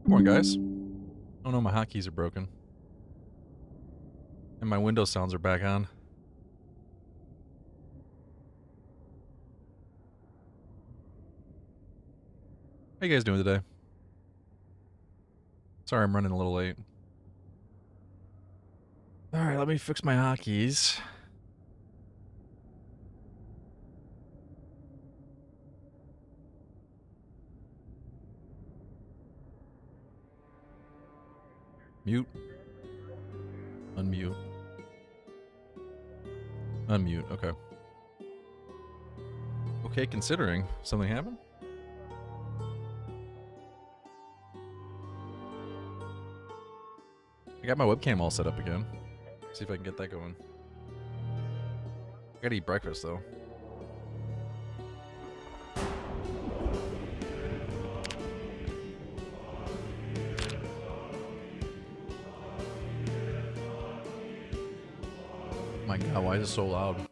Come on, guys. Oh no, my hotkeys are broken. And my Windows sounds are back on. How you guys doing today? Sorry I'm running a little late. Alright, let me fix my hotkeys. Mute. Unmute. Unmute, okay. Okay, considering something happened? I got my webcam all set up again. See if I can get that going. I gotta eat breakfast though. My god, why is it so loud?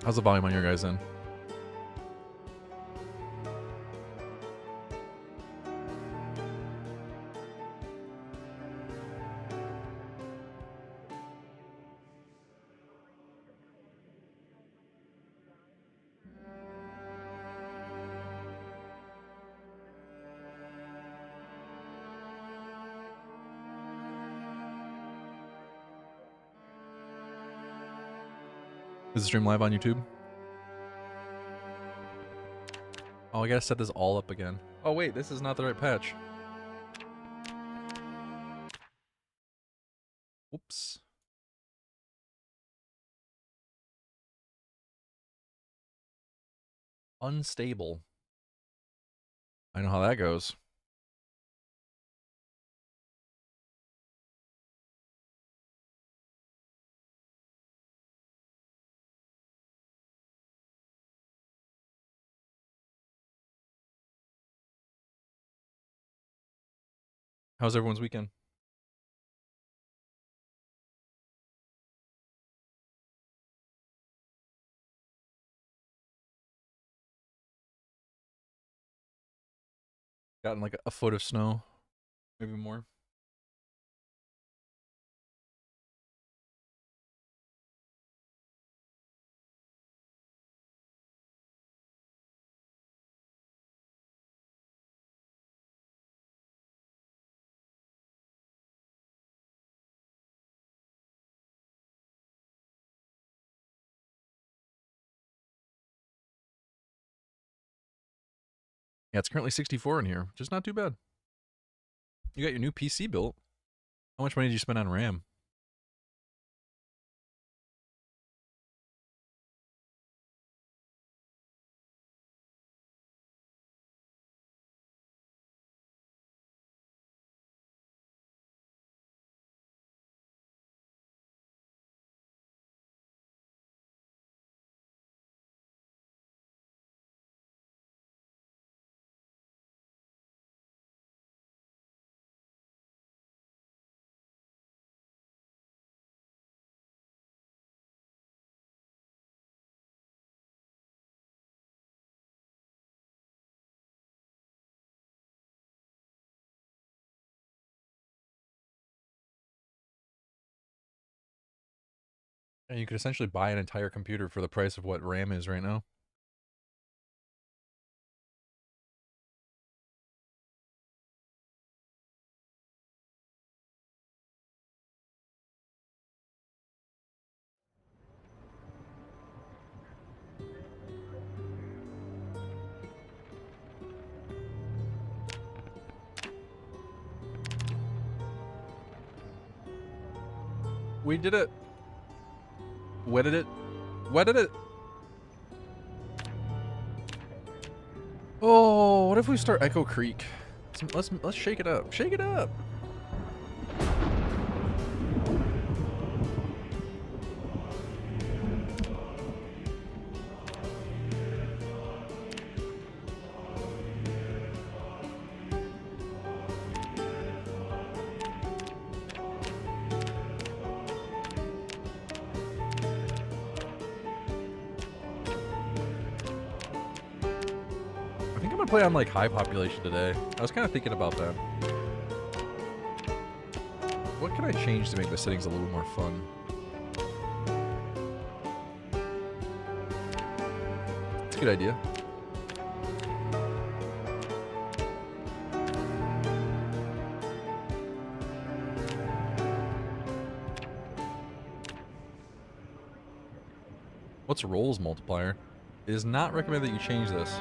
How's the volume on your guys' end? Is the stream live on YouTube? Oh, I gotta set this all up again. Oh wait, this is not the right patch. Oops. Unstable. I know how that goes. How's everyone's weekend? Gotten like a foot of snow, maybe more. Yeah, it's currently 64 in here, just not too bad. You got your new PC built. How much money did you spend on RAM? And you could essentially buy an entire computer for the price of what RAM is right now. We did it. Wetted it. Wetted it. Oh, what if we start Echo Creek? Let's shake it up. Shake it up. I think I'm gonna play on like high population today. I was kind of thinking about that. What can I change to make the settings a little more fun? That's a good idea. What's rolls multiplier? It is not recommended that you change this.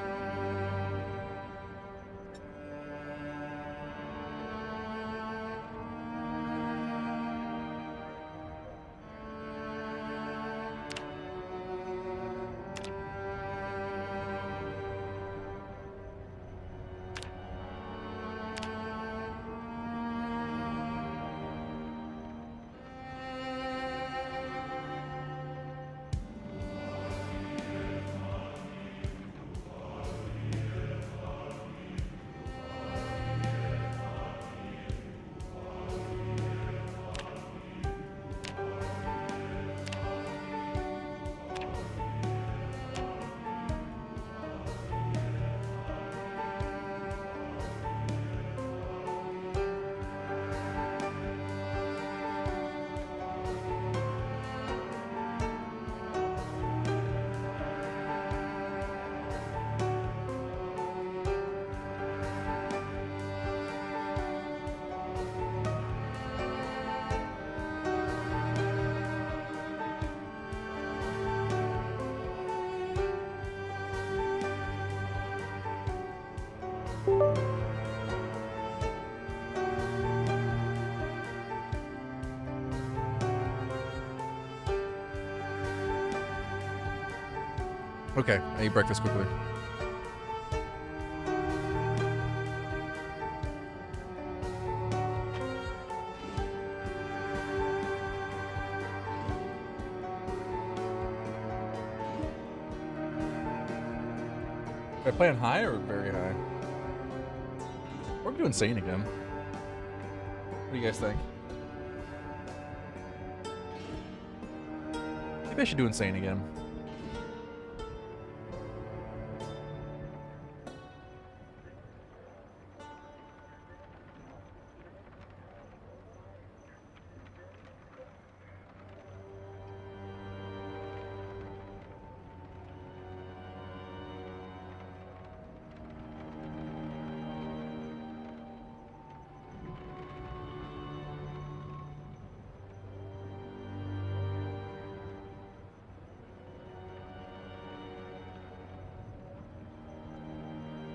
Okay, I eat breakfast quickly. Are I playing high or very high? We're doing insane again. What do you guys think? Maybe I should do insane again.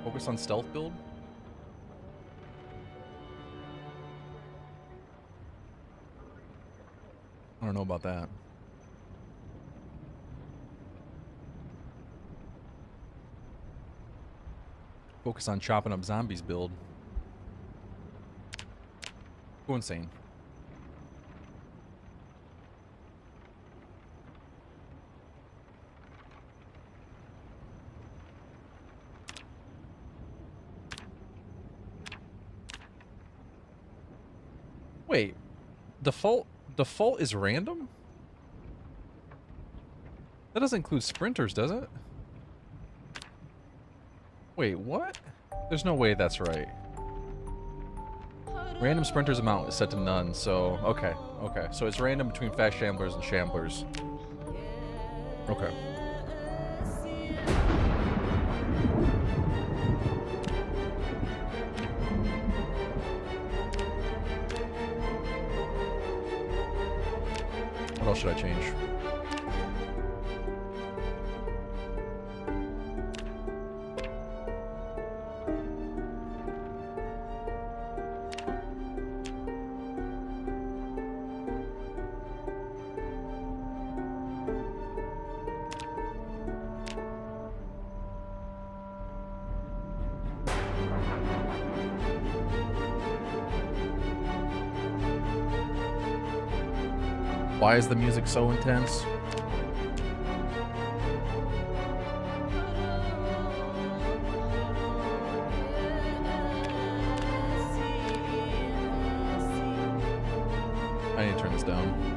Focus on stealth build? I don't know about that. Focus on chopping up zombies build. Go insane. Wait, default is random? That doesn't include sprinters, does it? Wait, what? There's no way that's right. Random sprinters amount is set to none, so okay. So it's random between fast shamblers and shamblers. Okay. What else should I change? Why is the music so intense? I need to turn this down.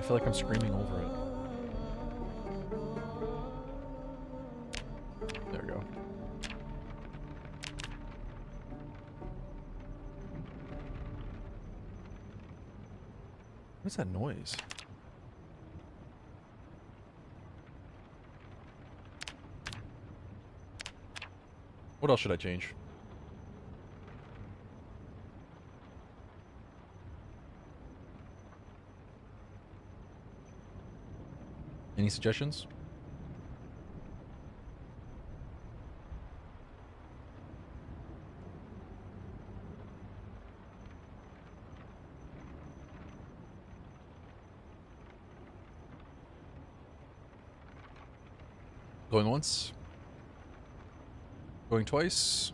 feel like I'm screaming over it. There we go. What's that noise? What else should I change? Any suggestions? Going once. Going twice.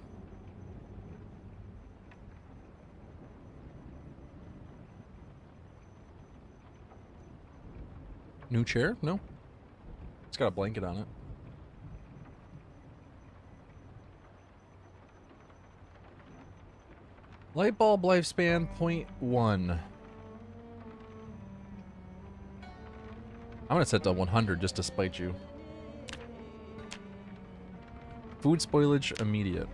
New chair? No. It's got a blanket on it. Light bulb lifespan 0.1. I'm gonna set to 100 just to spite you. Food spoilage immediate.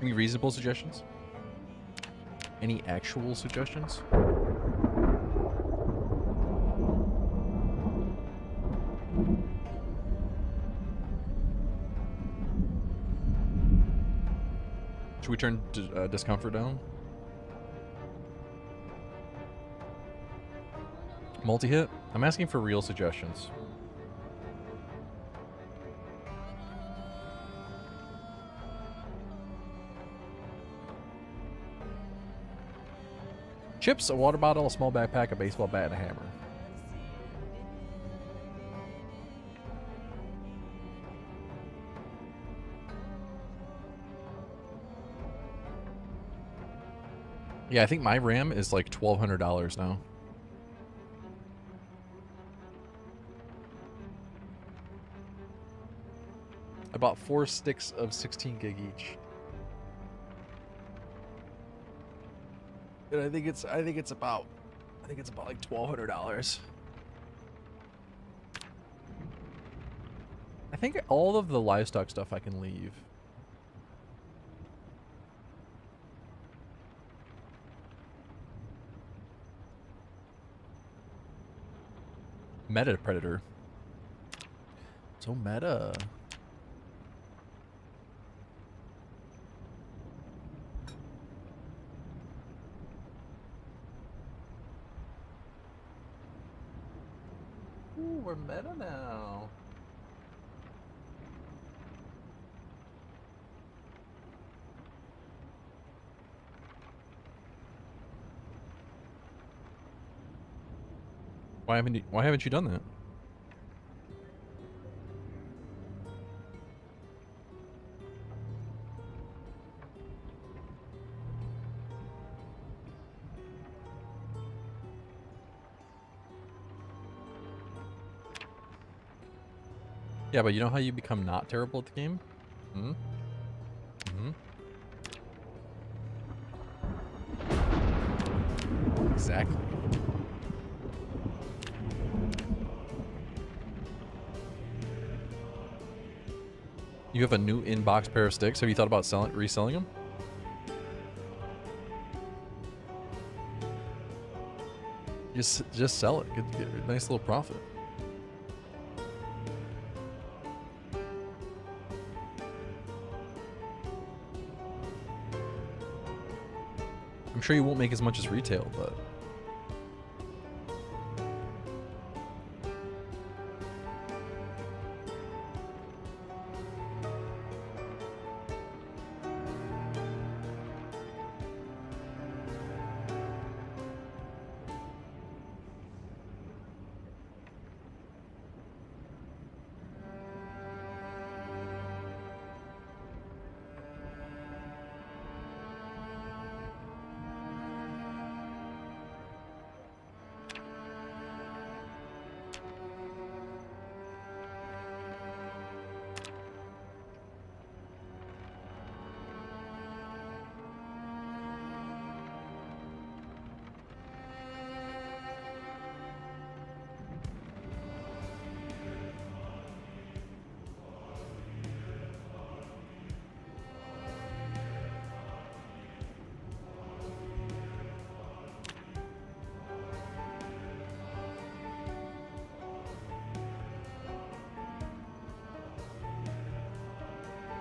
Any reasonable suggestions? Any actual suggestions? Should we turn discomfort down? Multi-hit? I'm asking for real suggestions. Chips, a water bottle, a small backpack, a baseball bat, and a hammer. Yeah, I think my RAM is like $1,200 now. I bought 4 sticks of 16 gig each. And I think it's about like $1,200. I think all of the livestock stuff I can leave. Meta predator. So meta. Ooh, we're meta now. Why haven't you done that? Yeah, but you know how you become not terrible at the game? Hmm? Hmm? Exactly. You have a new in-box pair of sticks. Have you thought about reselling them? Just sell it. Get a nice little profit. I'm sure you won't make as much as retail, but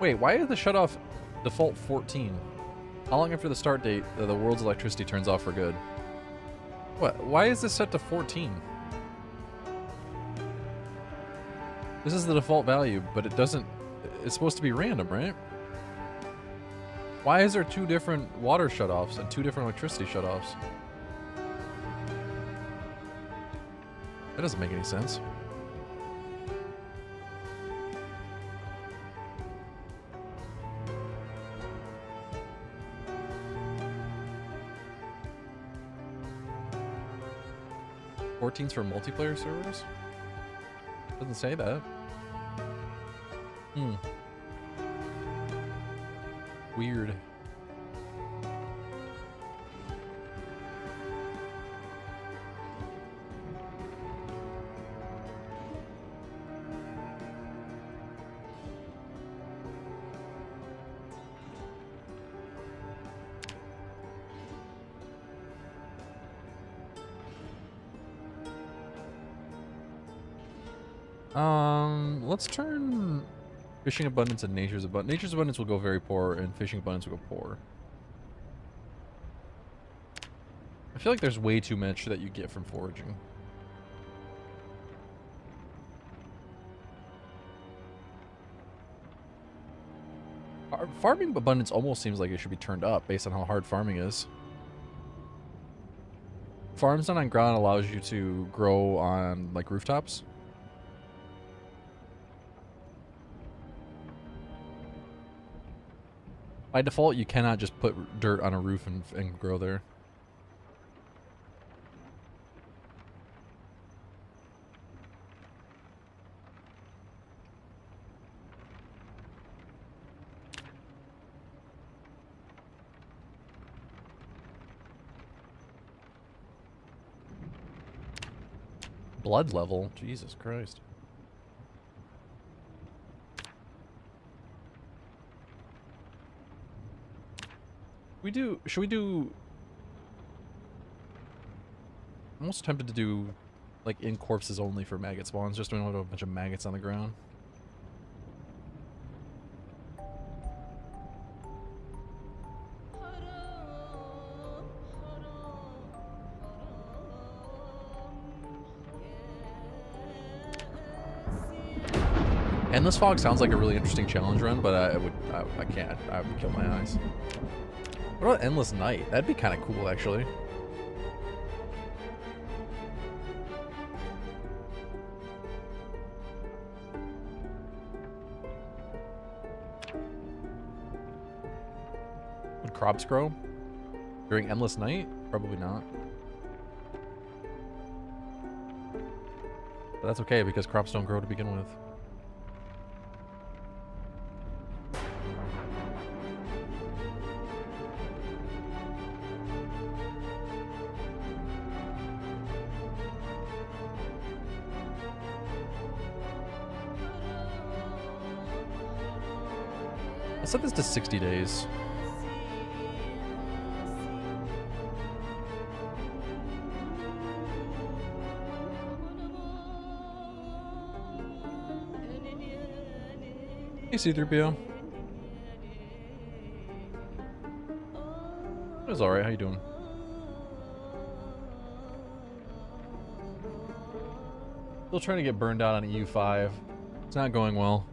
Wait, why is the shutoff default 14? How long after the start date the world's electricity turns off for good? What? Why is this set to 14? This is the default value, but it doesn't... It's supposed to be random, right? Why is there 2 different water shutoffs and 2 different electricity shutoffs? That doesn't make any sense. $14's for multiplayer servers? Doesn't say that. Weird. Let's turn fishing abundance and nature's abundance. Nature's abundance will go very poor, and fishing abundance will go poor. I feel like there's way too much that you get from foraging. Farming abundance almost seems like it should be turned up based on how hard farming is. Farms done on ground allows you to grow on like rooftops. By default, you cannot just put dirt on a roof and grow there. Blood level? Jesus Christ. Should we do... I'm almost tempted to do, like, in corpses only for maggot spawns, just so we don't have a bunch of maggots on the ground. Endless Fog sounds like a really interesting challenge run, but I can't. I would kill my eyes. What about Endless Night? That'd be kind of cool, actually. Would crops grow during Endless Night? Probably not. But that's okay, because crops don't grow to begin with. Let's set this to 60 days. Hey, C3PO. It was alright, how you doing? Still trying to get burned out on EU5. It's not going well.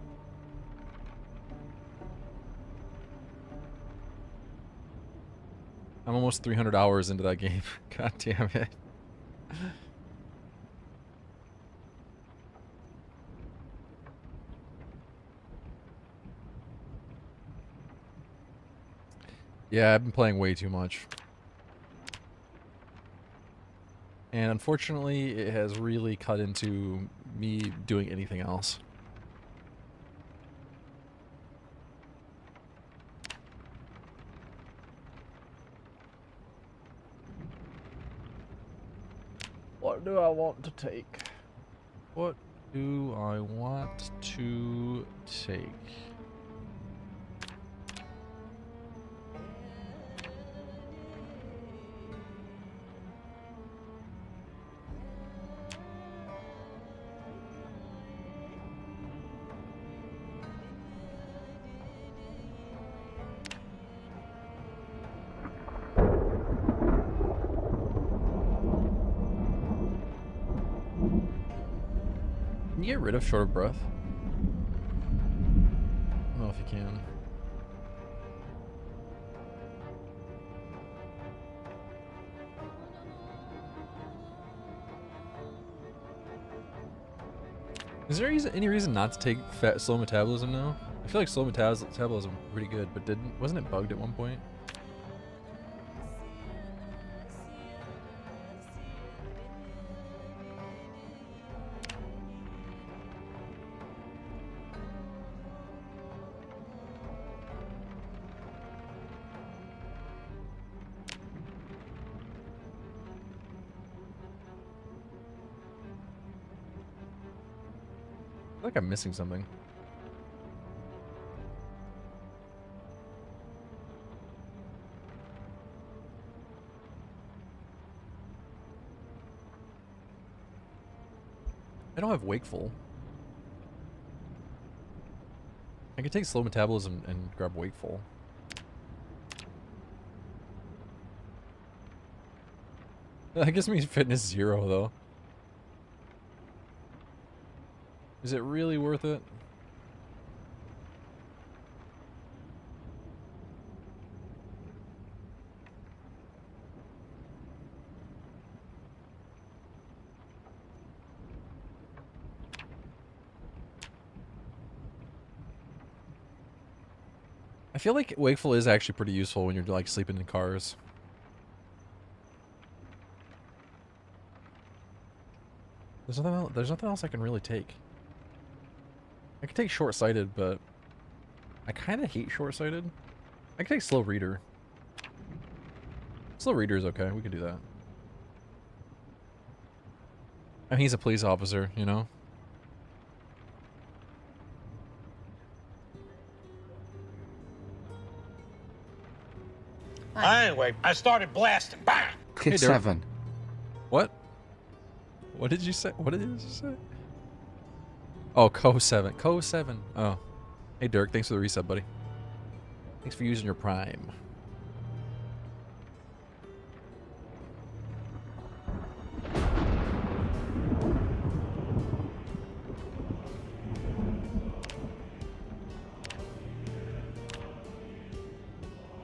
I'm almost 300 hours into that game. God damn it. Yeah, I've been playing way too much. And unfortunately, it has really cut into me doing anything else. What do I want to take? What do I want to take? you get rid of short of breath? I don't know if you can. Is there any reason not to take slow metabolism now? I feel like slow metabolism is pretty good, but wasn't it bugged at one point? I feel like I'm missing something. I don't have wakeful. I could take slow metabolism and grab wakeful. That gives me fitness 0 though. Is it really worth it? I feel like wakeful is actually pretty useful when you're like sleeping in cars. There's nothing else I can really take. I could take short-sighted, but I kind of hate short-sighted. I could take slow reader. Slow reader is okay. We could do that. I mean, he's a police officer, you know? Anyway, I started blasting. Bang! Kid 7. What? What did you say? What did you say? Oh, Co 7. Co 7. Oh. Hey, Dirk. Thanks for the reset, buddy. Thanks for using your Prime.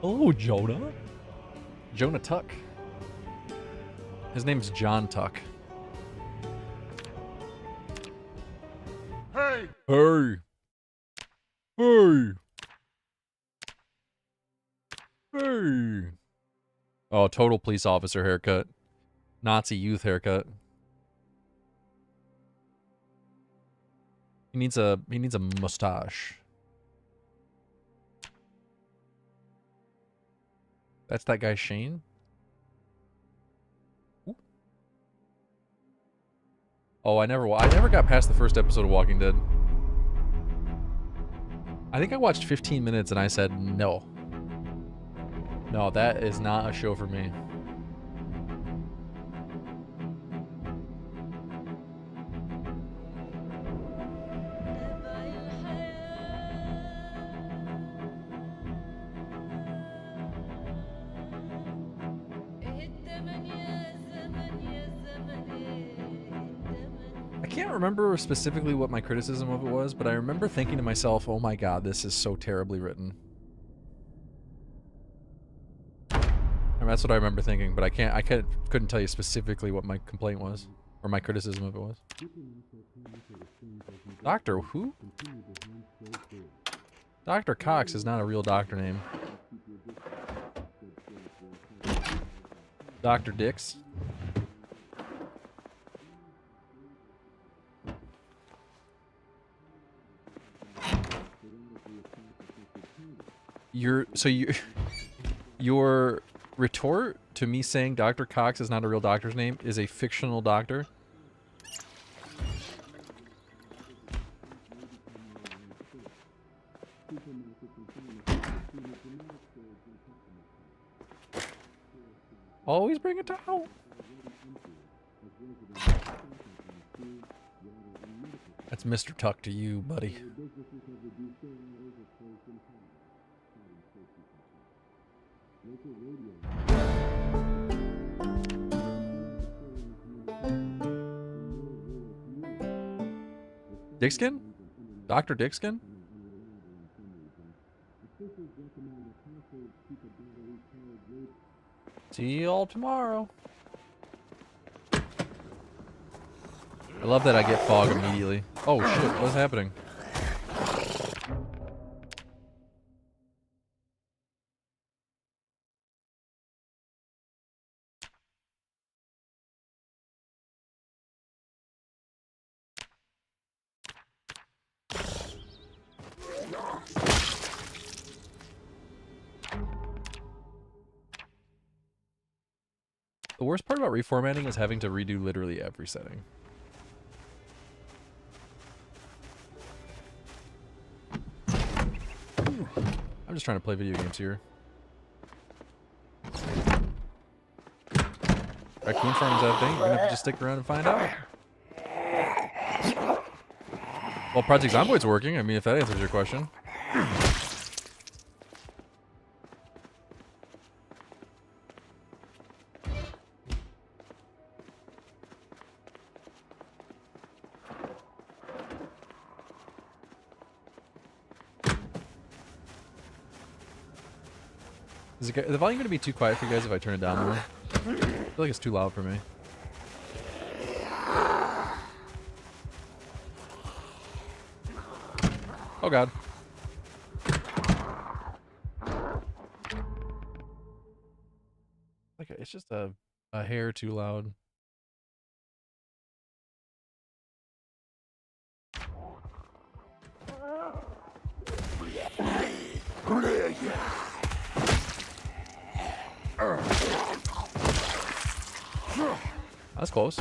Hello, Jonah. Jonah Tuck. His name's John Tuck. Hey! Hey! Hey! Hey! Oh, total police officer haircut. Nazi youth haircut. He needs a mustache. That's that guy Shane? Ooh. Oh, I never got past the first episode of Walking Dead. I think I watched 15 minutes and I said no. No, that is not a show for me. I can't remember specifically what my criticism of it was, but I remember thinking to myself, oh my god, this is so terribly written. And that's what I remember thinking, but I couldn't tell you specifically what my complaint was, or my criticism of it was. Doctor who? Dr. Cox is not a real doctor name. Dr. Dix. Your retort to me saying Dr. Cox is not a real doctor's name is a fictional doctor. Always bring a towel. That's Mr. Tuck to you, buddy. Dickskin? Dr. Dickskin? See y'all tomorrow. I love that I get fog immediately. Oh shit, what's happening? The worst part about reformatting is having to redo literally every setting. I'm just trying to play video games here. Raccoon farms that thing. You're gonna have to just stick around and find out. Well, Project Zomboid's working. I mean, if that answers your question. Is the volume going to be too quiet for you guys if I turn it down more? I feel like it's too loud for me. Oh god. Okay, it's just a hair too loud. That's close.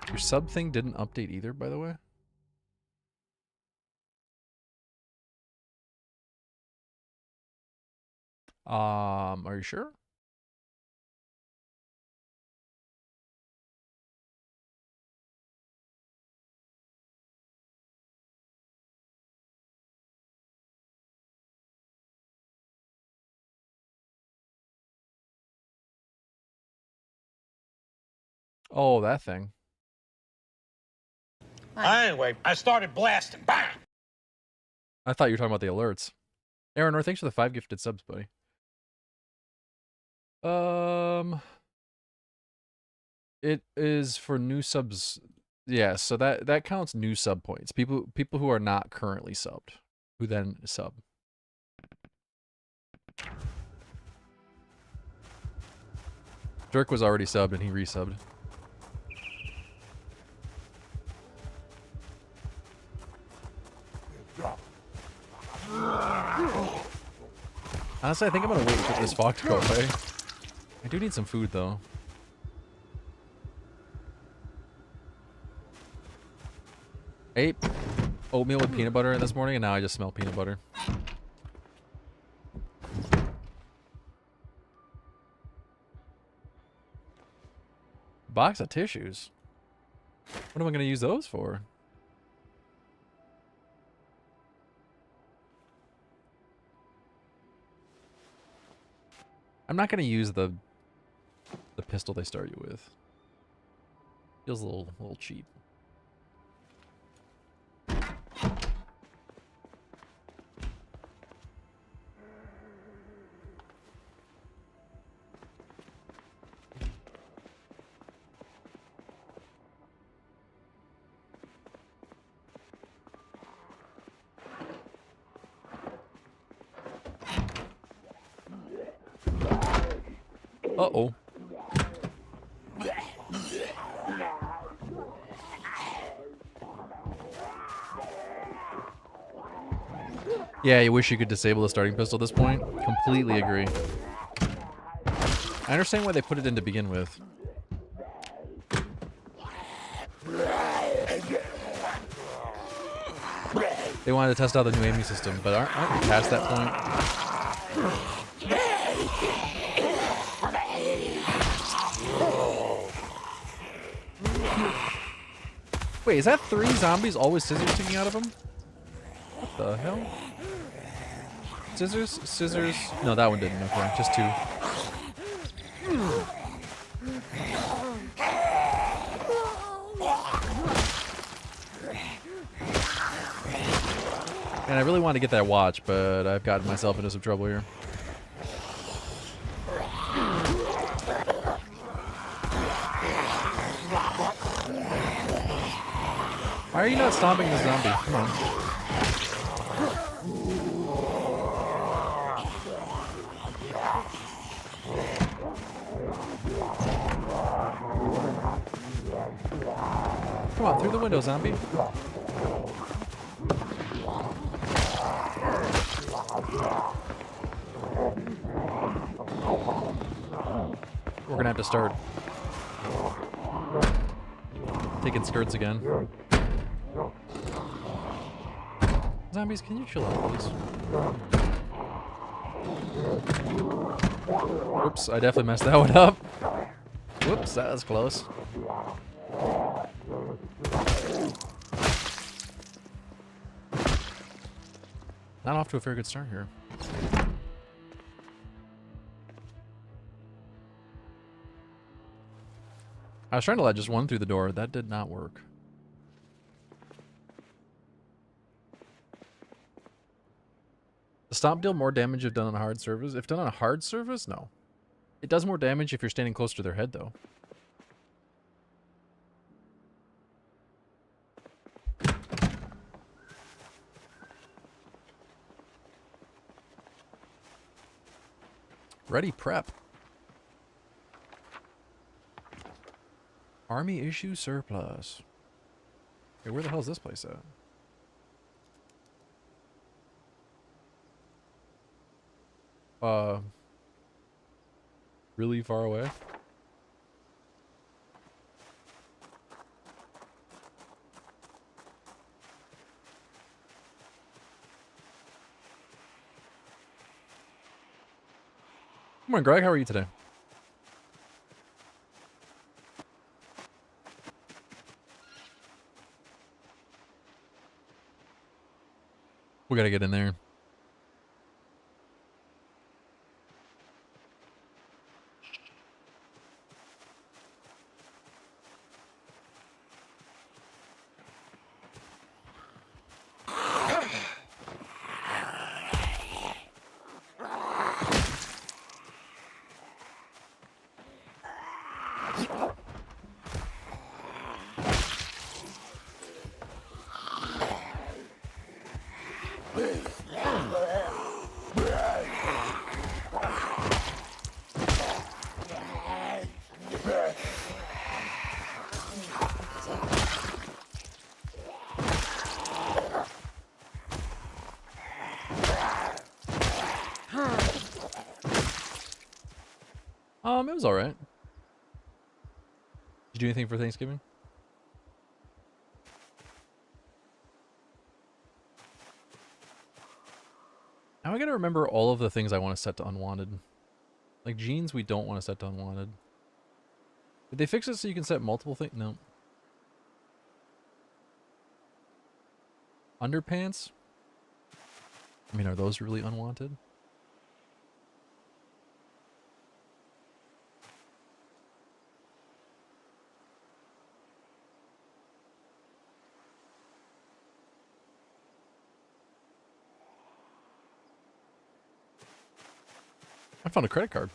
Your sub thing didn't update either, by the way. Are you sure? Oh, that thing. Anyway, I started blasting. Bang! I thought you were talking about the alerts. Aaron, thanks for the 5 gifted subs, buddy. It is for new subs. Yeah, so that counts new sub points. People who are not currently subbed, who then sub. Dirk was already subbed and he resubbed. Honestly, I think I'm gonna wait for this fog to go away. I do need some food though. I ate oatmeal with peanut butter this morning and now I just smell peanut butter. Box of tissues. What am I gonna use those for? I'm not gonna use the pistol they start you with. Feels a little cheap. Uh-oh. Yeah, you wish you could disable the starting pistol at this point. Completely agree. I understand why they put it in to begin with. They wanted to test out the new aiming system, but aren't we past that point? Wait, is that 3 zombies always scissors sticking out of them? What the hell? Scissors, scissors. No, that one didn't. Okay, just 2. And I really want to get that watch, but I've gotten myself into some trouble here. Why are you not stomping the zombie? Come on. Come on, through the window, zombie. We're gonna have to start taking skirts again. Zombies, can you chill out, please? Whoops, I definitely messed that one up. Whoops, that was close. Not off to a very good start here. I was trying to let just one through the door. That did not work. Does stomp deal more damage if done on a hard surface? If done on a hard surface, no. It does more damage if you're standing close to their head, though. Ready, prep. Army issue surplus. Hey, where the hell is this place at? Really far away? Come on, Greg, how are you today? We gotta get in there. It was alright. Did you do anything for Thanksgiving? Now I gotta remember all of the things I want to set to unwanted. Like jeans we don't want to set to unwanted. Did they fix it so you can set multiple things? No. Underpants? I mean, are those really unwanted? I found a credit card.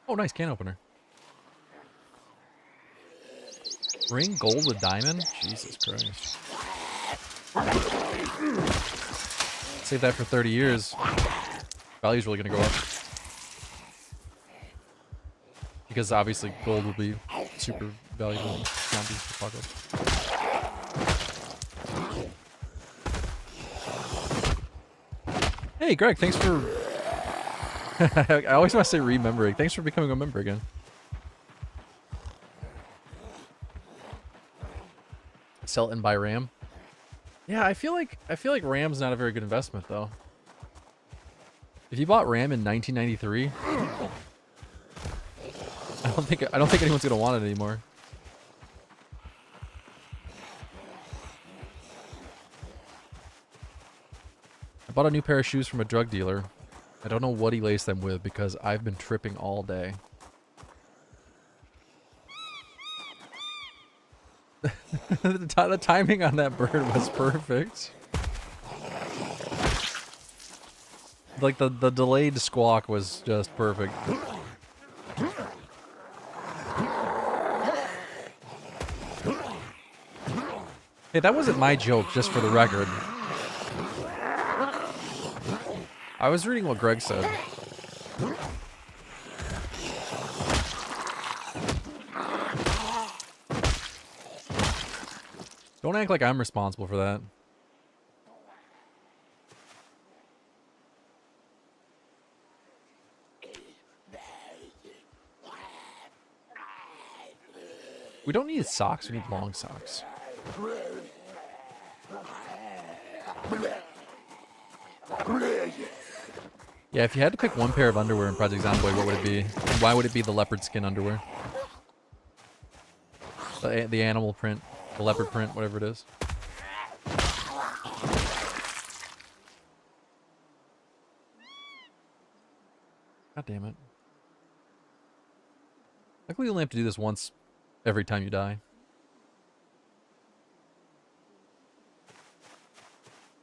Oh, nice can opener. Ring gold with diamond? Jesus Christ. Save that for 30 years. Value's really gonna go up. Because obviously gold will be super valuable in zombie apocalypse. Hey, Greg, thanks for... I always want to say remembering. Thanks for becoming a member again. Sell and buy RAM. Yeah, I feel like RAM's not a very good investment though. If you bought RAM in 1993, I don't think anyone's gonna want it anymore. I bought a new pair of shoes from a drug dealer. I don't know what he laced them with because I've been tripping all day. The timing on that bird was perfect. Like the delayed squawk was just perfect. Hey, that wasn't my joke, just for the record. I was reading what Greg said. Don't act like I'm responsible for that. We don't need socks, we need long socks. Yeah, if you had to pick one pair of underwear in Project Zomboid, what would it be? And why would it be the leopard skin underwear? The animal print, the leopard print, whatever it is. God damn it. Luckily, you only have to do this once every time you die.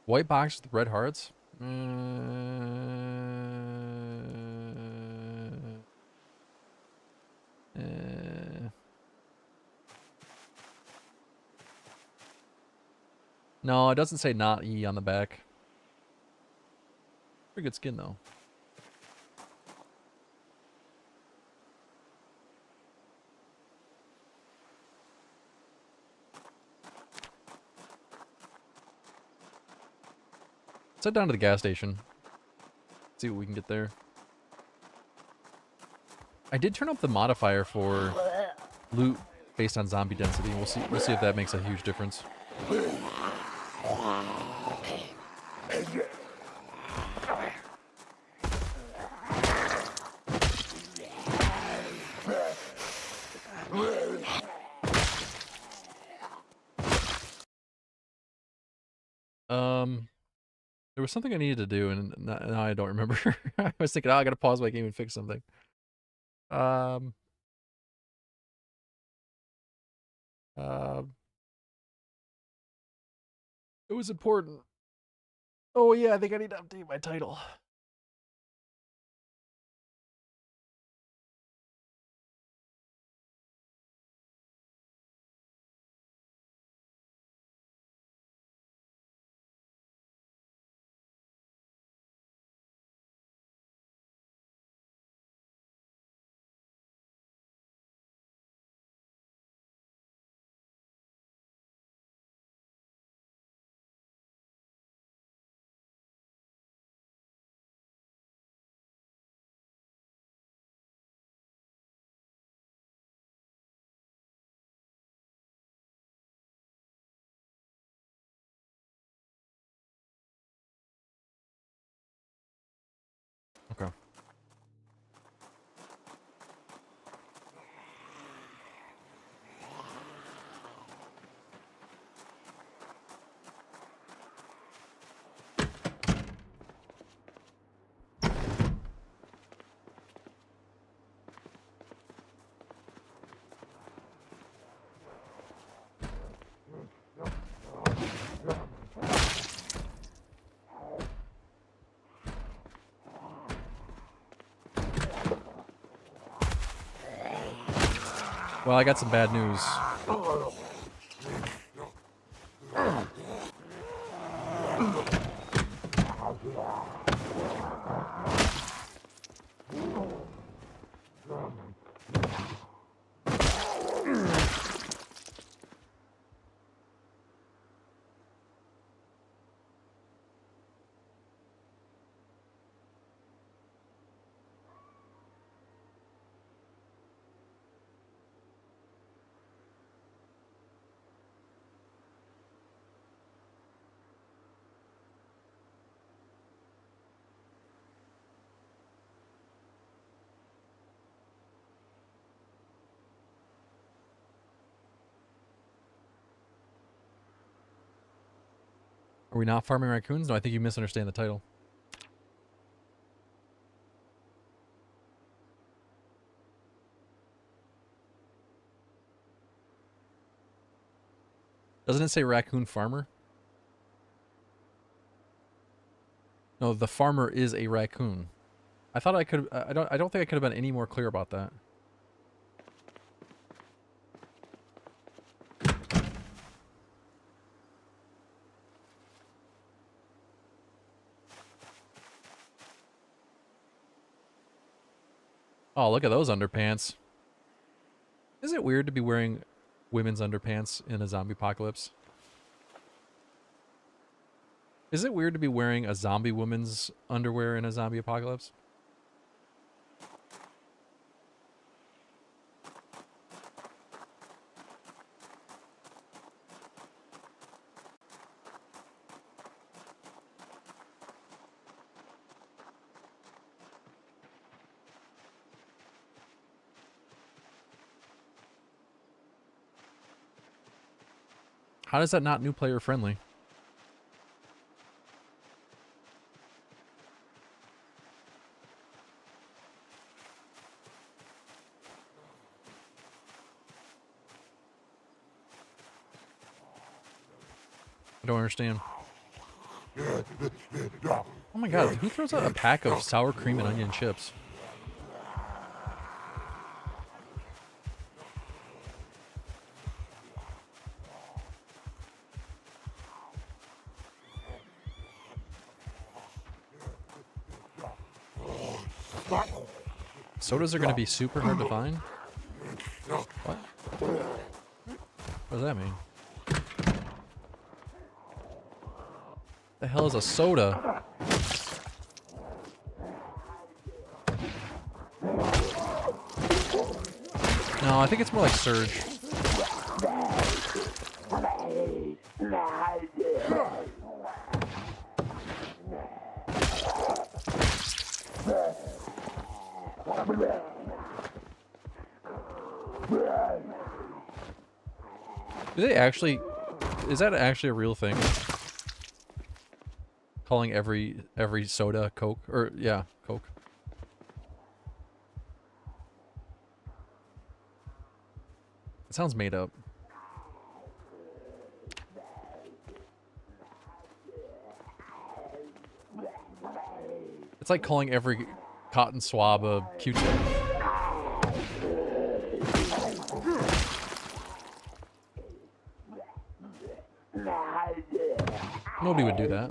White box with red hearts? No, it doesn't say not E on the back. Pretty good skin, though. Let's head down to the gas station. See what we can get there. I did turn up the modifier for loot based on zombie density. We'll see if that makes a huge difference. There was something I needed to do, and now I don't remember. I was thinking, oh, I gotta pause my game and fix something. Um, it was important. Oh yeah, I think I need to update my title. Okay. Well, I got some bad news. Are we not farming raccoons? No, I think you misunderstand the title. Doesn't it say raccoon farmer? No, the farmer is a raccoon. I thought I could. I don't think I could have been any more clear about that. Oh, look at those underpants. Is it weird to be wearing women's underpants in a zombie apocalypse? Is it weird to be wearing a zombie woman's underwear in a zombie apocalypse? How is that not new player friendly? I don't understand. Oh my god, who throws out a pack of sour cream and onion chips? Sodas are going to be super hard to find? What? What does that mean? The hell is a soda? No, I think it's more like Surge. Do they actually... Is that actually a real thing? Calling every soda Coke? Or, yeah, Coke. It sounds made up. It's like calling every cotton swab a Q-tip. Nobody would do that.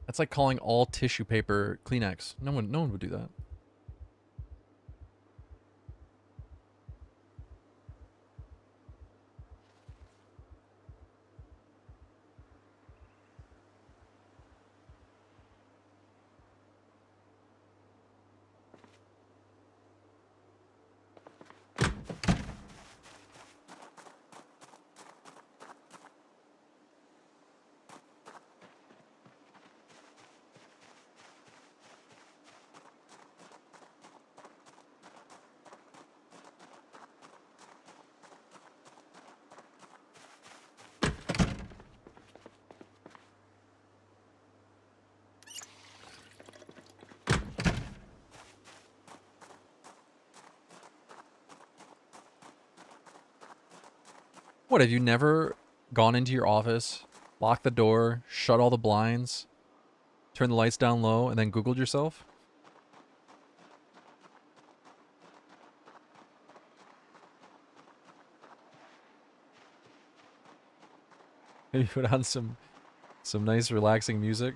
That's like calling all tissue paper Kleenex. No one would do that. What, have you never gone into your office, locked the door, shut all the blinds, turned the lights down low, and then Googled yourself? Maybe put on some nice relaxing music?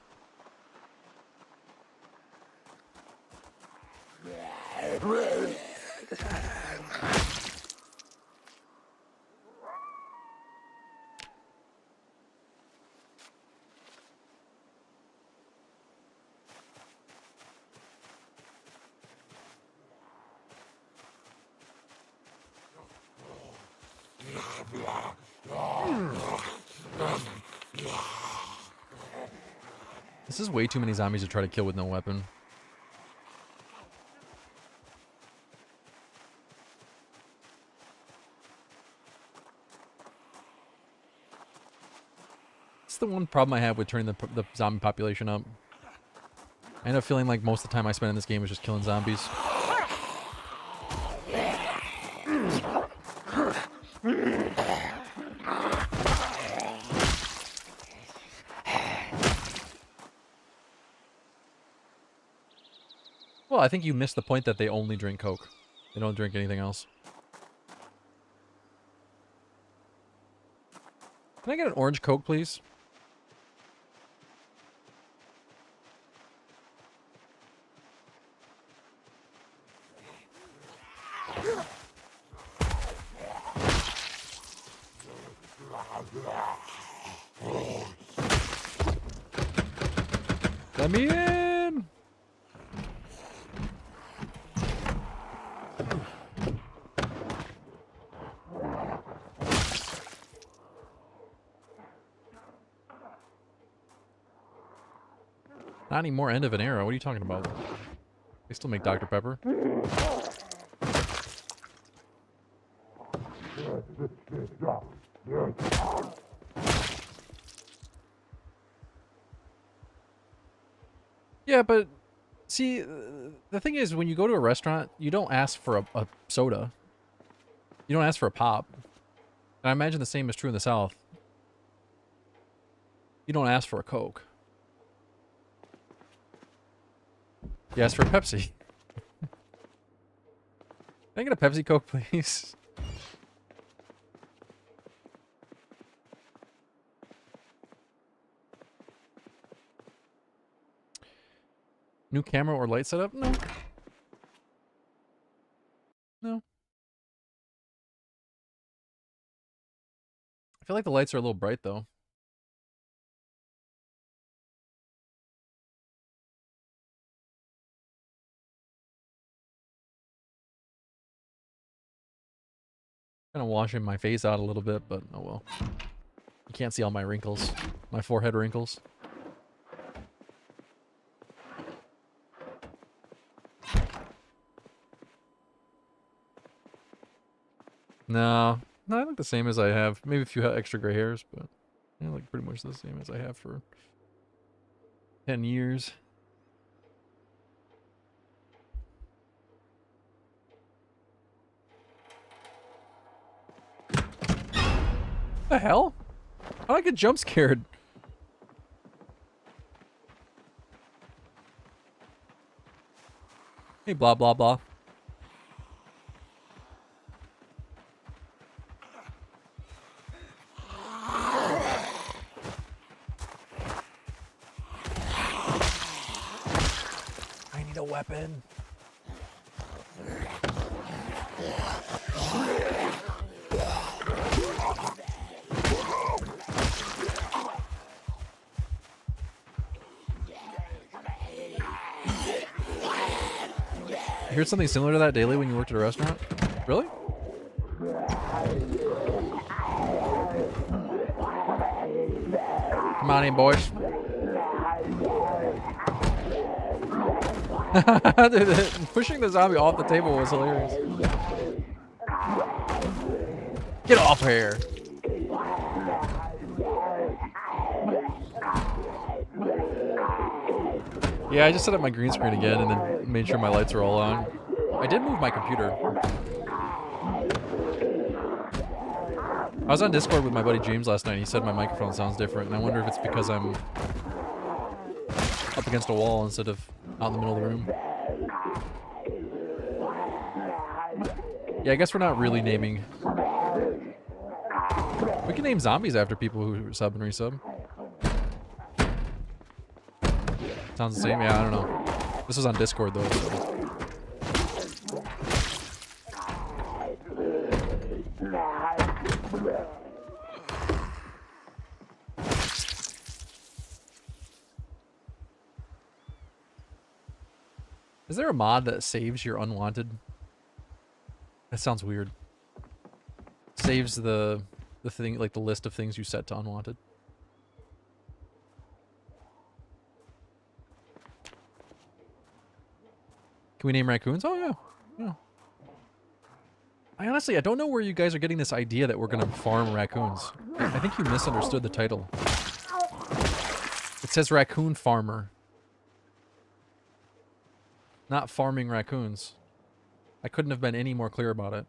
This is way too many zombies to try to kill with no weapon. It's the one problem I have with turning the zombie population up. I end up feeling like most of the time I spend in this game is just killing zombies. Well, I think you missed the point that they only drink Coke. They don't drink anything else. Can I get an orange Coke, please? Let me in! Not any more end of an era. What are you talking about? They still make Dr. Pepper. Yeah, but see, the thing is, when you go to a restaurant, you don't ask for a soda. You don't ask for a pop. And I imagine the same is true in the South. You don't ask for a Coke. You ask for a Pepsi. Can I get a Pepsi Coke, please? New camera or light setup? No. No. I feel like the lights are a little bright, though. Kind of washing my face out a little bit, but oh well. You can't see all my wrinkles. My forehead wrinkles. No. No, I look the same as I have. Maybe a few extra gray hairs, but I look pretty much the same as I have for 10 years. The hell? How did I get jump scared? Hey, blah, blah, blah. I need a weapon. You heard something similar to that daily when you worked at a restaurant? Really? Come on in, boys. Dude, pushing the zombie off the table was hilarious. Get off here. Yeah, I just set up my green screen again and then made sure my lights are all on. I did move my computer. I was on Discord with my buddy James last night and he said my microphone sounds different, and I wonder if it's because I'm up against a wall instead of out in the middle of the room. Yeah, I guess we're not really naming... We can name zombies after people who sub and resub. Sounds the same? Yeah, I don't know. This was on Discord, though. So. Is there a mod that saves your unwanted? That sounds weird. Saves the thing, like the list of things you set to unwanted. Can we name raccoons? Oh, yeah. Yeah. I don't know where you guys are getting this idea that we're going to farm raccoons. I think you misunderstood the title. It says Raccoon Farmer. Not farming raccoons. I couldn't have been any more clear about it.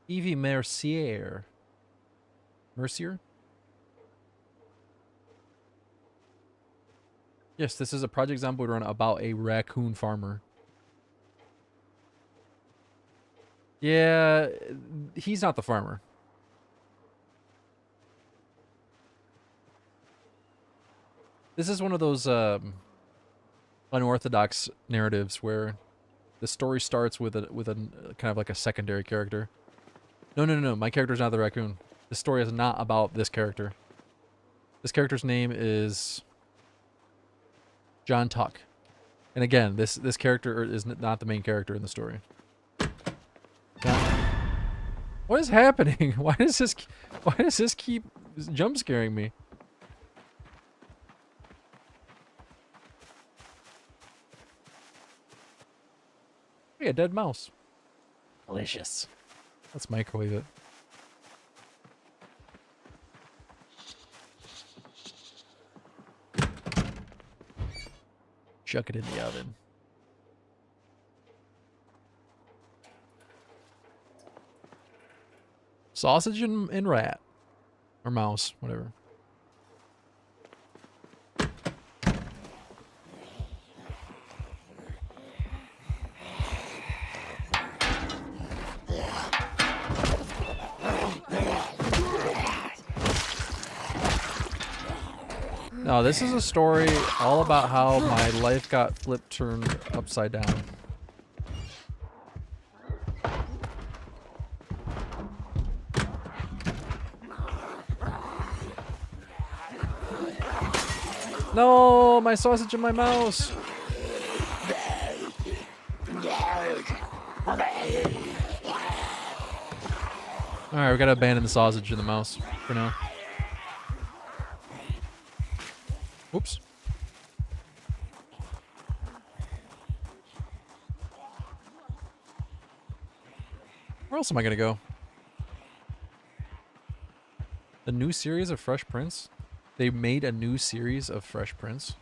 Evie Mercier. Mercier? Yes, this is a Project Zomboid run about a raccoon farmer. Yeah, he's not the farmer. This is one of those unorthodox narratives where the story starts with a kind of like a secondary character. No. My character's not the raccoon. The story is not about this character. This character's name is John Tuck. And again, this character is not the main character in the story. What is happening? Why does this keep jump scaring me? Hey, a dead mouse. Delicious. Let's microwave it. Chuck it in the oven. Sausage and rat. Or mouse, whatever. No, this is a story all about how my life got turned upside down. No, my sausage and my mouse. Alright, we gotta abandon the sausage and the mouse for now. Oops. Where else am I gonna go? The new series of Fresh Prince? They made a new series of Fresh Prince.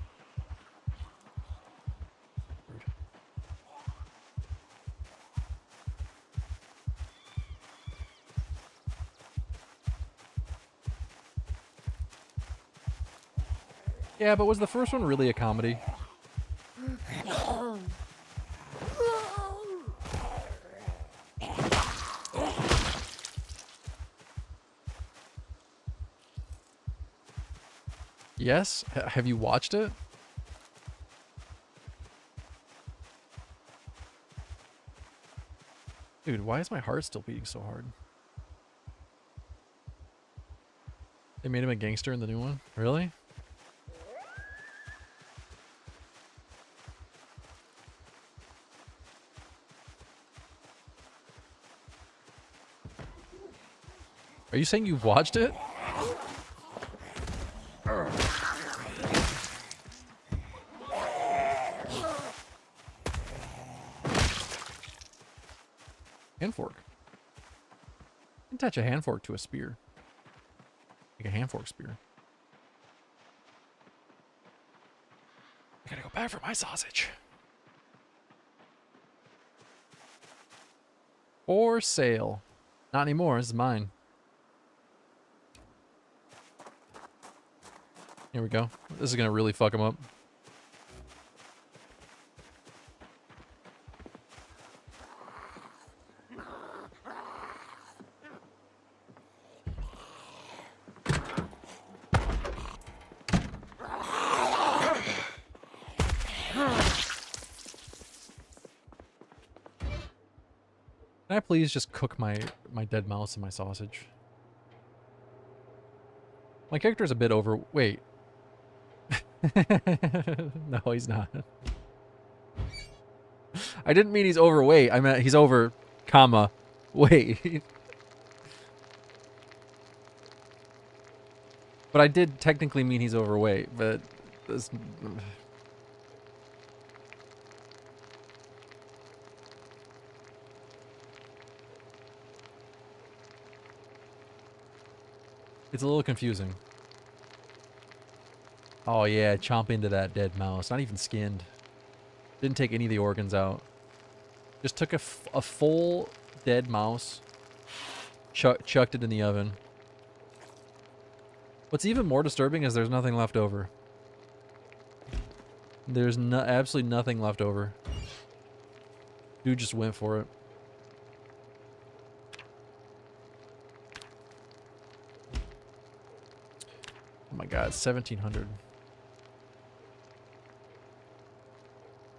Yeah, but was the first one really a comedy? Yes? Have you watched it? Dude, why is my heart still beating so hard? They made him a gangster in the new one? Really? Are you saying you've watched it? Hand fork. You can attach a hand fork to a spear. Like a hand fork spear. I gotta go back for my sausage. For sale. Not anymore, this is mine. Here we go. This is gonna really fuck him up. Can I please just cook my dead mouse and my sausage? My character's a bit overweight. No, he's not. I didn't mean he's overweight. I meant he's over, comma, weight. But I did technically mean he's overweight, but this... It's a little confusing. Oh yeah, chomp into that dead mouse. Not even skinned. Didn't take any of the organs out. Just took a full dead mouse chucked it in the oven. What's even more disturbing is there's nothing left over. There's absolutely nothing left over. Dude just went for it. Oh my god, 1700.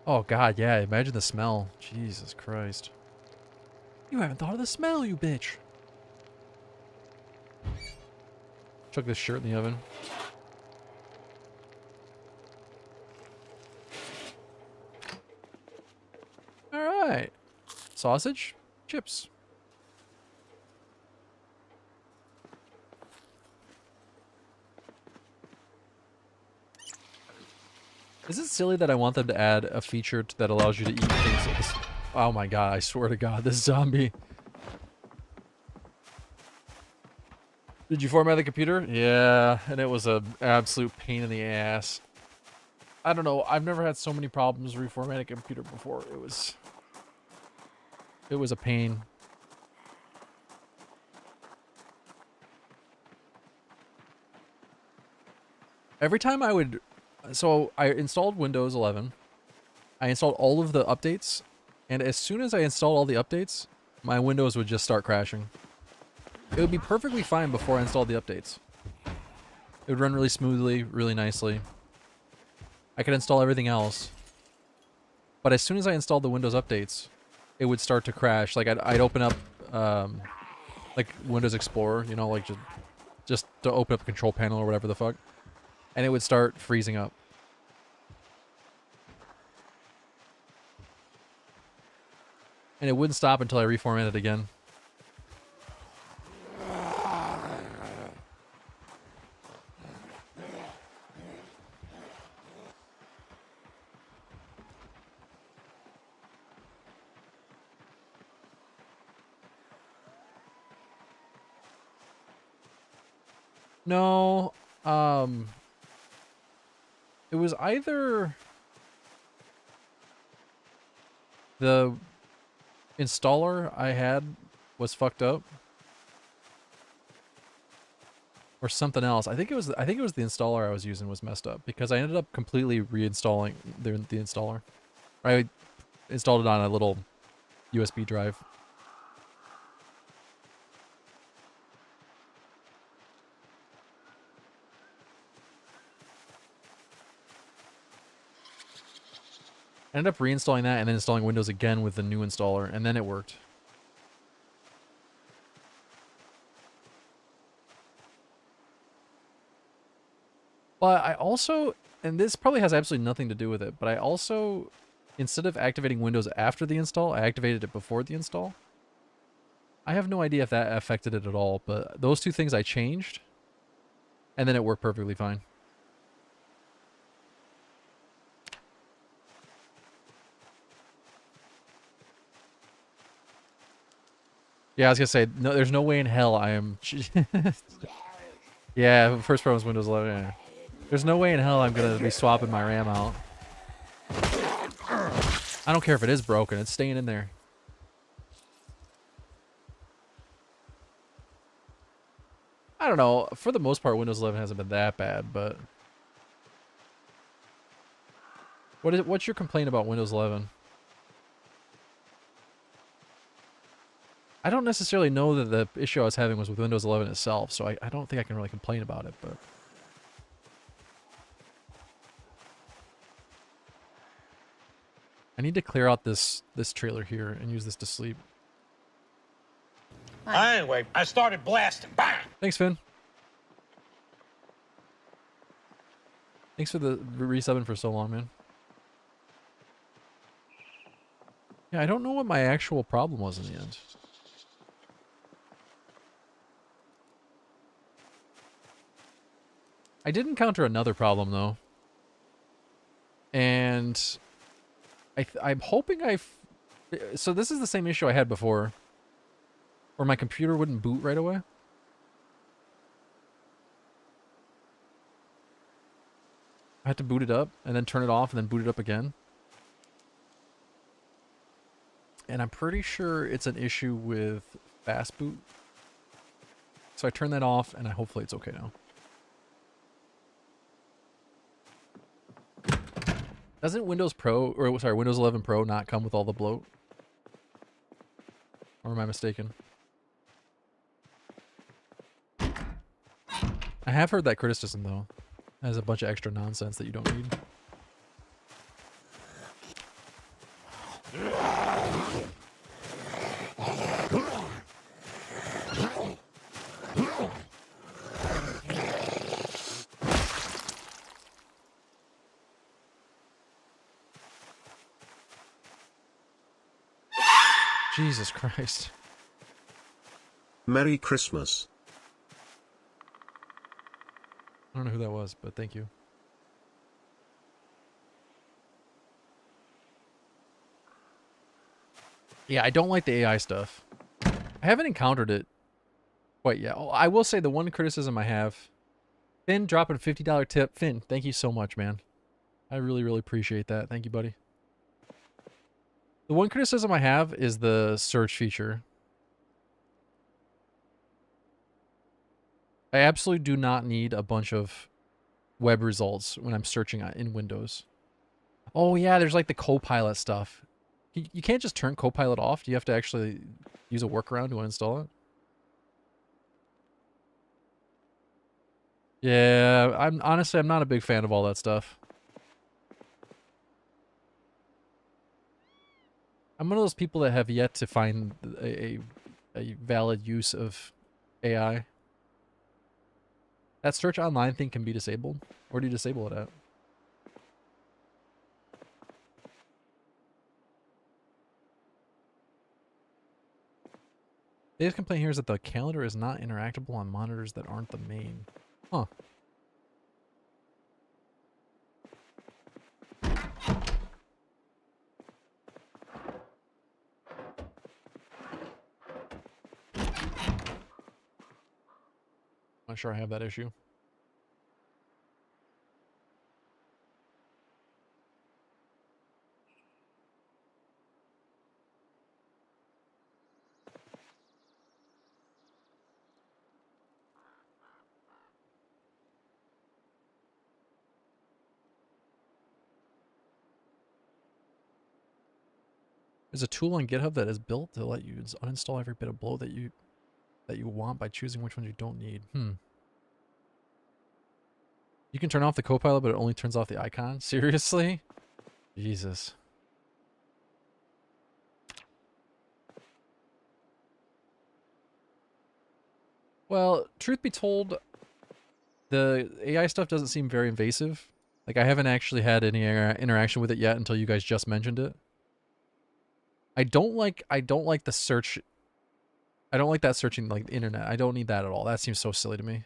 Oh god, yeah, imagine the smell. Jesus Christ. You haven't thought of the smell, you bitch. Chuck this shirt in the oven. Alright. Sausage, chips. Is it silly that I want them to add a feature that allows you to eat things? Oh my god, I swear to god, this zombie. Did you format the computer? Yeah, and it was an absolute pain in the ass. I don't know, I've never had so many problems reformatting a computer before. It was a pain. Every time I would... So, I installed Windows 11. I installed all of the updates. And as soon as I installed all the updates, my Windows would just start crashing. It would be perfectly fine before I installed the updates. It would run really smoothly, really nicely. I could install everything else. But as soon as I installed the Windows updates, it would start to crash. Like, I'd open up, like, Windows Explorer, you know, like, just to open up the control panel or whatever the fuck. And it would start freezing up. And it wouldn't stop until I reformatted again. No, it was either the installer I had was fucked up, or something else. I think it was the installer I was using was messed up because I ended up completely reinstalling the installer. I installed it on a little USB drive. I ended up reinstalling that and then installing Windows again with the new installer, and then it worked. But I also, and this probably has absolutely nothing to do with it, but I also, instead of activating Windows after the install, I activated it before the install. I have no idea if that affected it at all, but those two things I changed, and then it worked perfectly fine. Yeah, I was gonna say, no, there's no way in hell I am... Yeah, first problem was Windows 11, yeah. There's no way in hell I'm gonna be swapping my RAM out. I don't care if it is broken, it's staying in there. I don't know, for the most part Windows 11 hasn't been that bad, but... What's your complaint about Windows 11? I don't necessarily know that the issue I was having was with Windows 11 itself, so I don't think I can really complain about it, but... I need to clear out this trailer here and use this to sleep. Anyway, I started blasting. Bang! Thanks, Finn. Thanks for the resubbing for so long, man. Yeah, I don't know what my actual problem was in the end. I did encounter another problem, though. And I'm hoping so this is the same issue I had before, where my computer wouldn't boot right away. I had to boot it up, and then turn it off, and then boot it up again. And I'm pretty sure it's an issue with fast boot. So I turn that off, and hopefully it's okay now. Doesn't Windows Pro, or sorry, Windows 11 Pro not come with all the bloat? Or am I mistaken? I have heard that criticism, though. It has a bunch of extra nonsense that you don't need. Jesus Christ. Merry Christmas. I don't know who that was, but thank you. Yeah, I don't like the AI stuff. I haven't encountered it quite yet. Oh, I will say the one criticism I have, Finn dropping a $50 tip. Finn, thank you so much, man. I really, really appreciate that. Thank you, buddy. The one criticism I have is the search feature. I absolutely do not need a bunch of web results when I'm searching in Windows. Oh yeah, there's like the Copilot stuff. You can't just turn Copilot off. Do you have to actually use a workaround to uninstall it? Yeah, I'm not a big fan of all that stuff. I'm one of those people that have yet to find a valid use of AI. That search online thing can be disabled. Where do you disable it at? The biggest complaint here is that the calendar is not interactable on monitors that aren't the main. Huh. Not sure I have that issue. There's a tool on GitHub that is built to let you uninstall every bit of bloat that you want by choosing which ones you don't need. You can turn off the Copilot, but it only turns off the icon? Seriously? Jesus. Well, truth be told, the AI stuff doesn't seem very invasive. Like, I haven't actually had any interaction with it yet until you guys just mentioned it. I don't like the search. I don't like that searching like the internet. I don't need that at all. That seems so silly to me.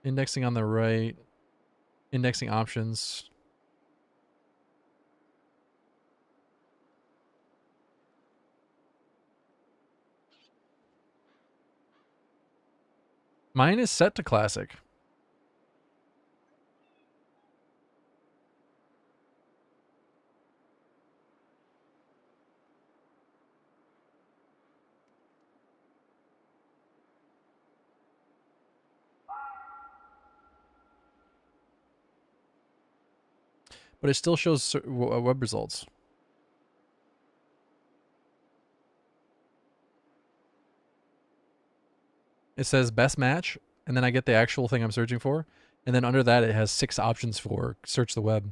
Indexing on the right. Indexing options. Mine is set to classic. But it still shows web results. It says best match, and then I get the actual thing I'm searching for. And then under that, it has 6 options for search the web.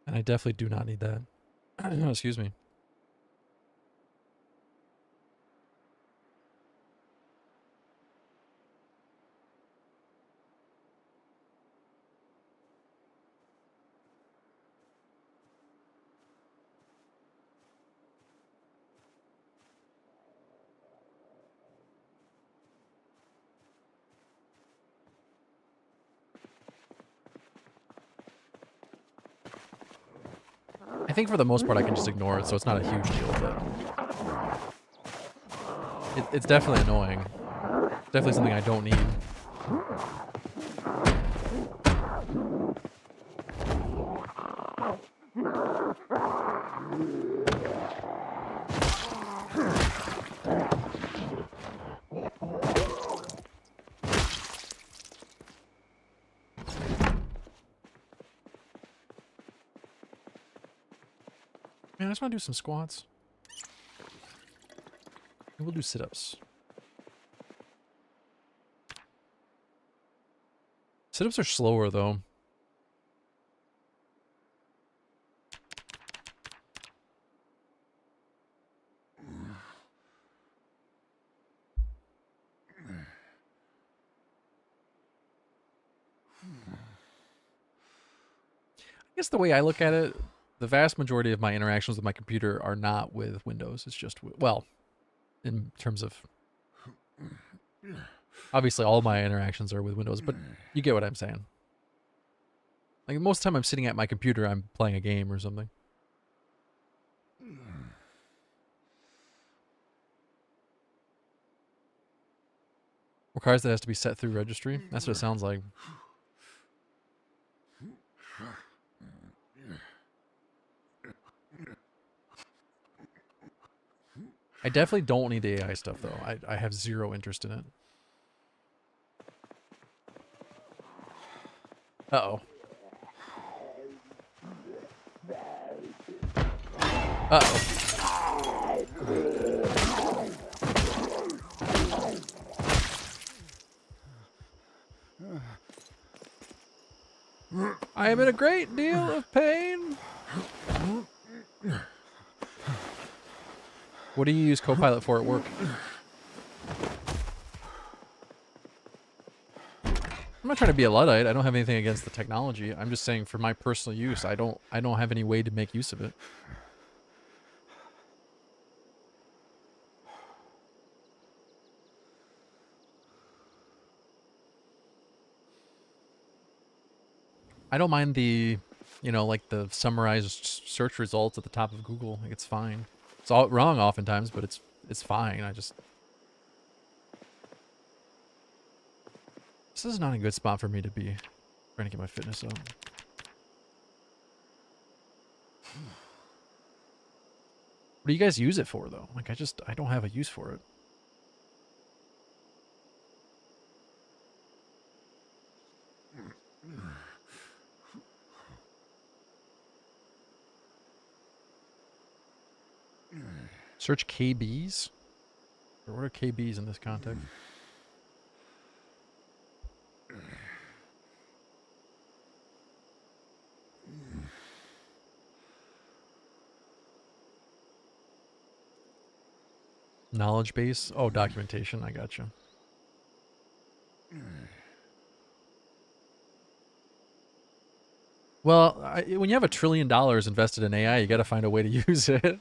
And I definitely do not need that. Excuse me. I think for the most part I can just ignore it, so it's not a huge deal, but it's definitely annoying. It's definitely something I don't need. man, I just want to do some squats. And we'll do sit-ups. Sit-ups are slower, though. I guess the way I look at it, the vast majority of my interactions with my computer are not with Windows. It's just, well, in terms of... Obviously, all my interactions are with Windows, but you get what I'm saying. Like, most of the time I'm sitting at my computer, I'm playing a game or something. Requires that it has to be set through registry. That's what it sounds like. I definitely don't need the AI stuff, though. I have zero interest in it. Uh-oh. Uh-oh. I am in a great deal of pain. What do you use Copilot for at work? I'm not trying to be a Luddite. I don't have anything against the technology. I'm just saying for my personal use, I don't have any way to make use of it. I don't mind the, you know, like the summarized search results at the top of Google. Like, it's fine. It's all wrong oftentimes, but it's fine. This is not a good spot for me to be trying to get my fitness up. What do you guys use it for, though? Like, I don't have a use for it. Search KBs? Or what are KBs in this context? Knowledge base? Oh, documentation. I gotcha. Well, when you have $1 trillion invested in AI, you got to find a way to use it.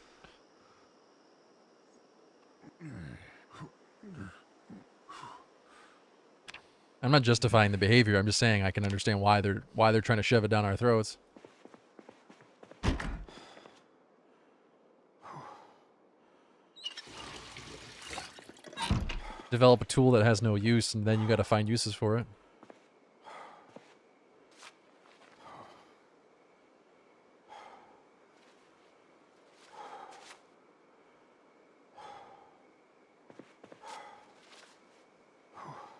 I'm not justifying the behavior. I'm just saying I can understand why they're trying to shove it down our throats. Develop a tool that has no use, and then you got to find uses for it.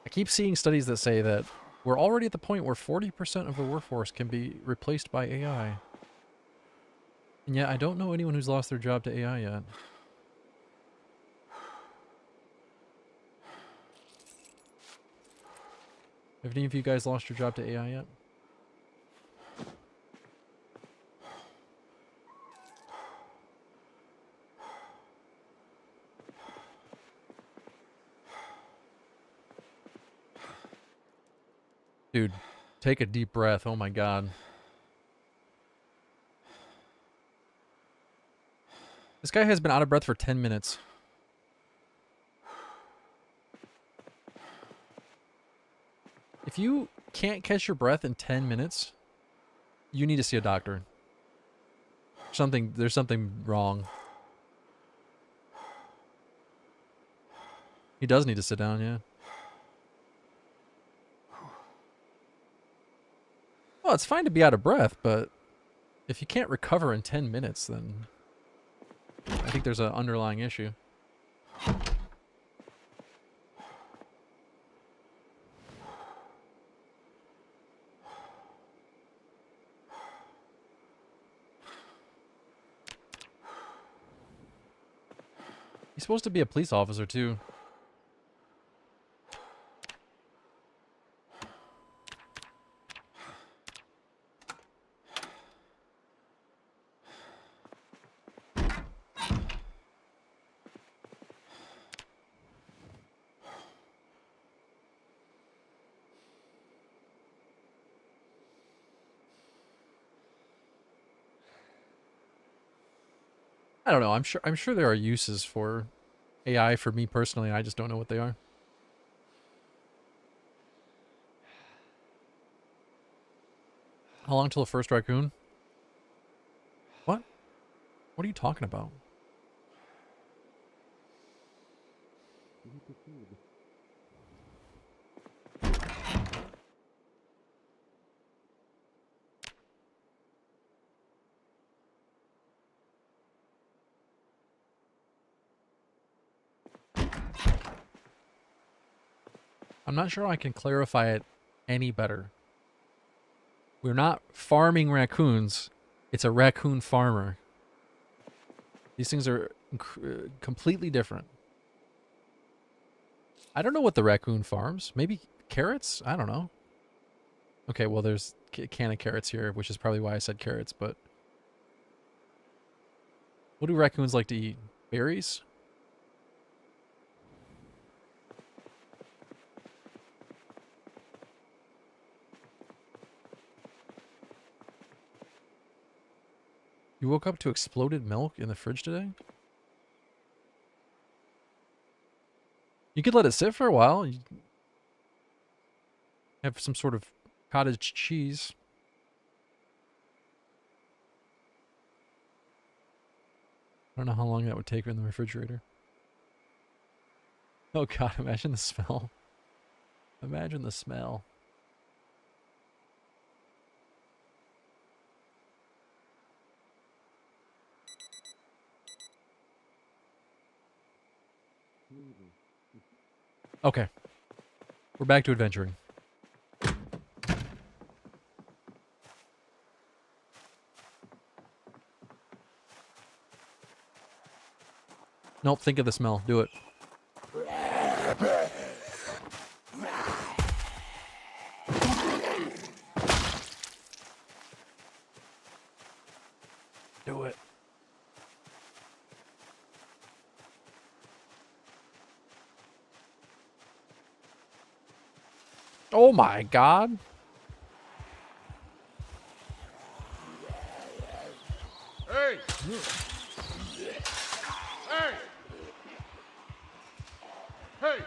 I keep seeing studies that say that we're already at the point where 40% of the workforce can be replaced by AI. And yet, I don't know anyone who's lost their job to AI yet. Have any of you guys lost your job to AI yet? Dude, take a deep breath. Oh my god. This guy has been out of breath for 10 minutes. If you can't catch your breath in 10 minutes, you need to see a doctor. There's something wrong. He does need to sit down, yeah. Well, it's fine to be out of breath, but if you can't recover in 10 minutes, then I think there's an underlying issue. He's supposed to be a police officer too. I don't know. I'm sure there are uses for AI for me personally. I just don't know what they are. How long till the first raccoon? What? What are you talking about? I'm not sure I can clarify it any better. We're not farming raccoons. It's a raccoon farmer. These things are completely different. I don't know what the raccoon farms. Maybe carrots? I don't know. Okay, well, there's a can of carrots here, which is probably why I said carrots, but... What do raccoons like to eat? Berries? You woke up to exploded milk in the fridge today? You could let it sit for a while. You have some sort of cottage cheese. I don't know how long that would take in the refrigerator. Oh god, imagine the smell. Imagine the smell. Okay. We're back to adventuring. Nope, think of the smell. Do it. Do it. Oh my god. Hey! Hey! Hey!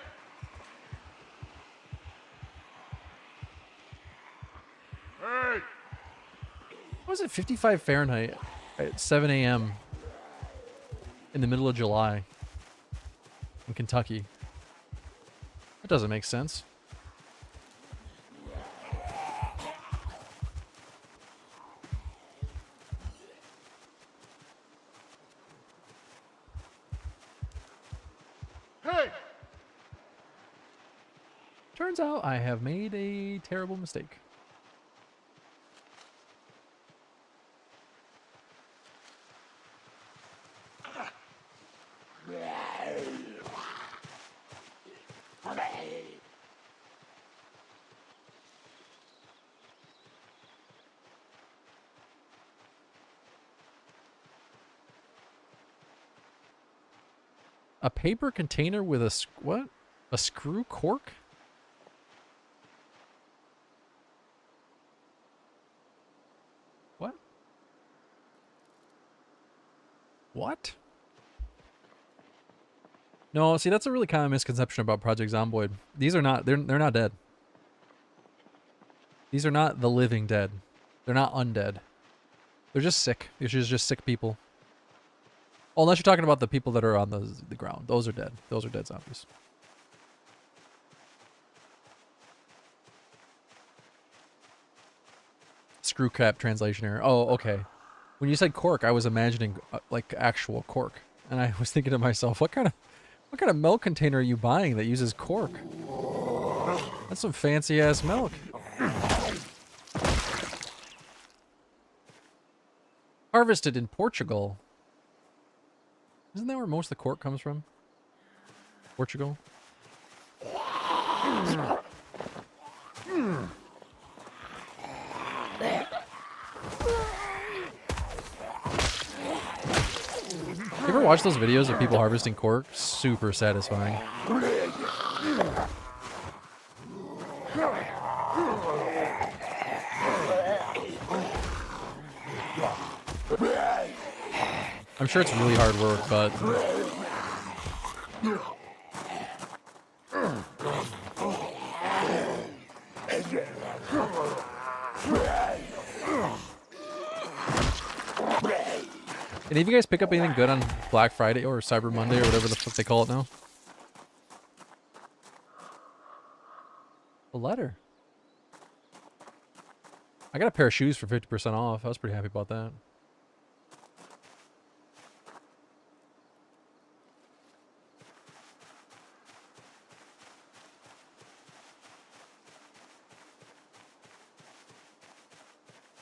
Hey! What was it, 55 Fahrenheit at 7 a.m. in the middle of July in Kentucky? That doesn't make sense. Hey! Turns out I have made a terrible mistake. A paper container with a what? A screw cork? What? What? No, see, that's a really common misconception about Project Zomboid. These are not, they're not dead. These are not the living dead. They're not undead. They're just sick. They're just sick people. Oh, unless you're talking about the people that are on the ground. Those are dead. Those are dead zombies. Screw cap translation error. Oh, okay. When you said cork, I was imagining like actual cork. And I was thinking to myself, what kind of milk container are you buying that uses cork? That's some fancy ass milk. Harvested in Portugal. Isn't that where most of the cork comes from? Portugal. You ever watch those videos of people harvesting cork? Super satisfying. I'm sure it's really hard work, but any of you guys pick up anything good on Black Friday or Cyber Monday or whatever the fuck they call it now? A letter. I got a pair of shoes for 50% off. I was pretty happy about that.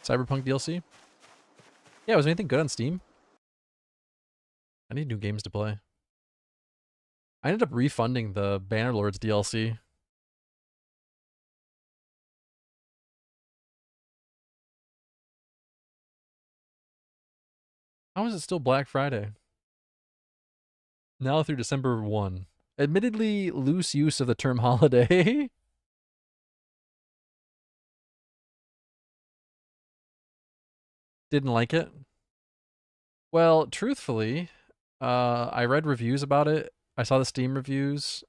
Cyberpunk DLC? Yeah, was anything good on Steam? I need new games to play. I ended up refunding the Bannerlords DLC. How is it still Black Friday? Now through December 1. Admittedly, loose use of the term holiday. Didn't like it. Well, truthfully, I read reviews about it. I saw the Steam reviews,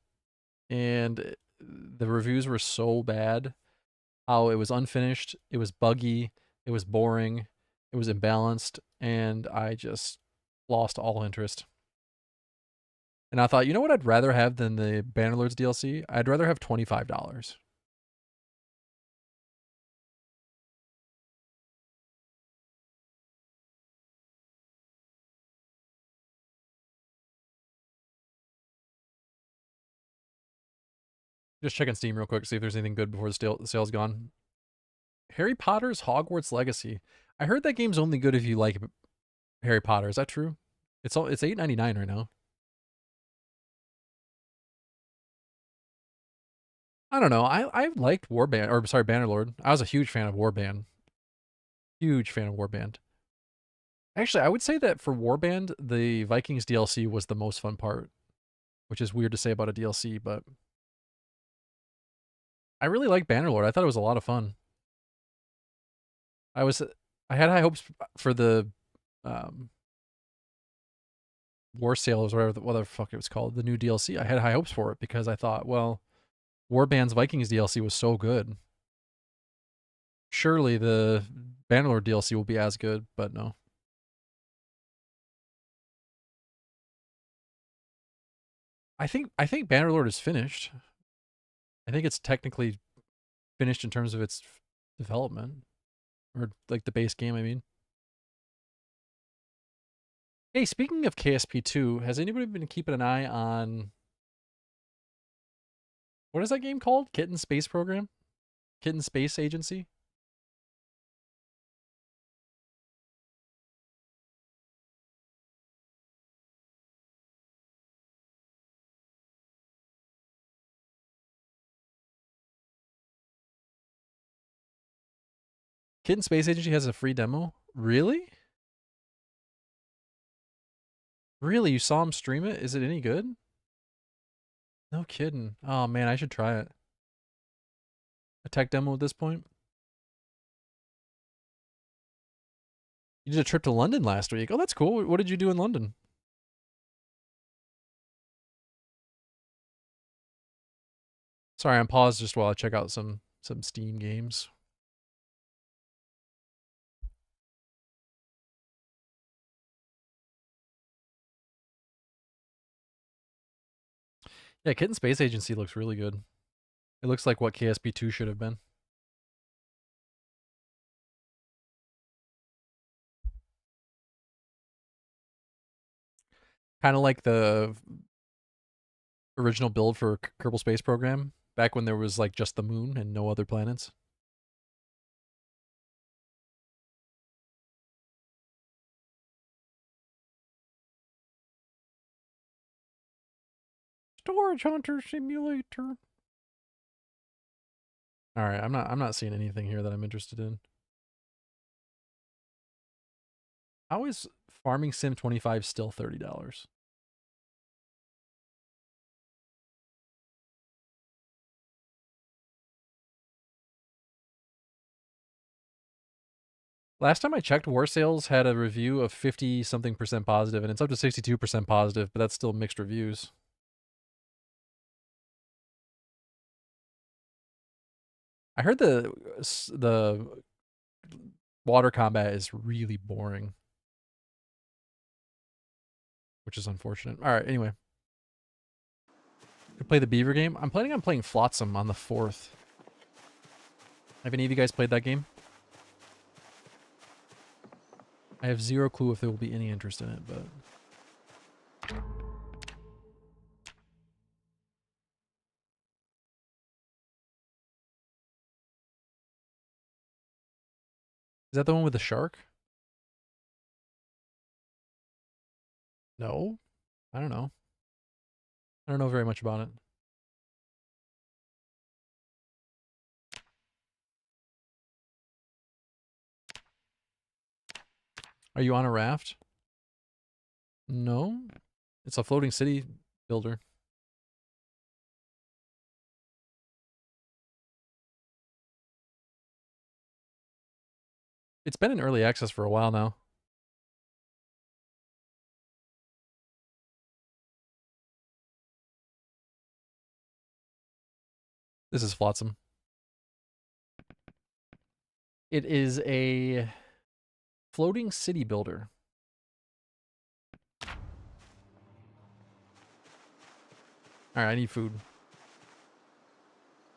and the reviews were so bad. How it was unfinished, it was buggy, it was boring, it was imbalanced, and I just lost all interest. And I thought, you know what I'd rather have than the Bannerlords DLC? I'd rather have $25. Just checking Steam real quick, see if there's anything good before the sale's gone. Harry Potter's Hogwarts Legacy. I heard that game's only good if you like Harry Potter. Is that true? It's $8.99 right now. I don't know. I liked Warband, or sorry, Bannerlord. I was a huge fan of Warband. Huge fan of Warband. Actually, I would say that for Warband, the Vikings DLC was the most fun part, which is weird to say about a DLC, but I really like Bannerlord. I thought it was a lot of fun. I had high hopes for the um, War Sales, or whatever the fuck it was called, the new DLC. I had high hopes for it because I thought, well, Warband's Vikings DLC was so good. Surely the Bannerlord DLC will be as good, but no. I think Bannerlord is finished. I think it's technically finished in terms of its development, or like the base game. I mean, hey, speaking of KSP2, has anybody been keeping an eye on what is that game called? Kitten Space Program, Kitten Space Agency. Kitten Space Agency has a free demo. Really? Really? You saw him stream it? Is it any good? No kidding. Oh man, I should try it. A tech demo at this point. You did a trip to London last week. Oh, that's cool. What did you do in London? Sorry, I'm paused just while I check out some Steam games. Yeah, Kitten Space Agency looks really good. It looks like what KSP2 should have been. Kind of like the original build for Kerbal Space Program, back when there was like just the moon and no other planets. Storage Hunter Simulator. All right, I'm not seeing anything here that I'm interested in. How is Farming Sim 25 still $30? Last time I checked, War Sales had a review of 50 something percent positive, and it's up to 62% positive, but that's still mixed reviews. I heard the water combat is really boring, which is unfortunate. All right, anyway. To play the Beaver game, I'm planning on playing Flotsam on the 4th. Have any of you guys played that game? I have zero clue if there will be any interest in it, but... Is that the one with the shark? No? I don't know. I don't know very much about it. Are you on a raft? No. It's a floating city builder. It's been in early access for a while now. This is Flotsam. It is a floating city builder. Alright, I need food.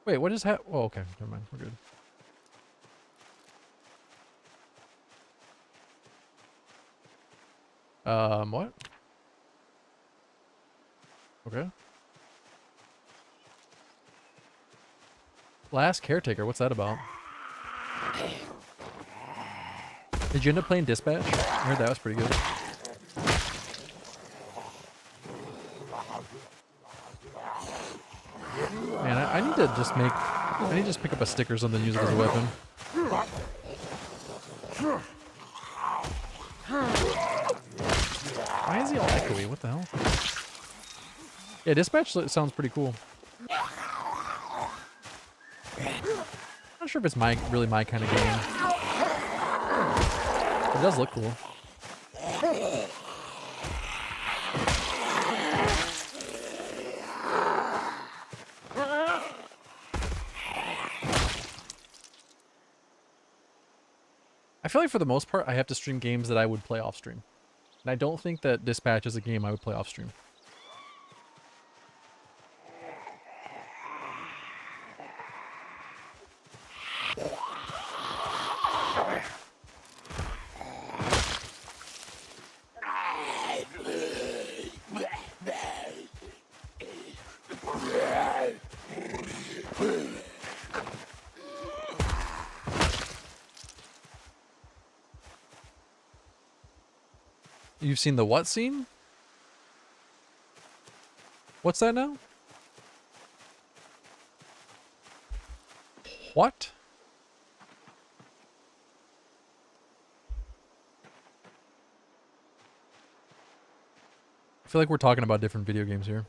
Wait, what is oh, okay, never mind, we're good. What? Okay. Last Caretaker, what's that about? Did you end up playing Dispatch? I heard that was pretty good. Man, I need to just make... I need to just pick up a stick or something and use it as a weapon. Why is he all echoey? What the hell? Yeah, Dispatch sounds pretty cool. Not sure if it's really my kind of game. It does look cool. I feel like for the most part, I have to stream games that I would play off stream. And I don't think that Dispatch is a game I would play off stream. You've seen the what scene? What's that now? What? I feel like we're talking about different video games here.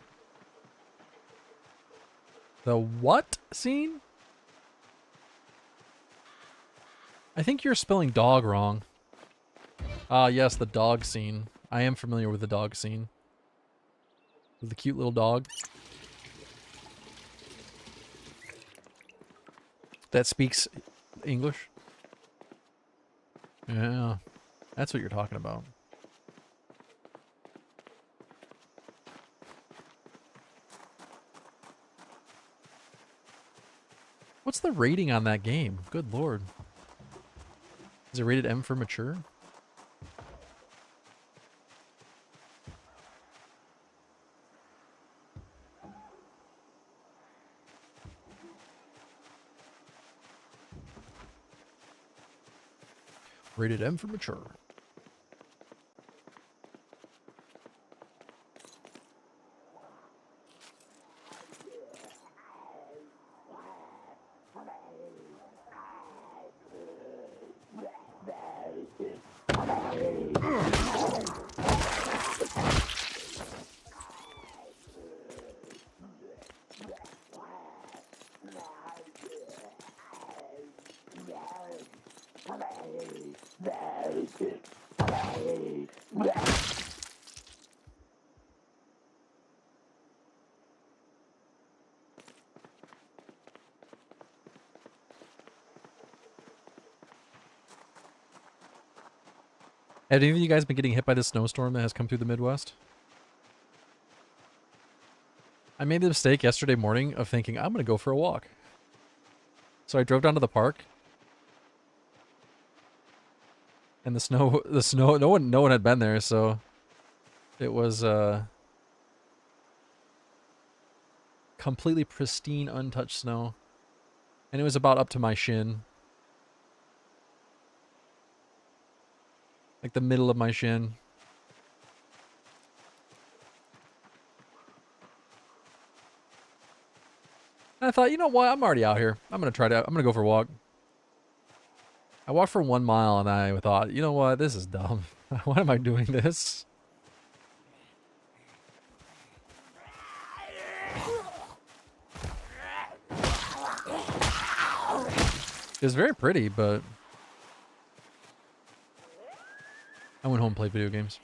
The what scene? I think you're spelling dog wrong. Ah, yes, the dog scene. I am familiar with the dog scene. With the cute little dog. That speaks English. Yeah, that's what you're talking about. What's the rating on that game? Good lord. Is it rated M for mature? Rated M for mature. Have any of you guys been getting hit by this snowstorm that has come through the Midwest? I made the mistake yesterday morning of thinking, I'm going to go for a walk. So I drove down to the park. And the snow, no one had been there, so it was completely pristine, untouched snow. And it was about up to my shin. Like the middle of my shin. And I thought, you know what? I'm already out here. I'm going to go for a walk. I walked for 1 mile and I thought, you know what? This is dumb. Why am I doing this? It was very pretty, but I went home and played video games.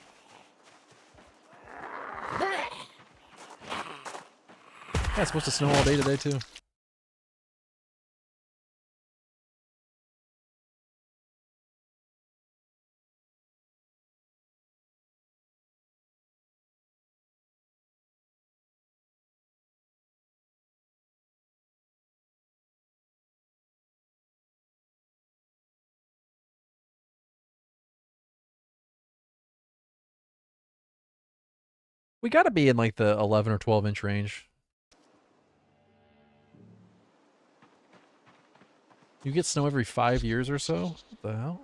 Yeah, it's supposed to snow all day today, too. We gotta be in like the 11 or 12 inch range. You get snow every 5 years or so? What the hell?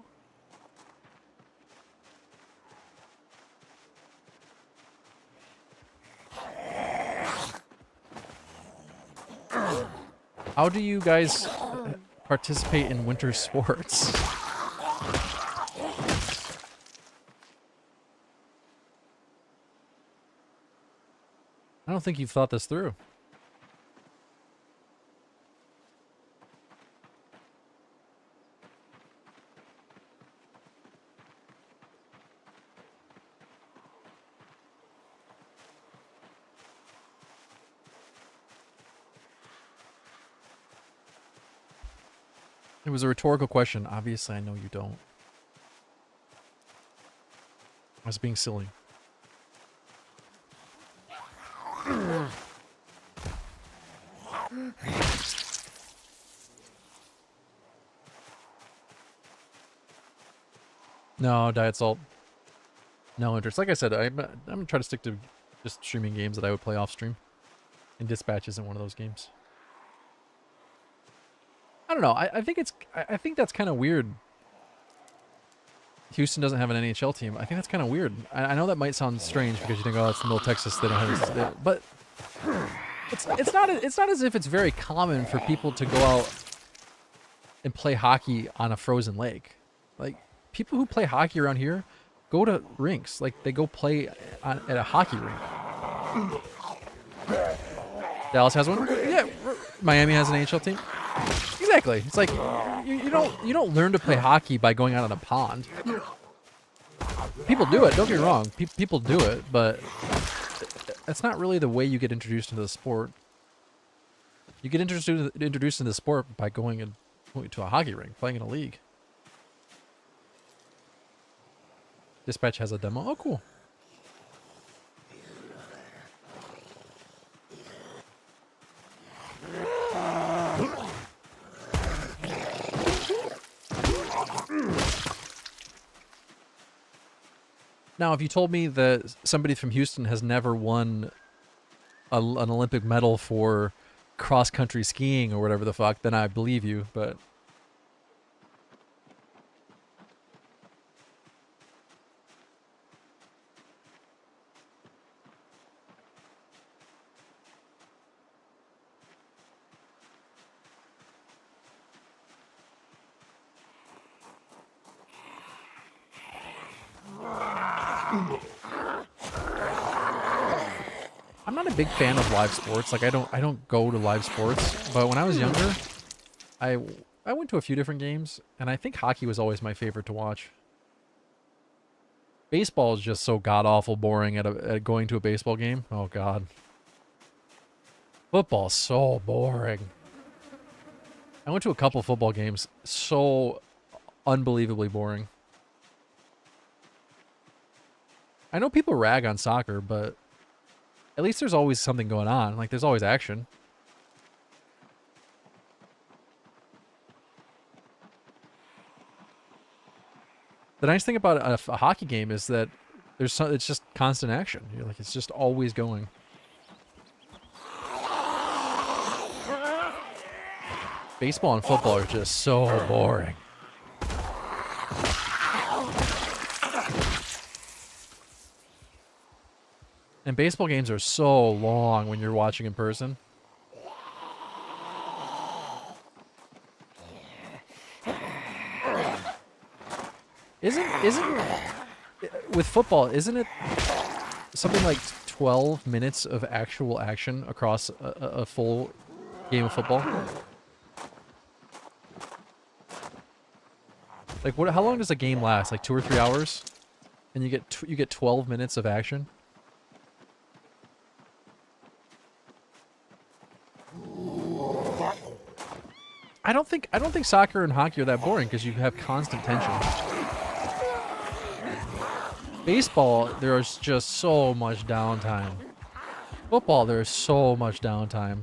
How do you guys participate in winter sports? I don't think you've thought this through. It was a rhetorical question. Obviously, I know you don't. I was being silly. No, diet salt. No interest. Like I said, I'm gonna try to stick to just streaming games that I would play off stream. And Dispatch isn't one of those games. I don't know. I think that's kind of weird. Houston doesn't have an NHL team. I think that's kind of weird. I know that might sound strange because you think, oh, it's the middle of Texas. They don't have this. But it's not as if it's very common for people to go out and play hockey on a frozen lake. Like, people who play hockey around here go to rinks. Like, they go play at a hockey rink. Dallas has one. Yeah, Miami has an NHL team. Exactly. It's like you don't learn to play hockey by going out on a pond. People do it. Don't get me wrong. People do it, but that's not really the way you get introduced into the sport. You get introduced into the sport by going to a hockey rink, playing in a league. Dispatch has a demo. Oh, cool. Now, if you told me that somebody from Houston has never won an Olympic medal for cross-country skiing or whatever the fuck, then I believe you, but... I'm not a big fan of live sports. Like, I don't go to live sports. But when I was younger, I I went to a few different games, and I think hockey was always my favorite to watch. Baseball is just so god-awful boring at going to a baseball game. Oh, God. Football's so boring. I went to a couple football games. So unbelievably boring. I know people rag on soccer, but at least there's always something going on. Like, there's always action. The nice thing about a hockey game is that it's just constant action. You're like, it's just always going. Baseball and football are just so boring. And baseball games are so long when you're watching in person. Isn't with football, isn't it something like 12 minutes of actual action across a full game of football? Like, how long does a game last? Like 2 or 3 hours? And you get 12 minutes of action? I don't think soccer and hockey are that boring because you have constant tension. Baseball, there's just so much downtime. Football, there's so much downtime.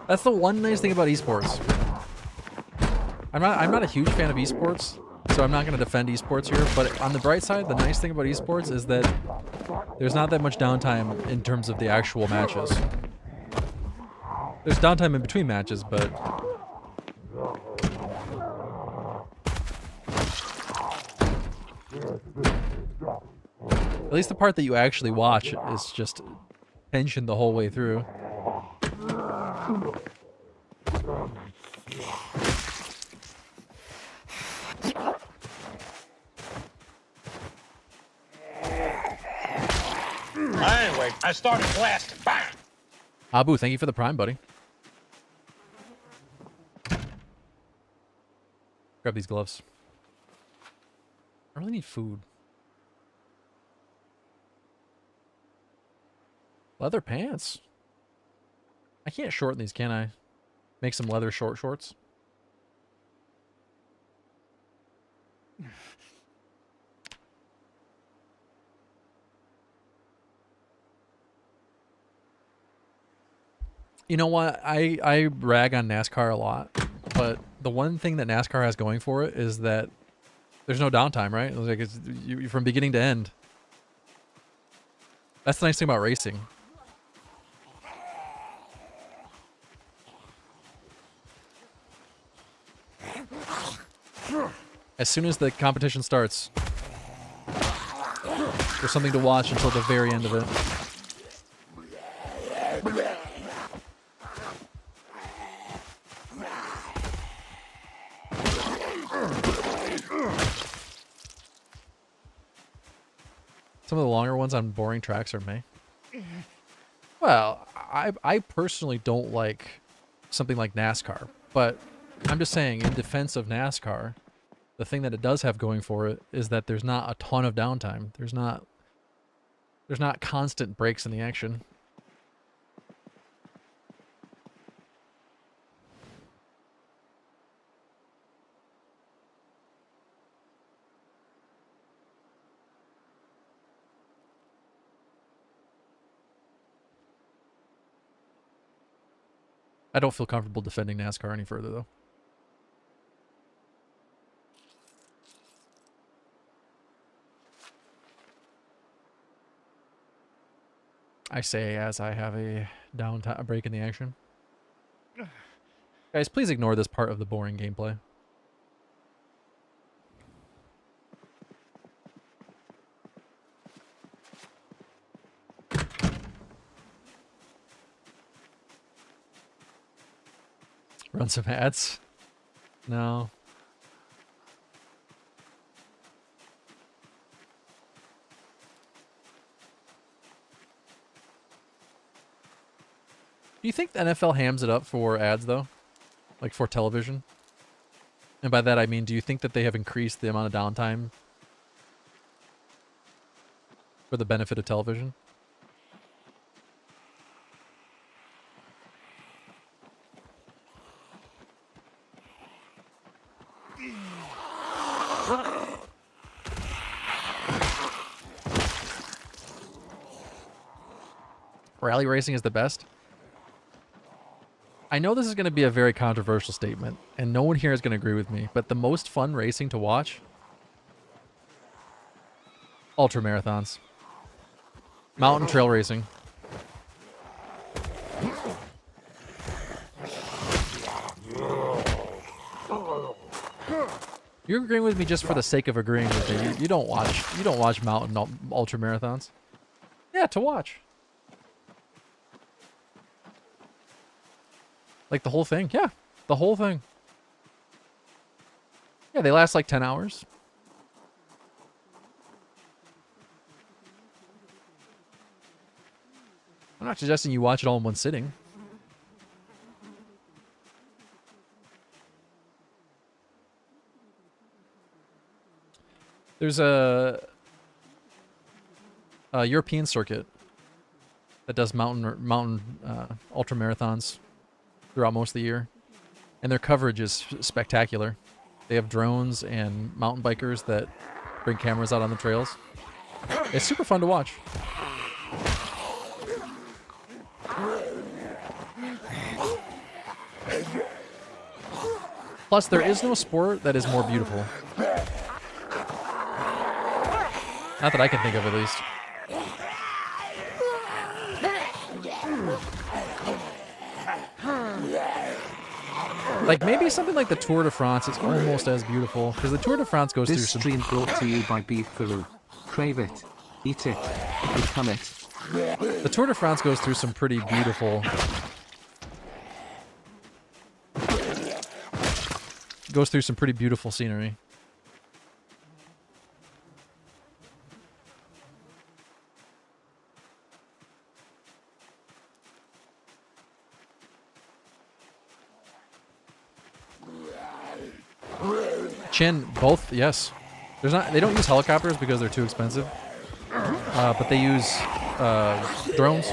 That's the one nice thing about esports. I'm not a huge fan of esports, so I'm not going to defend esports here, but on the bright side, the nice thing about esports is that there's not that much downtime in terms of the actual matches. There's downtime in between matches, but at least the part that you actually watch is just tension the whole way through. Anyway, I started blasting. Bang! Abu, thank you for the prime, buddy. Grab these gloves. I really need food. Leather pants. I can't shorten these, can I? Make some leather short shorts. You know what? I rag on NASCAR a lot, but the one thing that NASCAR has going for it is that there's no downtime, right? Like it's you from beginning to end. That's the nice thing about racing. As soon as the competition starts, there's something to watch until the very end of it. Some of the longer ones on boring tracks are me. Well, I personally don't like something like NASCAR, but I'm just saying, in defense of NASCAR, the thing that it does have going for it is that there's not a ton of downtime. There's not constant breaks in the action. I don't feel comfortable defending NASCAR any further, though. I say as I have a downtime break in the action. Guys, please ignore this part of the boring gameplay. Run some ads? No. Do you think the NFL hams it up for ads, though? Like for television? And by that I mean, do you think that they have increased the amount of downtime for the benefit of television? Rally racing is the best? I know this is going to be a very controversial statement, and no one here is going to agree with me, but the most fun racing to watch? Ultra marathons. Mountain trail racing. You're agreeing with me just for the sake of agreeing with me. You don't watch mountain ultra marathons. Yeah, to watch. Like the whole thing? Yeah, the whole thing. Yeah, they last like 10 hours. I'm not suggesting you watch it all in one sitting. There's a European circuit that does mountain ultra marathons throughout most of the year, and their coverage is spectacular. They have drones and mountain bikers that bring cameras out on the trails. It's super fun to watch. Plus, there is no sport that is more beautiful. Not that I can think of, at least. Like, maybe something like the Tour de France is almost as beautiful, because the Tour de France goes through some... This stream brought to you by Beef Peru. Crave it, eat it, become it. The Tour de France goes through some pretty beautiful... goes through some pretty beautiful scenery. Chin, both, yes. There's not. They don't use helicopters because they're too expensive. But they use drones.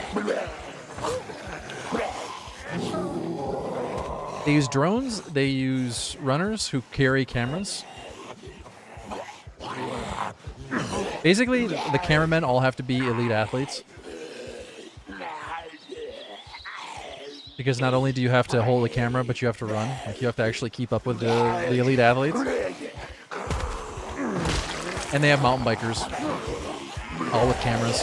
They use drones. They use runners who carry cameras. Basically, the cameramen all have to be elite athletes. Because not only do you have to hold the camera, but you have to run. Like, you have to actually keep up with the elite athletes. And they have mountain bikers. All with cameras.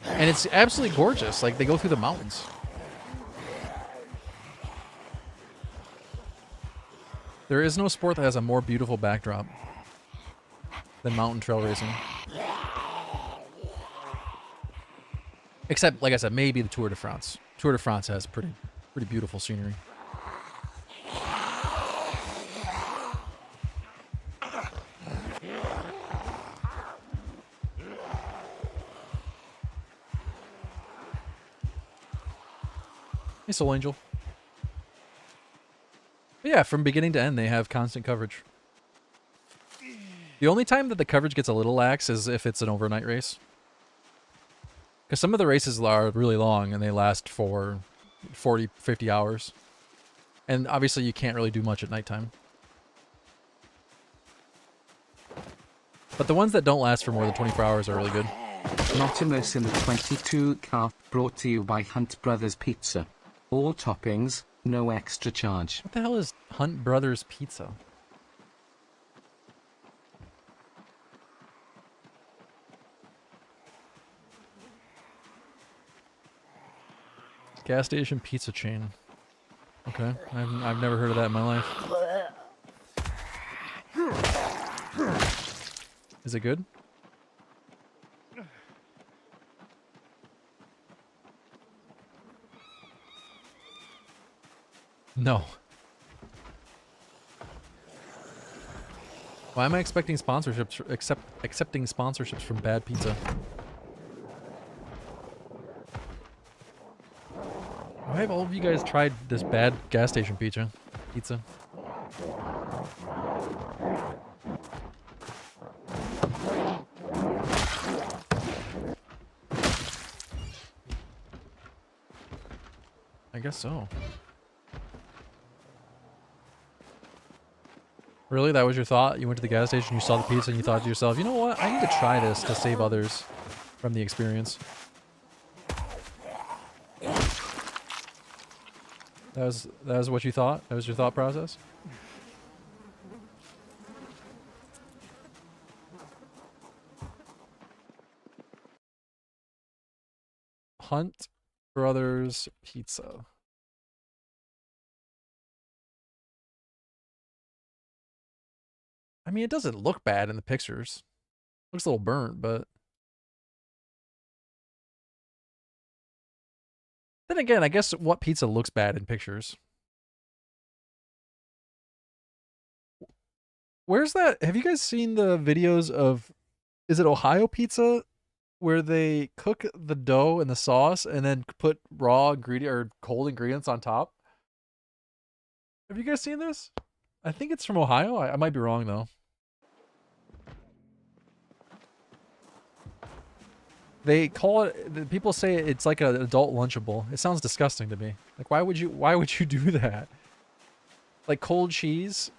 And it's absolutely gorgeous. Like, they go through the mountains. There is no sport that has a more beautiful backdrop than mountain trail racing. Except, like I said, maybe the Tour de France. Tour de France has pretty beautiful scenery. Hey, Soul Angel. But yeah, from beginning to end, they have constant coverage. The only time that the coverage gets a little lax is if it's an overnight race. Because some of the races are really long and they last for 40, 50 hours. And obviously you can't really do much at nighttime. But the ones that don't last for more than 24 hours are really good. Not immerse in the 22 cart brought to you by Hunt Brothers Pizza. All toppings, no extra charge. What the hell is Hunt Brothers Pizza? Gas station pizza chain. Okay, I've never heard of that in my life. Is it good? No. Why am I expecting sponsorships? Accepting sponsorships from bad pizza? Why have all of you guys tried this bad gas station pizza? I guess so. Really? That was your thought? You went to the gas station, you saw the pizza, and you thought to yourself, you know what? I need to try this to save others from the experience. That was what you thought? That was your thought process? Hunt Brothers Pizza. I mean, it doesn't look bad in the pictures. Looks a little burnt, but... Then again, I guess what pizza looks bad in pictures? Where's that? Have you guys seen the videos of... Is it Ohio Pizza? Where they cook the dough and the sauce and then put raw ingredient or cold ingredients on top? Have you guys seen this? I think it's from Ohio. I might be wrong, though. They call it, people say it's like an adult Lunchable. It sounds disgusting to me. Like, why would you do that? Like cold cheese,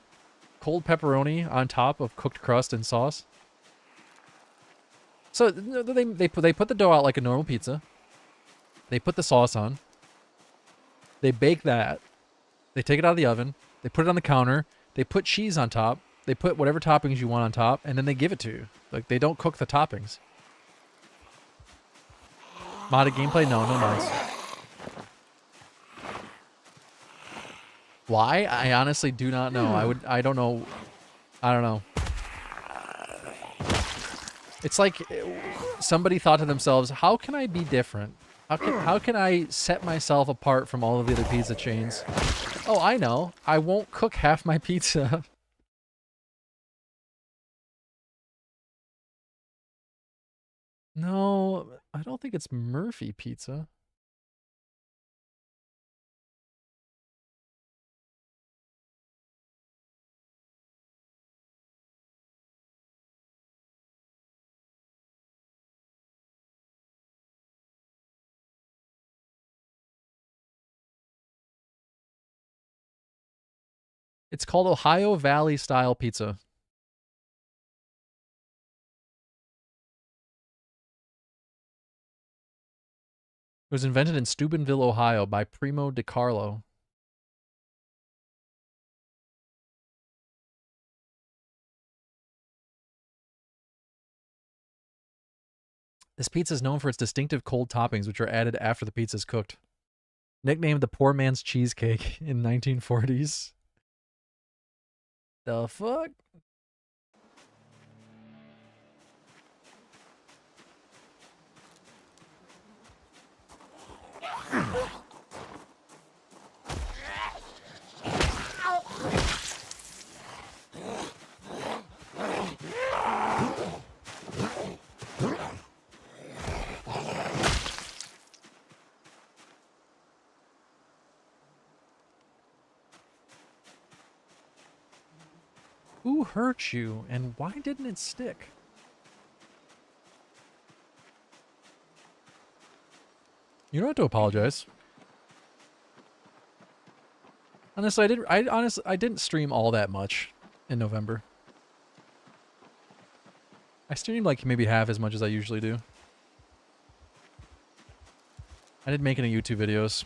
cold pepperoni on top of cooked crust and sauce. So they put the dough out like a normal pizza. They put the sauce on. They bake that. They take it out of the oven. They put it on the counter. They put cheese on top. They put whatever toppings you want on top, and then they give it to you. Like, they don't cook the toppings. Modded gameplay? No mods. Why? I honestly do not know. I don't know. I don't know. It's like somebody thought to themselves, how can I be different? How can I set myself apart from all of the other pizza chains? Oh, I know. I won't cook half my pizza. No, I don't think it's Murphy Pizza. It's called Ohio Valley Style Pizza. It was invented in Steubenville, Ohio by Primo DiCarlo. This pizza is known for its distinctive cold toppings, which are added after the pizza is cooked. Nicknamed the poor man's cheesecake in 1940s. The fuck? Who hurt you, and why didn't it stick? You don't have to apologize. Honestly, I didn't stream all that much in November. I stream like maybe half as much as I usually do. I did make any YouTube videos.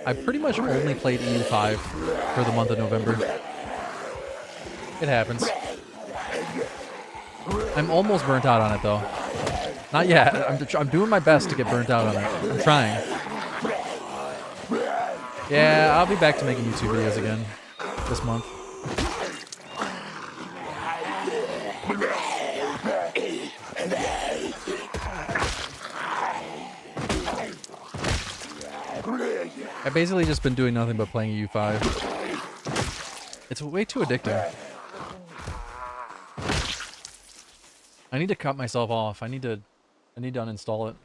I pretty much only played EU5 for the month of November. It happens. I'm almost burnt out on it though. Not yet. I'm doing my best to get burnt out on it. I'm trying. Yeah, I'll be back to making YouTube videos again this month. I've basically just been doing nothing but playing U5. It's way too addicting. I need to cut myself off. I need to uninstall it.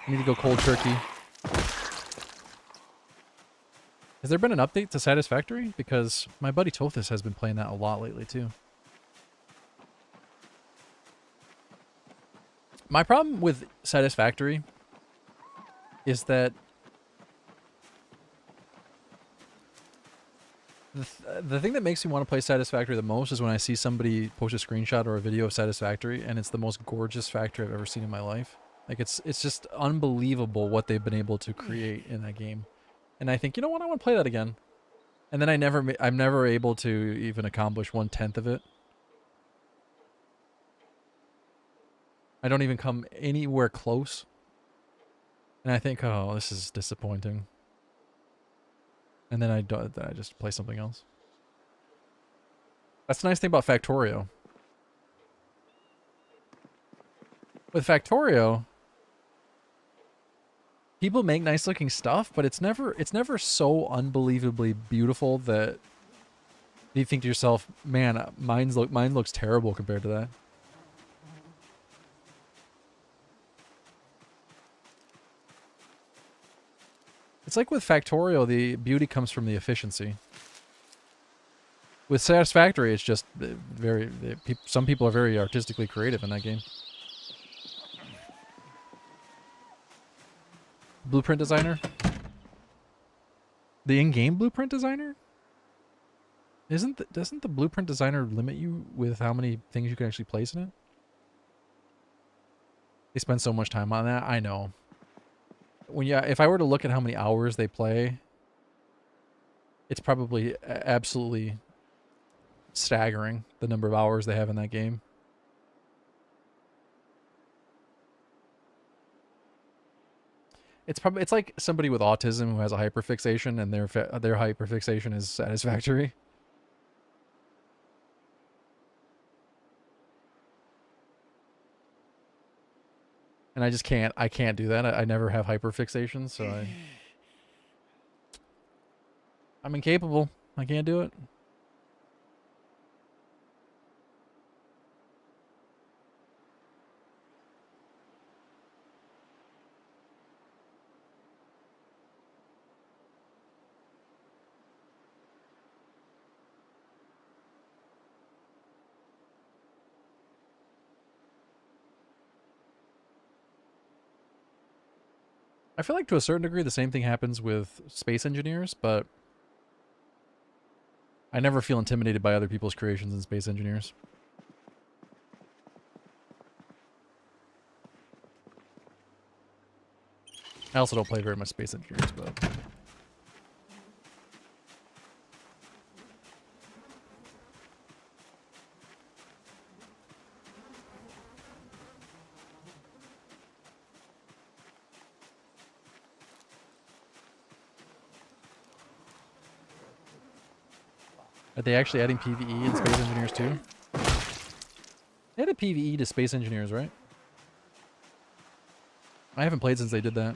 I need to go cold turkey. Has there been an update to Satisfactory? Because my buddy Tothis has been playing that a lot lately too. My problem with Satisfactory is that the thing that makes me want to play Satisfactory the most is when I see somebody post a screenshot or a video of Satisfactory and it's the most gorgeous factory I've ever seen in my life. Like it's just unbelievable what they've been able to create in that game. And I think, you know what, I want to play that again. And then I'm never able to even accomplish 1/10 of it. I don't even come anywhere close. And I think, oh, this is disappointing. And then I just play something else. That's the nice thing about Factorio. With Factorio, people make nice looking stuff, but it's never so unbelievably beautiful that you think to yourself, man, mine looks terrible compared to that. It's like with Factorio, the beauty comes from the efficiency. With Satisfactory, it's just some people are very artistically creative in that game. Blueprint designer? The in-game blueprint designer? Doesn't the blueprint designer limit you with how many things you can actually place in it? They spend so much time on that. I know. If I were to look at how many hours they play, it's probably absolutely staggering the number of hours they have in that game. It's like somebody with autism who has a hyperfixation and their hyperfixation is Satisfactory. And I can't do that. I never have hyperfixation, so I'm incapable. I can't do it. I feel like to a certain degree the same thing happens with space engineers, but I never feel intimidated by other people's creations in space engineers. I also don't play very much space engineers, but... Are they actually adding PvE in Space Engineers too? They added PvE to Space Engineers, right? I haven't played since they did that.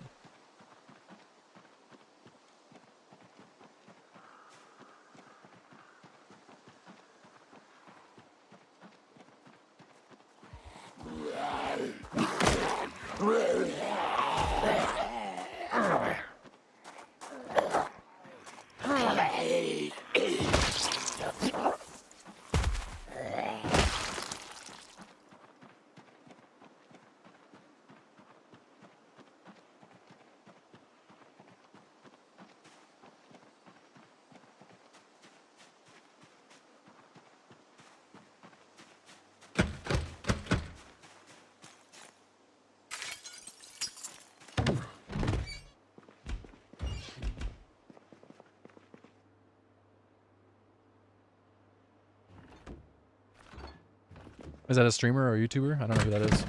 Is that a streamer or a YouTuber? I don't know who that is.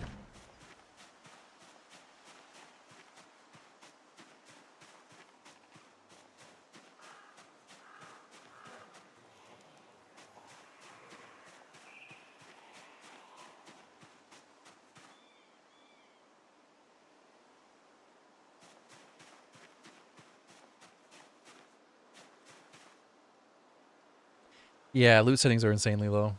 Yeah, loot settings are insanely low.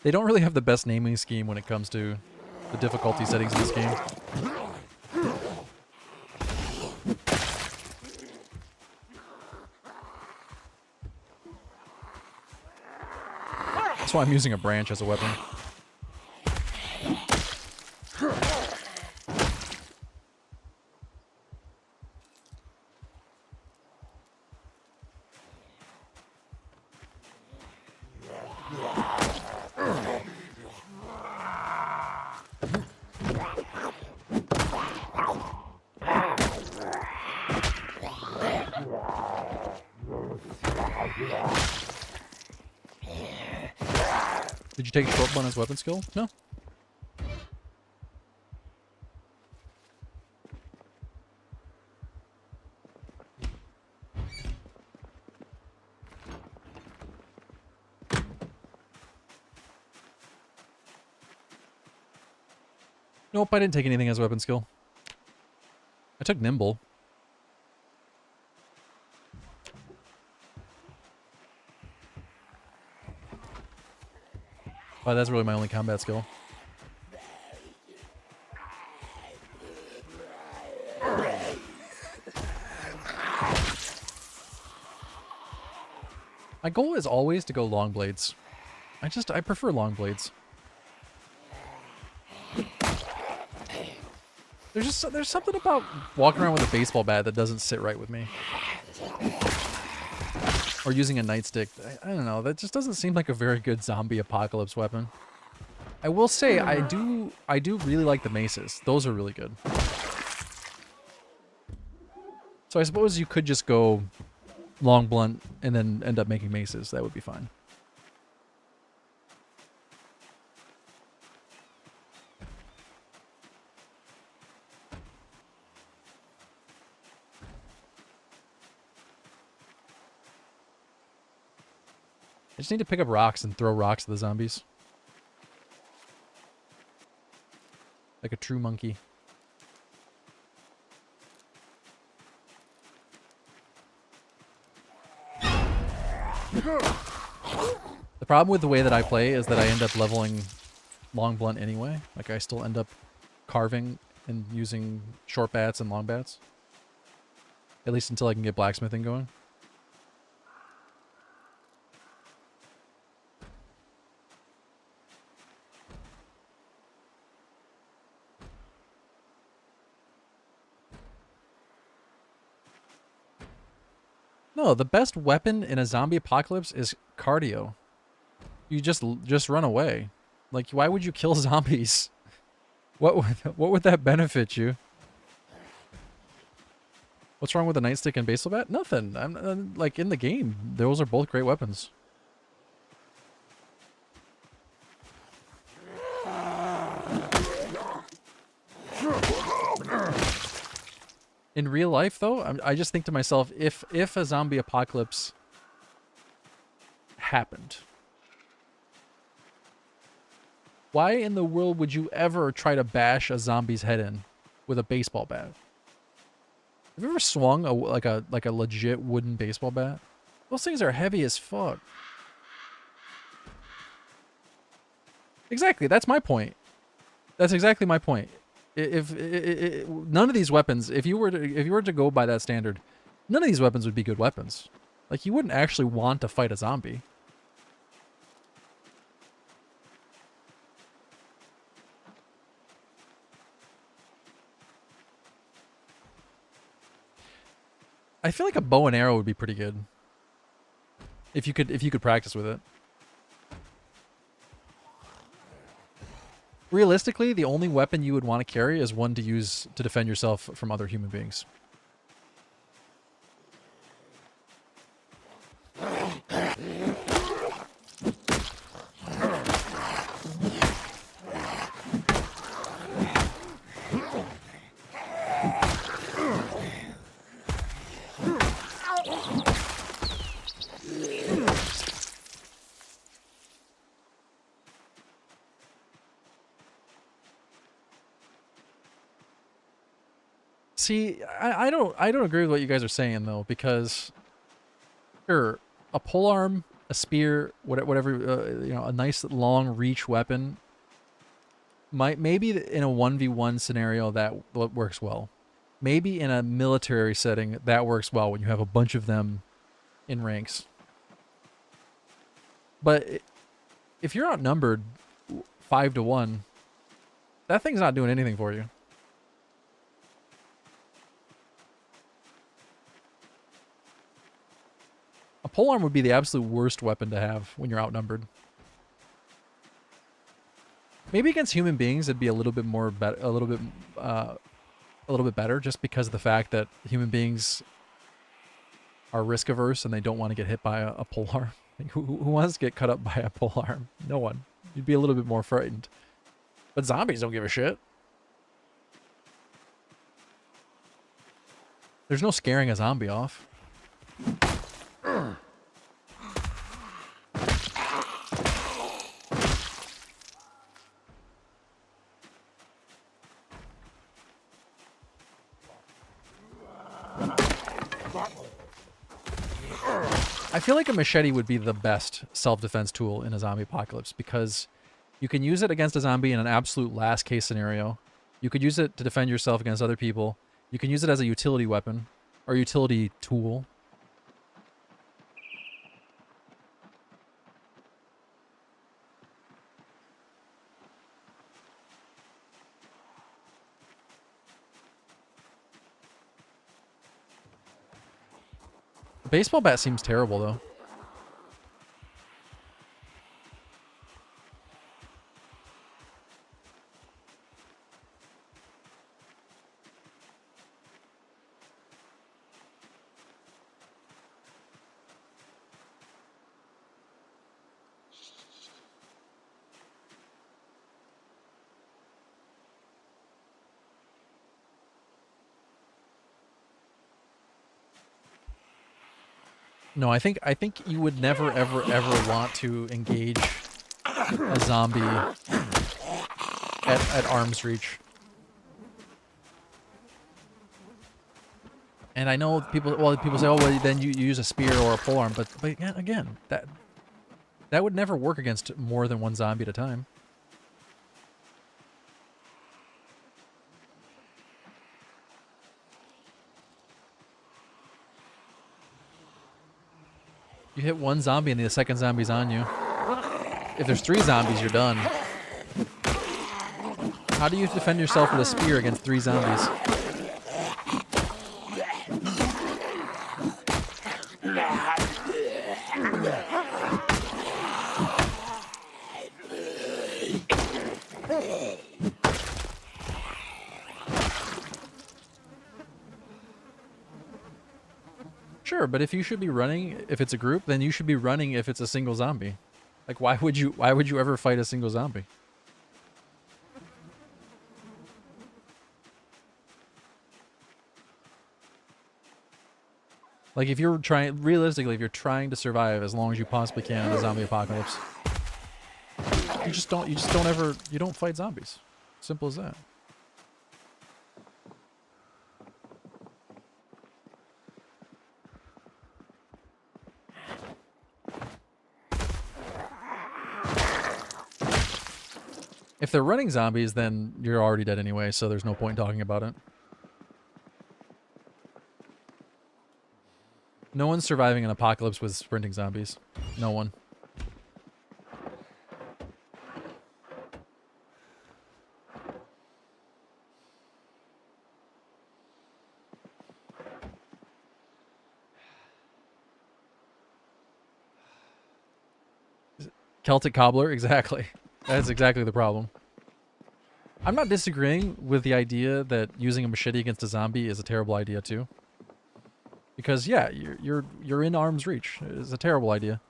They don't really have the best naming scheme when it comes to the difficulty settings in this game. That's why I'm using a branch as a weapon. Did you take short button as weapon skill? No. Nope, I didn't take anything as a weapon skill. I took nimble. But that's really my only combat skill. My goal is always to go long blades. I prefer long blades. There's something about walking around with a baseball bat that doesn't sit right with me. Or using a nightstick. I don't know, that just doesn't seem like a very good zombie apocalypse weapon. I will say I do really like the maces. Those are really good. So I suppose you could just go long blunt and then end up making maces. That would be fine. I just need to pick up rocks and throw rocks at the zombies. Like a true monkey. The problem with the way that I play is that I end up leveling long blunt anyway. Like I still end up carving and using short bats and long bats. At least until I can get blacksmithing going. No, the best weapon in a zombie apocalypse is cardio. You just run away. Like, why would you kill zombies? What would that benefit you? What's wrong with a nightstick and baseball bat? Nothing. I'm like in the game. Those are both great weapons. In real life, though, I just think to myself, if a zombie apocalypse happened, why in the world would you ever try to bash a zombie's head in with a baseball bat? Have you ever swung like a legit wooden baseball bat? Those things are heavy as fuck. Exactly, that's my point. That's exactly my point. If none of these weapons, if you were to go by that standard, none of these weapons would be good weapons. Like, you wouldn't actually want to fight a zombie. I feel like a bow and arrow would be pretty good. If you could practice with it. Realistically, the only weapon you would want to carry is one to use to defend yourself from other human beings. See, I don't agree with what you guys are saying though, because sure, a polearm, a spear, whatever, you know, a nice long reach weapon maybe in a 1v1 scenario that works well. Maybe in a military setting that works well when you have a bunch of them in ranks. But if you're outnumbered 5-1, that thing's not doing anything for you. A polearm would be the absolute worst weapon to have when you're outnumbered. Maybe against human beings it'd be a little bit more a little bit better, just because of the fact that human beings are risk averse and they don't want to get hit by a polearm. Like, who wants to get cut up by a polearm? No one. You'd be a little bit more frightened. But zombies don't give a shit. There's no scaring a zombie off. I feel like a machete would be the best self-defense tool in a zombie apocalypse, because you can use it against a zombie in an absolute last case scenario. You could use it to defend yourself against other people. You can use it as a utility weapon or utility tool. The baseball bat seems terrible though. No, I think you would never ever want to engage a zombie at arm's reach. And I know people say, oh well, then you use a spear or a polearm, but again, that would never work against more than one zombie at a time. You hit one zombie and the second zombie's on you. If there's 3 zombies, you're done. How do you defend yourself with a spear against 3 zombies? Sure, but if you should be running, if it's a group, then you should be running if it's a single zombie. Like, why would you ever fight a single zombie? Like, if you're trying, realistically, if you're trying to survive as long as you possibly can in a zombie apocalypse, you don't fight zombies. Simple as that. If they're running zombies, then you're already dead anyway, so there's no point in talking about it. No one's surviving an apocalypse with sprinting zombies. No one. Celtic cobbler, exactly. That's exactly the problem. I'm not disagreeing with the idea that using a machete against a zombie is a terrible idea too. Because yeah, you're in arm's reach. It's a terrible idea.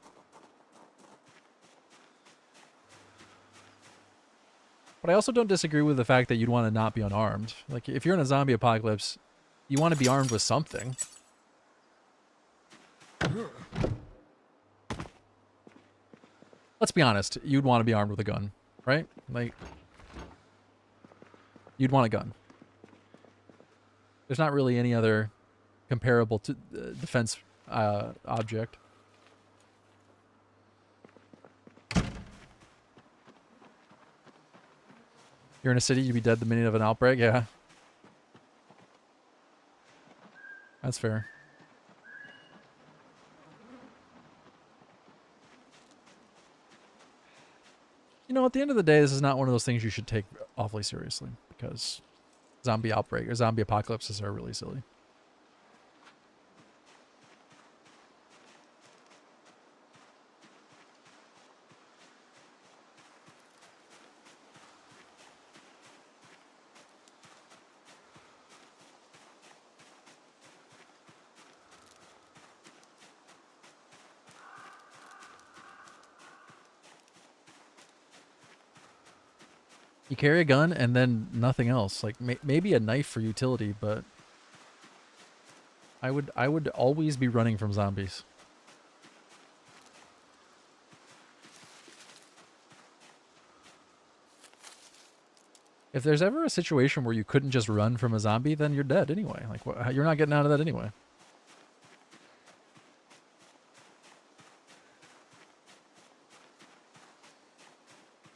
But I also don't disagree with the fact that you'd want to not be unarmed. Like, if you're in a zombie apocalypse, you want to be armed with something. Let's be honest, you'd want to be armed with a gun, right? Like, you'd want a gun. There's not really any other comparable to defense object. You're in a city, you'd be dead the minute of an outbreak? Yeah. That's fair. You know, at the end of the day, this is not one of those things you should take awfully seriously, because zombie outbreak or zombie apocalypses are really silly. You carry a gun and then nothing else. Like maybe a knife for utility, but I would always be running from zombies. If there's ever a situation where you couldn't just run from a zombie, then you're dead anyway. Like you're not getting out of that anyway.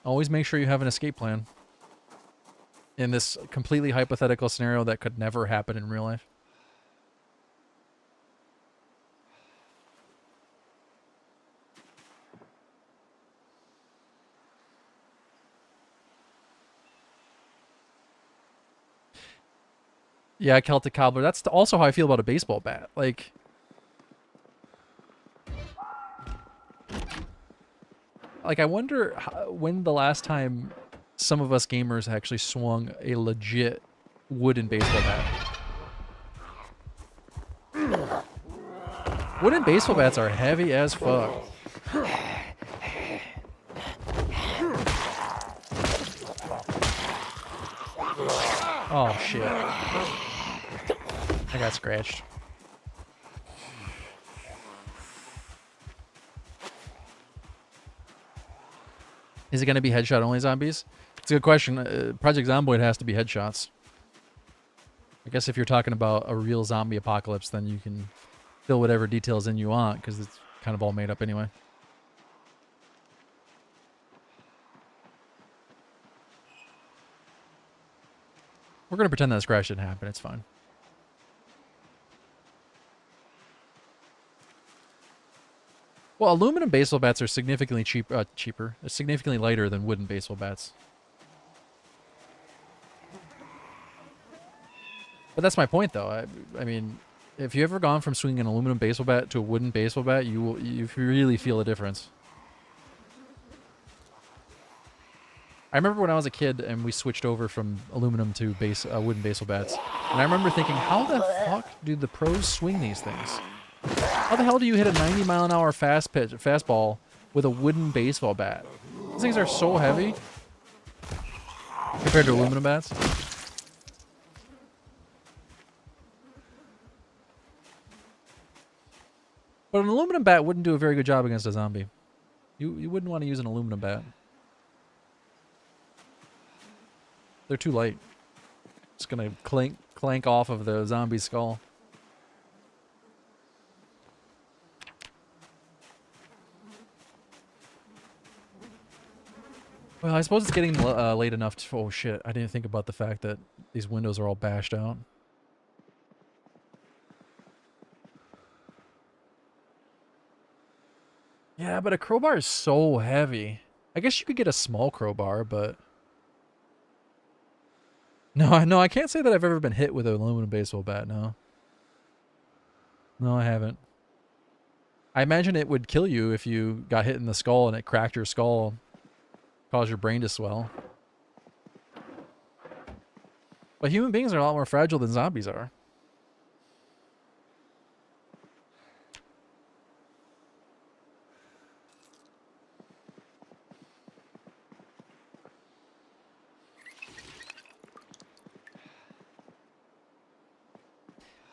Always make sure you have an escape plan. In this completely hypothetical scenario that could never happen in real life. Yeah, Celtic Cobbler. That's also how I feel about a baseball bat. Like, I wonder when the last time some of us gamers actually swung a legit wooden baseball bat. Wooden baseball bats are heavy as fuck. Oh shit. I got scratched. Is it going to be headshot only zombies? It's a good question. Project Zomboid has to be headshots. I guess if you're talking about a real zombie apocalypse, then you can fill whatever details in you want, because it's kind of all made up anyway. We're going to pretend that this crash didn't happen. It's fine. Well, aluminum baseball bats are significantly cheaper. They're significantly lighter than wooden baseball bats. But that's my point, though. I mean, if you've ever gone from swinging an aluminum baseball bat to a wooden baseball bat, you really feel a difference. I remember when I was a kid and we switched over from aluminum to wooden baseball bats, and I remember thinking, how the fuck do the pros swing these things? How the hell do you hit a 90-mile-an-hour fastball with a wooden baseball bat? These things are so heavy compared to aluminum bats. But an aluminum bat wouldn't do a very good job against a zombie. You wouldn't want to use an aluminum bat. They're too light. It's gonna clank off of the zombie's skull. Well, I suppose it's getting late enough to... Oh shit, I didn't think about the fact that these windows are all bashed out. Yeah, but a crowbar is so heavy. I guess you could get a small crowbar, but... No, I can't say that I've ever been hit with an aluminum baseball bat, no. No, I haven't. I imagine it would kill you if you got hit in the skull and it cracked your skull, caused your brain to swell. But human beings are a lot more fragile than zombies are.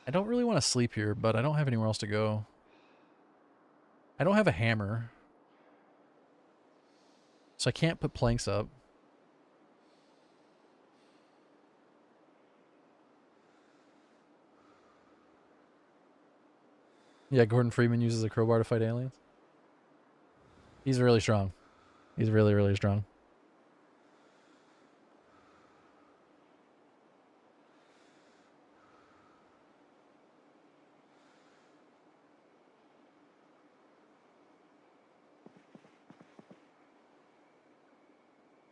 I don't really want to sleep here, but I don't have anywhere else to go. I don't have a hammer. So I can't put planks up. Yeah, Gordon Freeman uses a crowbar to fight aliens. He's really strong. He's really, really strong.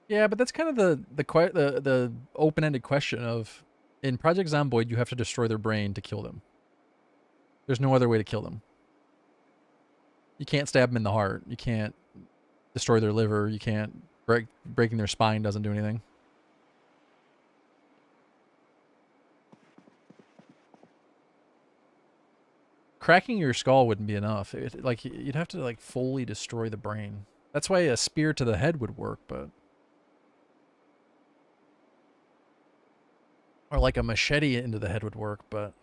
Yeah, but that's kind of the open-ended question of, in Project Zomboid, you have to destroy their brain to kill them. There's no other way to kill them. You can't stab them in the heart. You can't destroy their liver. You can't breaking their spine doesn't do anything. Cracking your skull wouldn't be enough. Like you'd have to like fully destroy the brain. That's why a spear to the head would work, but or like a machete into the head would work, but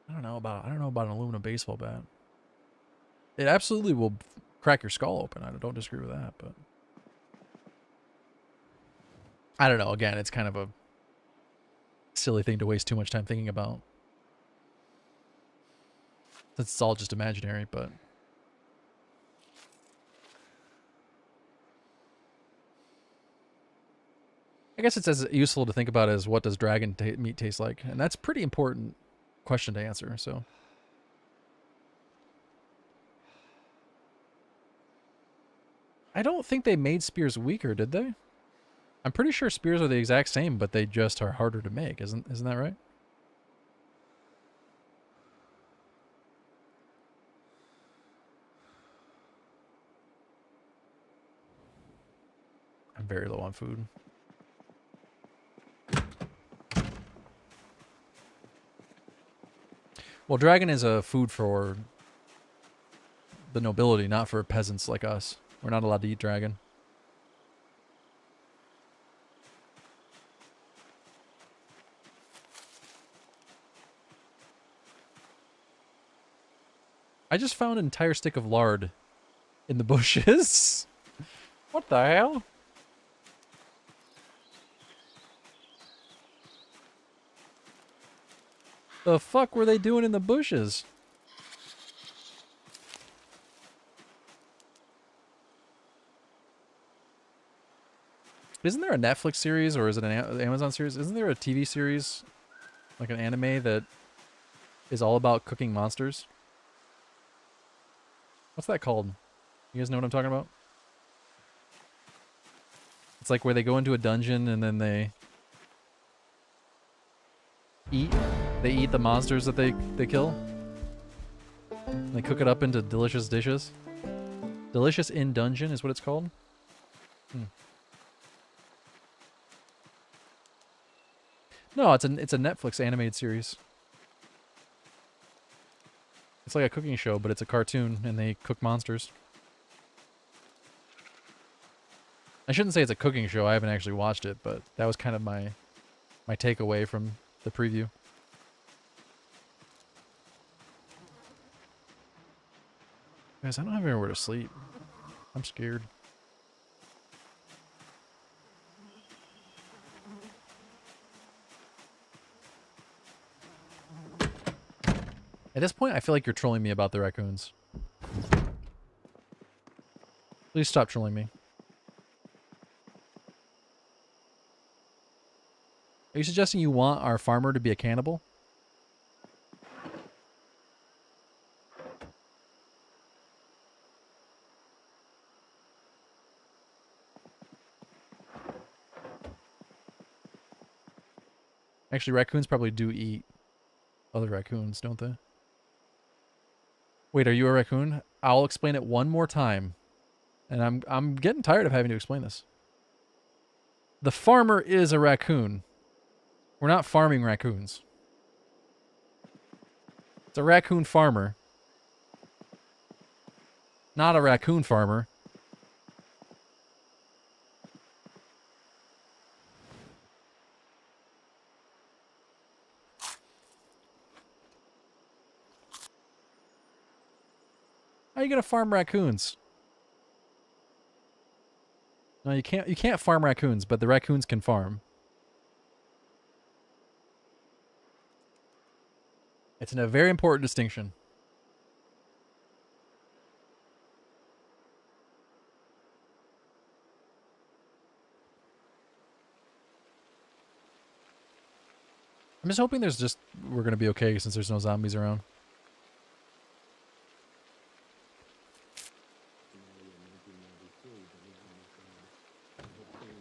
I don't know about an aluminum baseball bat. It absolutely will crack your skull open. I don't disagree with that, but I don't know. Again, it's kind of a silly thing to waste too much time thinking about. Since it's all just imaginary, but I guess it's as useful to think about as what does dragon meat taste like, and that's a pretty important question to answer. So, I don't think they made spears weaker, did they? I'm pretty sure spears are the exact same, but they just are harder to make. Isn't that right? I'm very low on food. Well, dragon is a food for the nobility, not for peasants like us. We're not allowed to eat dragon. I just found an entire stick of lard in the bushes. What the hell? The fuck were they doing in the bushes? Isn't there a Netflix series or is it an Amazon series? Isn't there a TV series, like an anime that is all about cooking monsters? What's that called? You guys know what I'm talking about? It's like where they go into a dungeon and then they eat the monsters that they kill. And they cook it up into delicious dishes. Delicious in Dungeon is what it's called. No, it's a Netflix animated series. It's like a cooking show, but it's a cartoon and they cook monsters. I shouldn't say it's a cooking show. I haven't actually watched it, but that was kind of my takeaway from the preview. Guys, I don't have anywhere to sleep. I'm scared. At this point, I feel like you're trolling me about the raccoons. Please stop trolling me. Are you suggesting you want our farmer to be a cannibal? Actually, raccoons probably do eat other raccoons, don't they? Wait, are you a raccoon? I'll explain it one more time. And I'm getting tired of having to explain this. The farmer is a raccoon. We're not farming raccoons. It's a raccoon farmer. Not a raccoon farmer. How are you gonna farm raccoons? No, you can't. You can't farm raccoons, but the raccoons can farm. It's a very important distinction. I'm just hoping we're gonna be okay since there's no zombies around.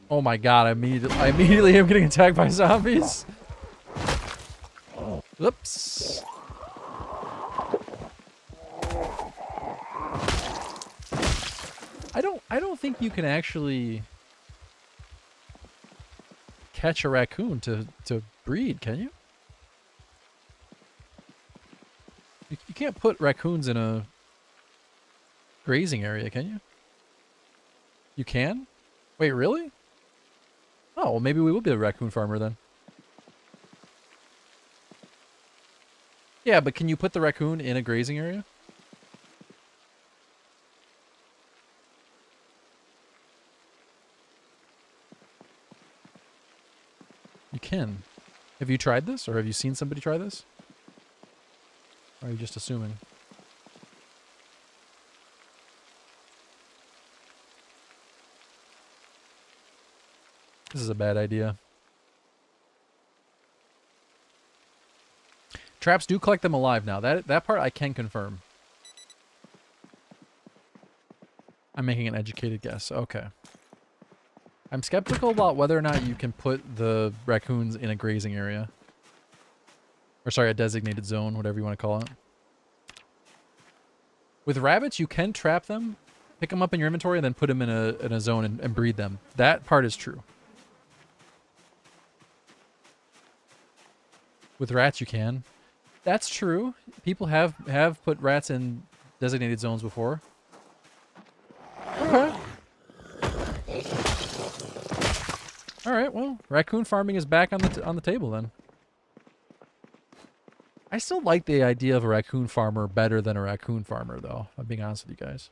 Oh my god, I immediately am getting attacked by zombies. Whoops. I don't think you can actually catch a raccoon to breed, can you? You can't put raccoons in a grazing area, can you? You can? Wait, really? Oh, well, maybe we will be a raccoon farmer then. Yeah, but can you put the raccoon in a grazing area? You can. Have you tried this, or have you seen somebody try this? Or are you just assuming? This is a bad idea. Traps do collect them alive now. That part I can confirm. I'm making an educated guess. Okay. I'm skeptical about whether or not you can put the raccoons in a grazing area. Or sorry, a designated zone, whatever you want to call it. With rabbits, you can trap them, pick them up in your inventory, and then put them in a zone and breed them. That part is true. With rats, you can. That's true. People have put rats in designated zones before. Okay. All right. Well, raccoon farming is back on the table then. I still like the idea of a raccoon farmer better than a raccoon farmer, though. I'm being honest with you guys.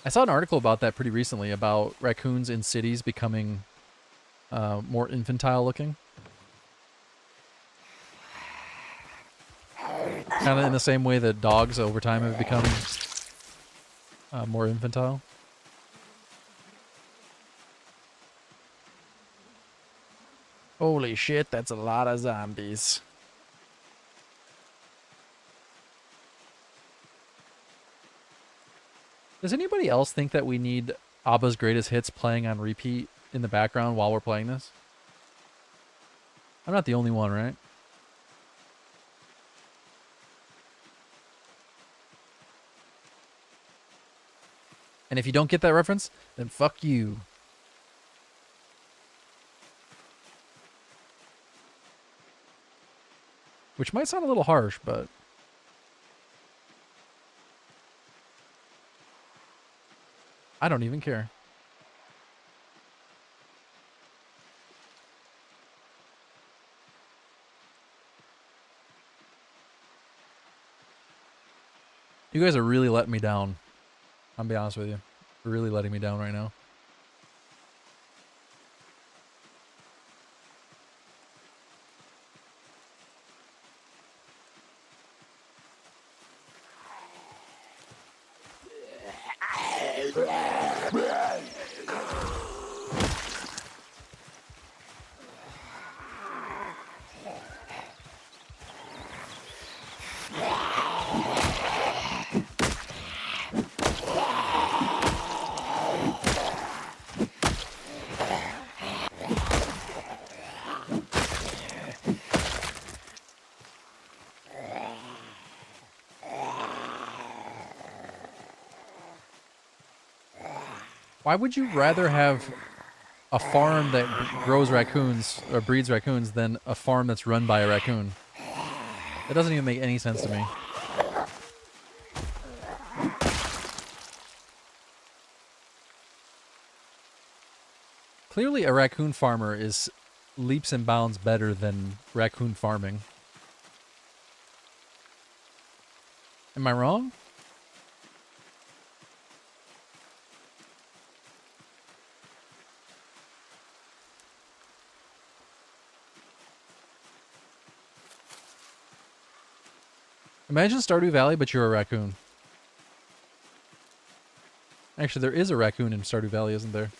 I saw an article about that pretty recently, about raccoons in cities becoming more infantile looking. Kind of in the same way that dogs over time have become more infantile. Holy shit, that's a lot of zombies. Does anybody else think that we need ABBA's Greatest Hits playing on repeat in the background while we're playing this? I'm not the only one, right? And if you don't get that reference, then fuck you. Which might sound a little harsh, but... I don't even care. You guys are really letting me down. I'll be honest with you. You're really letting me down right now. Why would you rather have a farm that grows raccoons or breeds raccoons than a farm that's run by a raccoon? That doesn't even make any sense to me. Clearly, a raccoon farmer is leaps and bounds better than raccoon farming. Am I wrong? Imagine Stardew Valley, but you're a raccoon. Actually, there is a raccoon in Stardew Valley, isn't there?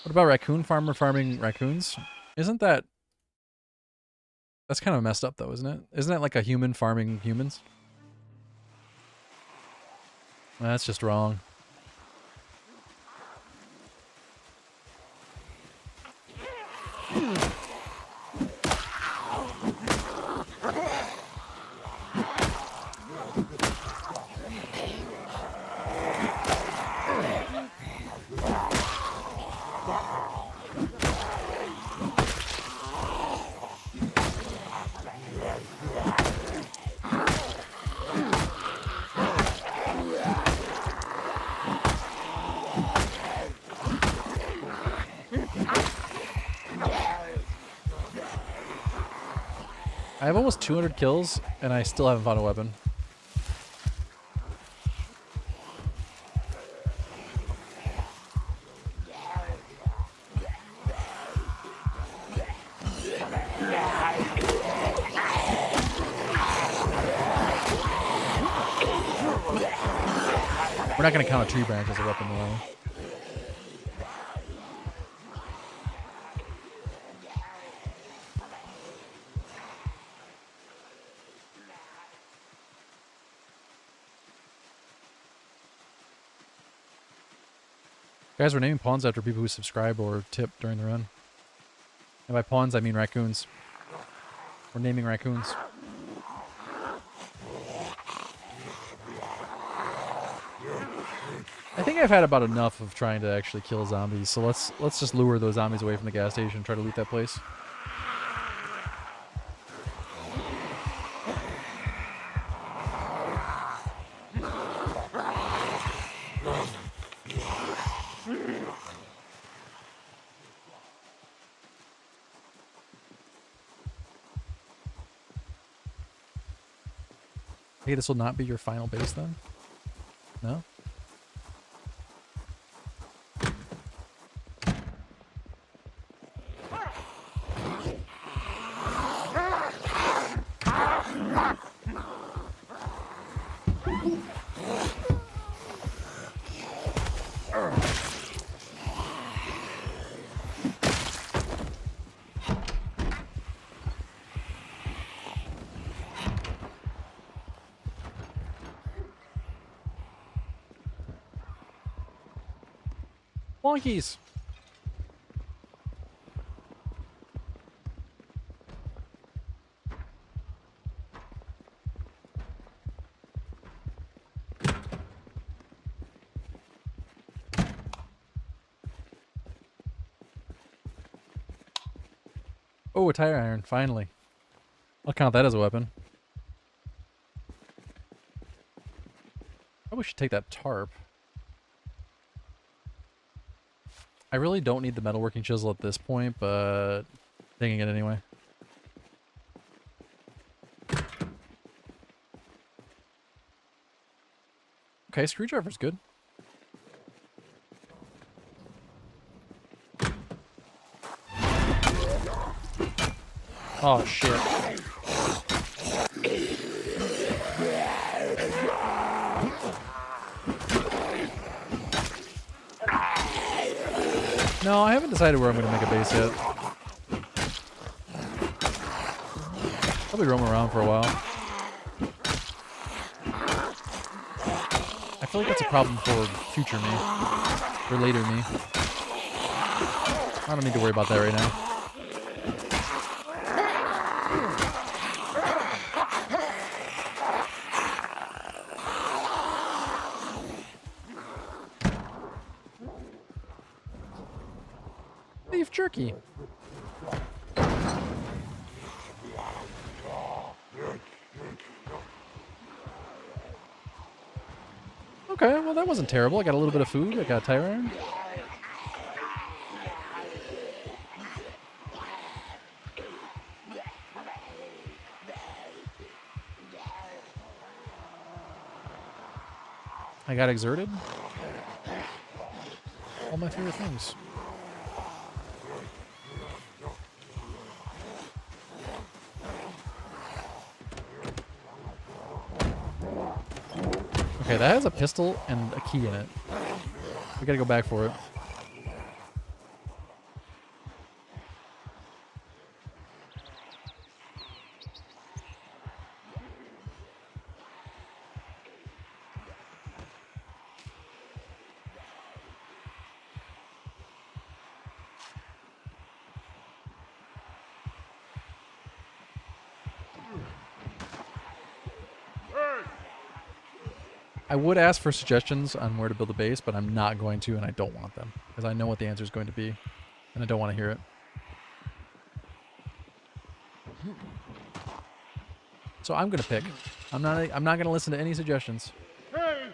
What about raccoon farmer farming raccoons? Isn't that... That's kind of messed up, though, isn't it? Isn't that like a human farming humans? That's just wrong. I have almost 200 kills, and I still haven't found a weapon. We're not going to count a tree branch as a weapon, though. Guys, we're naming pawns after people who subscribe or tip during the run. And by pawns, I mean raccoons. We're naming raccoons. I think I've had about enough of trying to actually kill zombies, so let's just lure those zombies away from the gas station and try to loot that place. Hey, this will not be your final base then? No? Wonkies! Oh, a tire iron, finally. I'll count that as a weapon. Probably should take that tarp. I really don't need the metalworking chisel at this point, but taking it anyway. Okay, screwdriver's good. Oh, shit. No, I haven't decided where I'm going to make a base yet. Probably roam around for a while. I feel like that's a problem for future me. For later me. I don't need to worry about that right now. turkey. Okay, well that wasn't terrible. I got a little bit of food. I got a tire iron. I got exerted. All my favorite things. Okay, that has a pistol and a key in it. We gotta go back for it. I would ask for suggestions on where to build a base, but I'm not going to, and I don't want them because I know what the answer is going to be, and I don't want to hear it. So I'm gonna pick. I'm not gonna listen to any suggestions. Hey!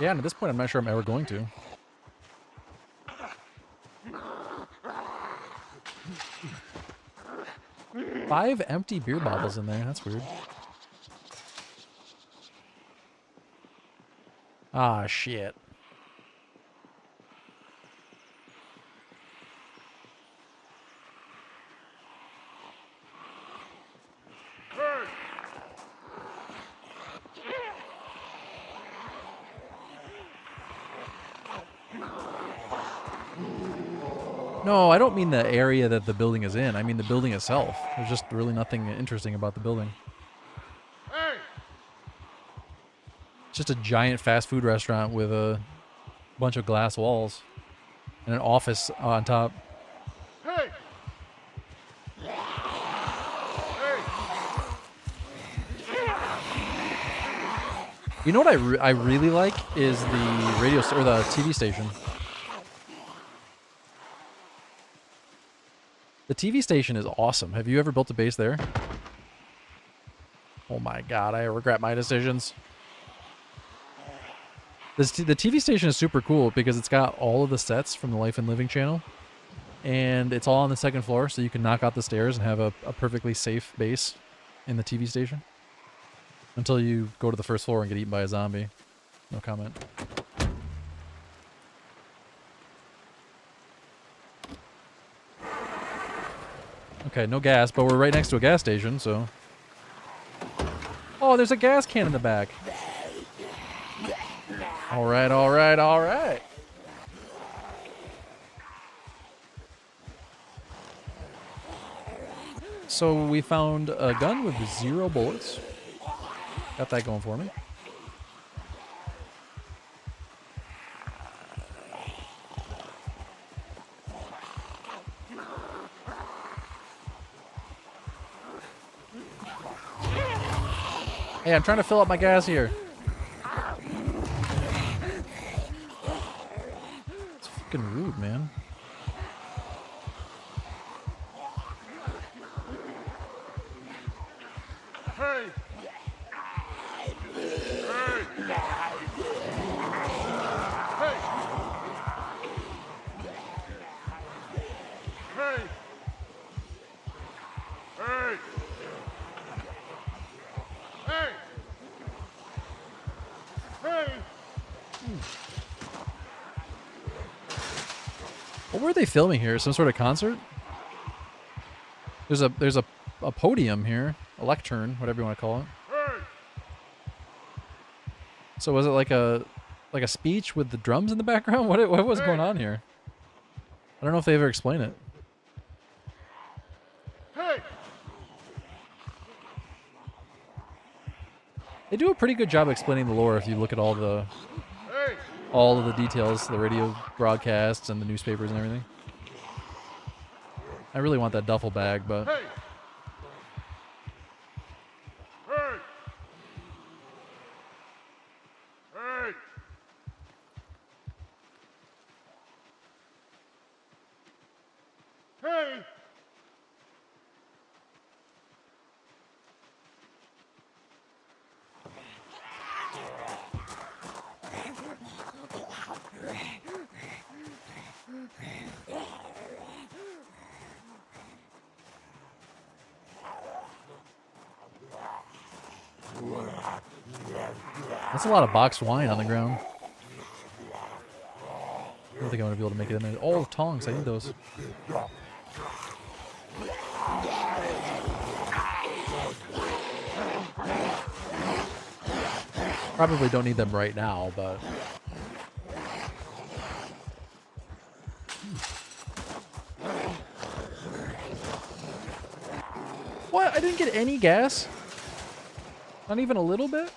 Yeah, and at this point, I'm not sure I'm ever going to. Five empty beer bottles in there. That's weird. Ah, shit. No, I don't mean the area that the building is in. I mean the building itself. There's just really nothing interesting about the building. Hey! It's just a giant fast food restaurant with a bunch of glass walls and an office on top. Hey! Hey! You know what I really like is the radio or the TV station. The TV station is awesome. Have you ever built a base there? Oh my god, I regret my decisions. The TV station is super cool because it's got all of the sets from the Life and Living channel. And it's all on the second floor, so you can knock out the stairs and have a perfectly safe base in the TV station. Until you go to the first floor and get eaten by a zombie. No comment. Okay, no gas, but we're right next to a gas station, so... Oh, there's a gas can in the back. Alright, alright, alright. So we found a gun with 0 bullets. Got that going for me. Hey, I'm trying to fill up my gas here. It's fucking rude, man. Hey! Hey! Hey! Hey! Hey! Hey! Hey! What were they filming here? Some sort of concert? There's a podium here, a lectern, whatever you want to call it. Hey! So was it like a speech with the drums in the background? What was going on here? I don't know if they ever explain it. Hey! They do a pretty good job explaining the lore if you look at all the Hey! all of the details, the radio broadcasts and the newspapers and everything. I really want that duffel bag, but Hey! Hey! Hey! Hey! that's a lot of boxed wine on the ground. I don't think I'm gonna be able to make it in there. Oh, tongs! I need those. Probably don't need them right now, but what? I didn't get any gas. Not even a little bit.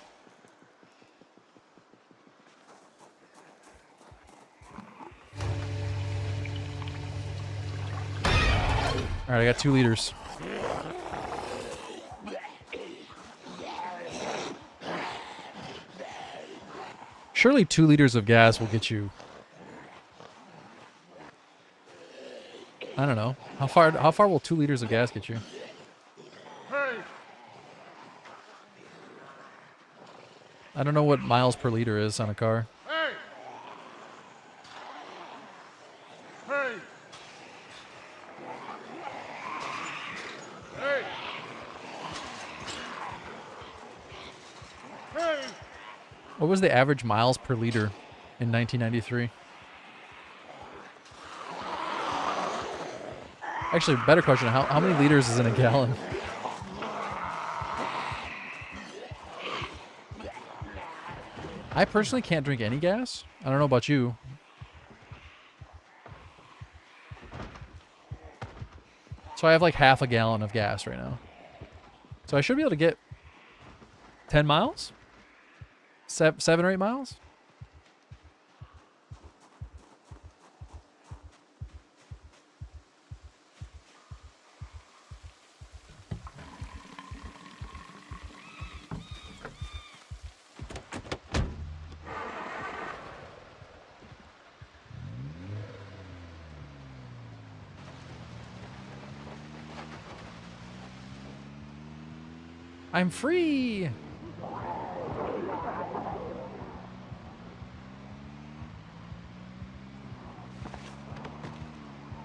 All right, I got 2 liters. Surely 2 liters of gas will get you. I don't know. How far will 2 liters of gas get you? Hey! I don't know what miles per liter is on a car. Hey! Hey! Hey! Hey! What was the average miles per liter in 1993? Actually, better question, how many liters is in a gallon? I personally can't drink any gas. I don't know about you. So I have like half a gallon of gas right now. So I should be able to get 10 miles? 7 or 8 miles? I'm free!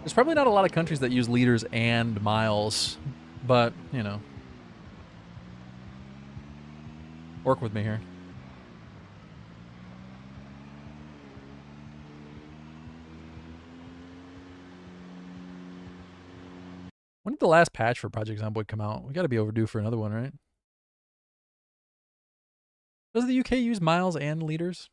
There's probably not a lot of countries that use liters and miles, but, you know. Work with me here. When did the last patch for Project Zomboid come out? We gotta be overdue for another one, right? Does the UK use miles and liters?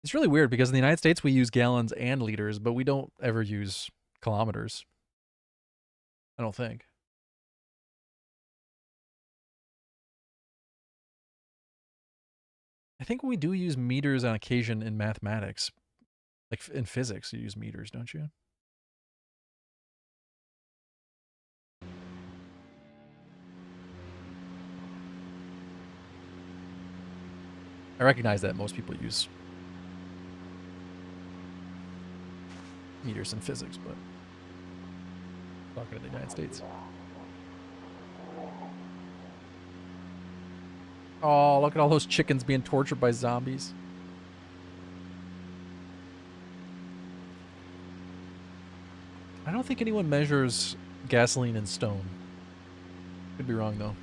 It's really weird because in the United States we use gallons and liters, but we don't ever use kilometers. I don't think. I think we do use meters on occasion in mathematics. Like in physics, you use meters, don't you? I recognize that most people use meters in physics, but talking to the United States. Oh, look at all those chickens being tortured by zombies. I don't think anyone measures gasoline in stone. Could be wrong, though.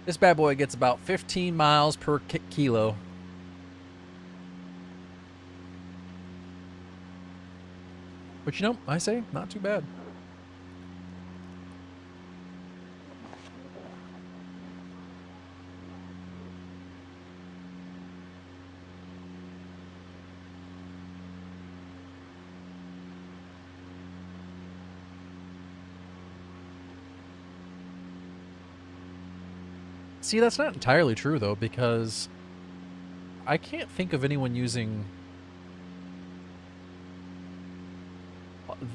This bad boy gets about 15 miles per kilo. But you know, I say, not too bad. See, that's not entirely true though, because I can't think of anyone using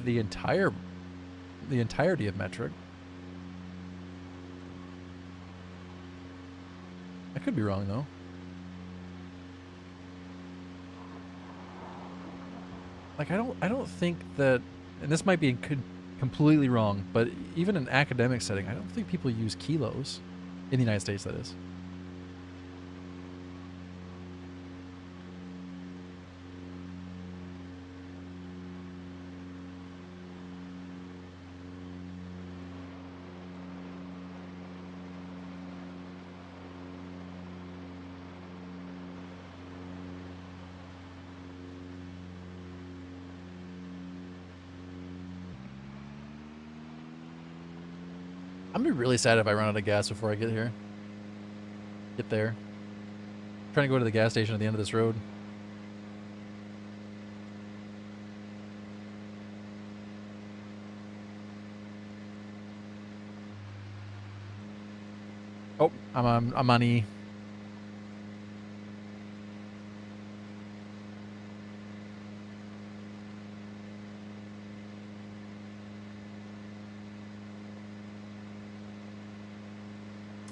the entirety of metric. I could be wrong though. Like I don't think that, and this might be completely wrong, but even in academic setting, I don't think people use kilos in the United States, that is. I'm gonna be really sad if I run out of gas before I get here. Get there. I'm trying to go to the gas station at the end of this road. Oh, I'm on E.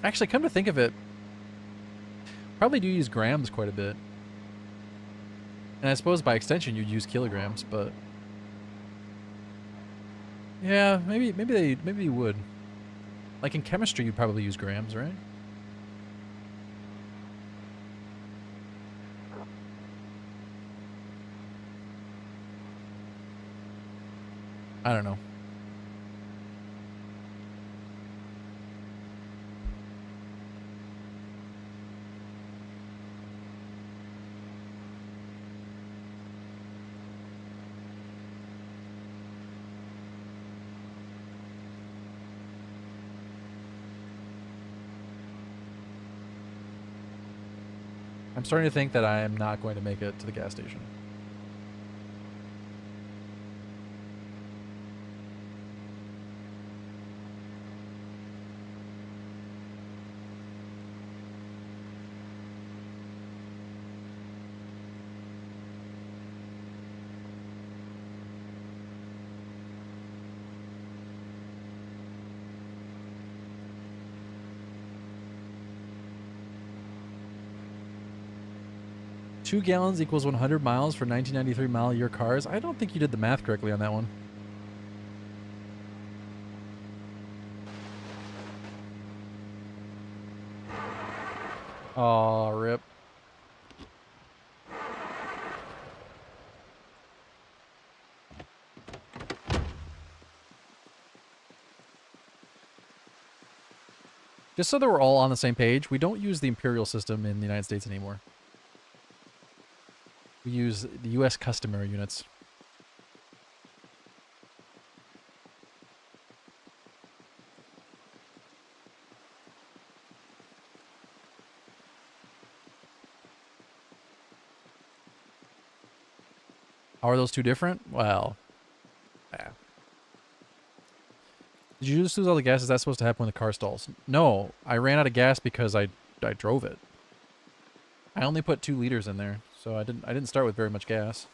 Actually, come to think of it, probably do use grams quite a bit. And I suppose by extension you'd use kilograms, but yeah, maybe you would. Like in chemistry you'd probably use grams, right? I don't know. I'm starting to think that I am not going to make it to the gas station. Two gallons equals 100 miles for 1993 mile-a-year cars. I don't think you did the math correctly on that one. Aw, rip. Just so that we're all on the same page, we don't use the imperial system in the United States anymore. We use the U.S. customary units. How are those two different? Well, yeah. Did you just lose all the gas? Is that supposed to happen when the car stalls? No, I ran out of gas because I drove it. I only put 2 liters in there, so I didn't start with very much gas.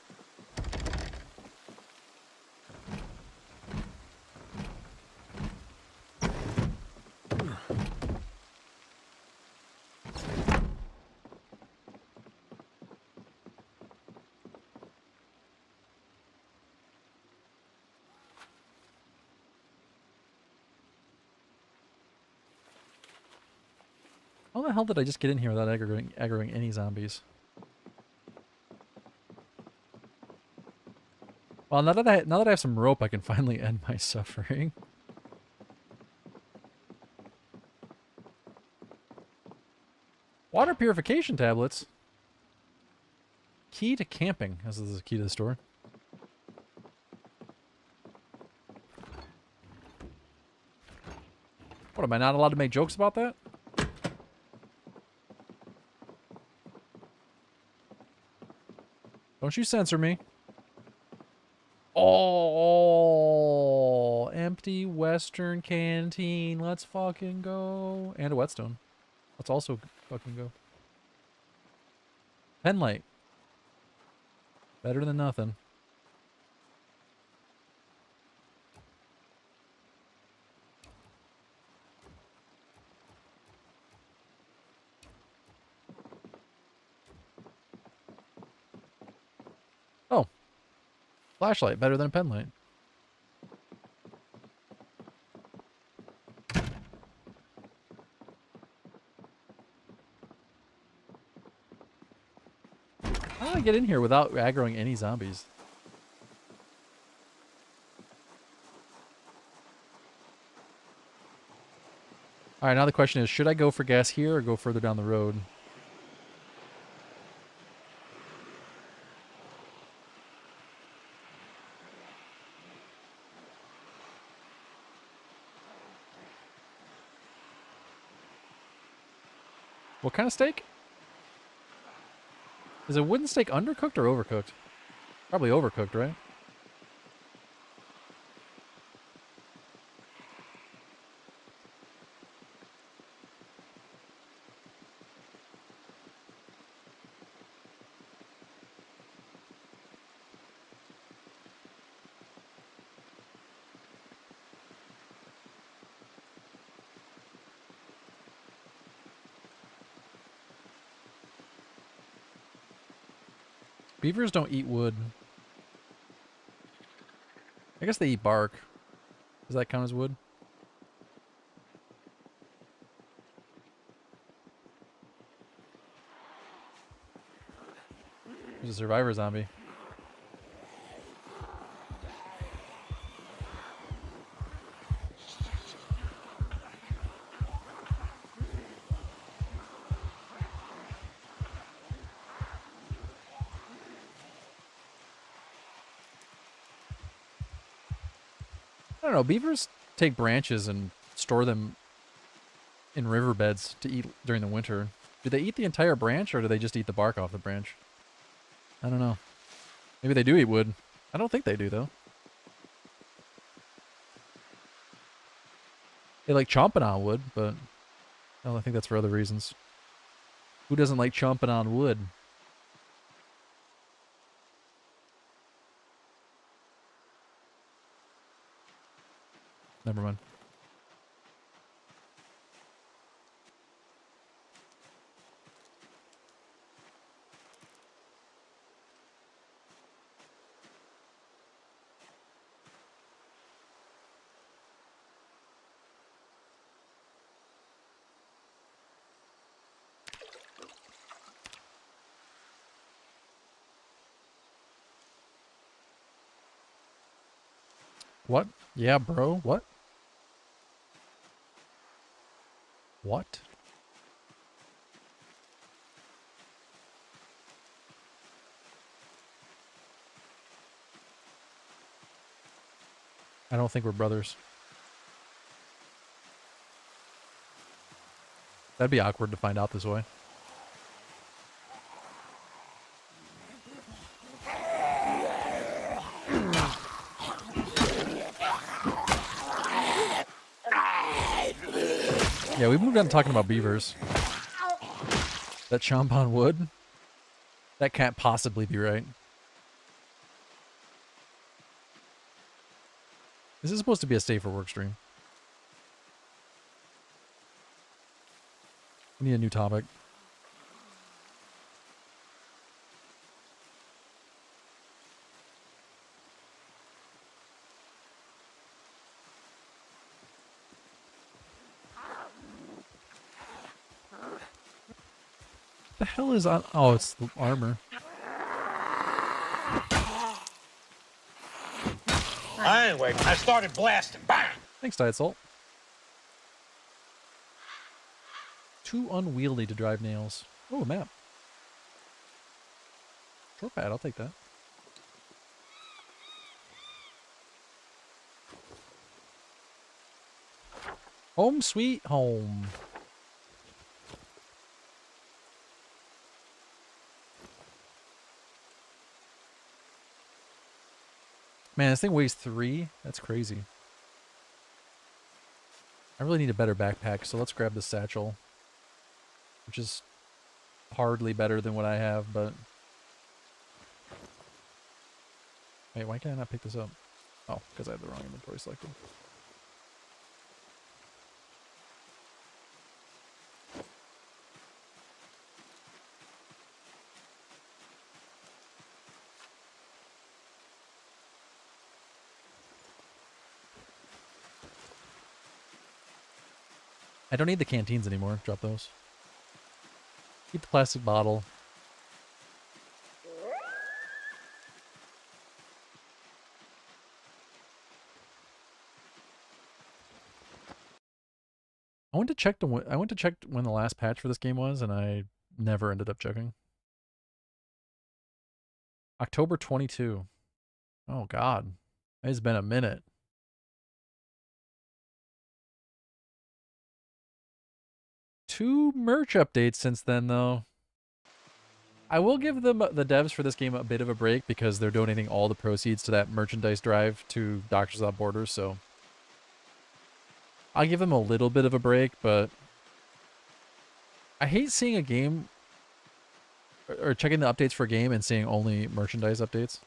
How the hell did I just get in here without aggroing any zombies? Well, now that I have some rope, I can finally end my suffering. Water purification tablets. Key to camping. This is the key to the store. What, am I not allowed to make jokes about that? Don't you censor me. Oh, empty Western canteen. Let's fucking go. And a whetstone. Let's also fucking go. Pen light. Better than nothing. Oh. Flashlight. Better than a pen light. How do I get in here without aggroing any zombies? Alright, now the question is, should I go for gas here or go further down the road? What kind of steak? Is a wooden steak undercooked or overcooked? Probably overcooked, right? Beavers don't eat wood. I guess they eat bark. Does that count as wood? There's a survivor zombie. I don't know. Beavers take branches and store them in riverbeds to eat during the winter. Do they eat the entire branch or do they just eat the bark off the branch? I don't know. Maybe they do eat wood. I don't think they do, though. They like chomping on wood, but I think that's for other reasons. Who doesn't like chomping on wood? Never mind. What? Yeah, bro. What? What? I don't think we're brothers. That'd be awkward to find out this way. Yeah, we moved on to talking about beavers. That chomp on wood? That can't possibly be right. This is supposed to be a safer work stream. We need a new topic. The hell is on? Oh, it's the armor. I ain't waiting. I started blasting. Bang! Thanks, Diet Salt. Too unwieldy to drive nails. Oh, a map. Short pad, I'll take that. Home sweet home. Man, this thing weighs 3. That's crazy. I really need a better backpack, so let's grab the satchel. which is hardly better than what I have, but... Wait, why can I not pick this up? Oh, because I have the wrong inventory selected. I don't need the canteens anymore. Drop those. Keep the plastic bottle. I went to check when the last patch for this game was, and I never ended up checking. October 22. Oh God, it's been a minute. Two merch updates since then, though. I will give them the devs for this game a bit of a break because they're donating all the proceeds to that merchandise drive to Doctors Without Borders, so I'll give them a little bit of a break, but I hate seeing a game or checking the updates for a game and seeing only merchandise updates.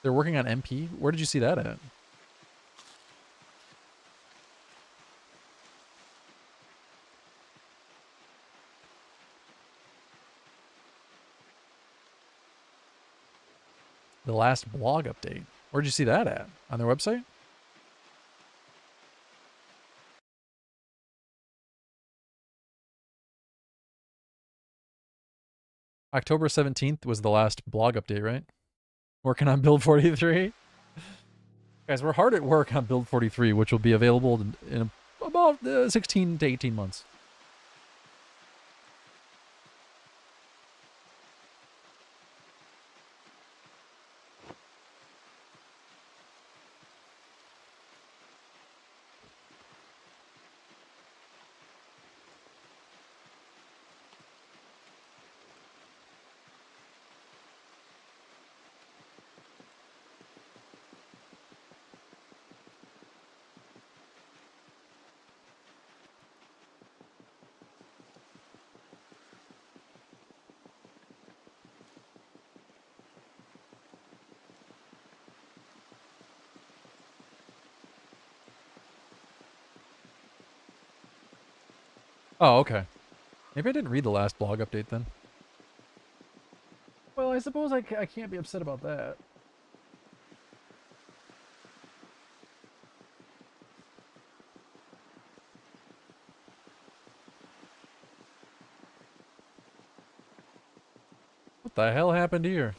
They're working on MP? Where did you see that at? The last blog update. Where'd you see that at? On their website? October 17th was the last blog update, right? Working on build 43. Guys, we're hard at work on build 43, which will be available in about 16 to 18 months. Oh, okay. Maybe I didn't read the last blog update then. Well, I suppose I can't be upset about that. What the hell happened here?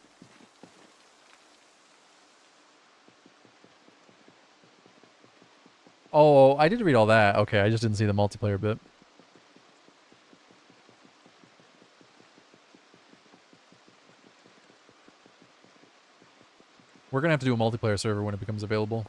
Oh, I did read all that. Okay, I just didn't see the multiplayer bit. We're gonna have to do a multiplayer server when it becomes available.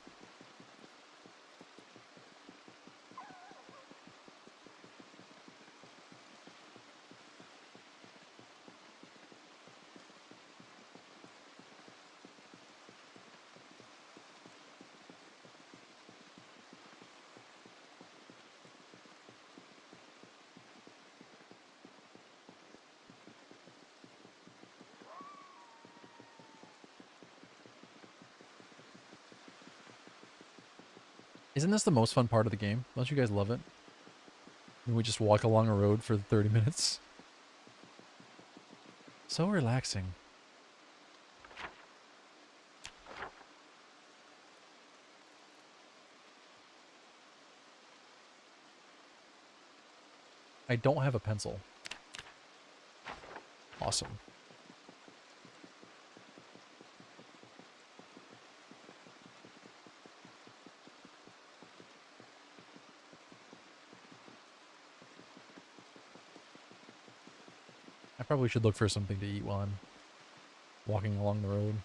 Isn't this the most fun part of the game? Don't you guys love it? When we just walk along a road for 30 minutes. So relaxing. I don't have a pencil. Awesome. I probably should look for something to eat while I'm walking along the road.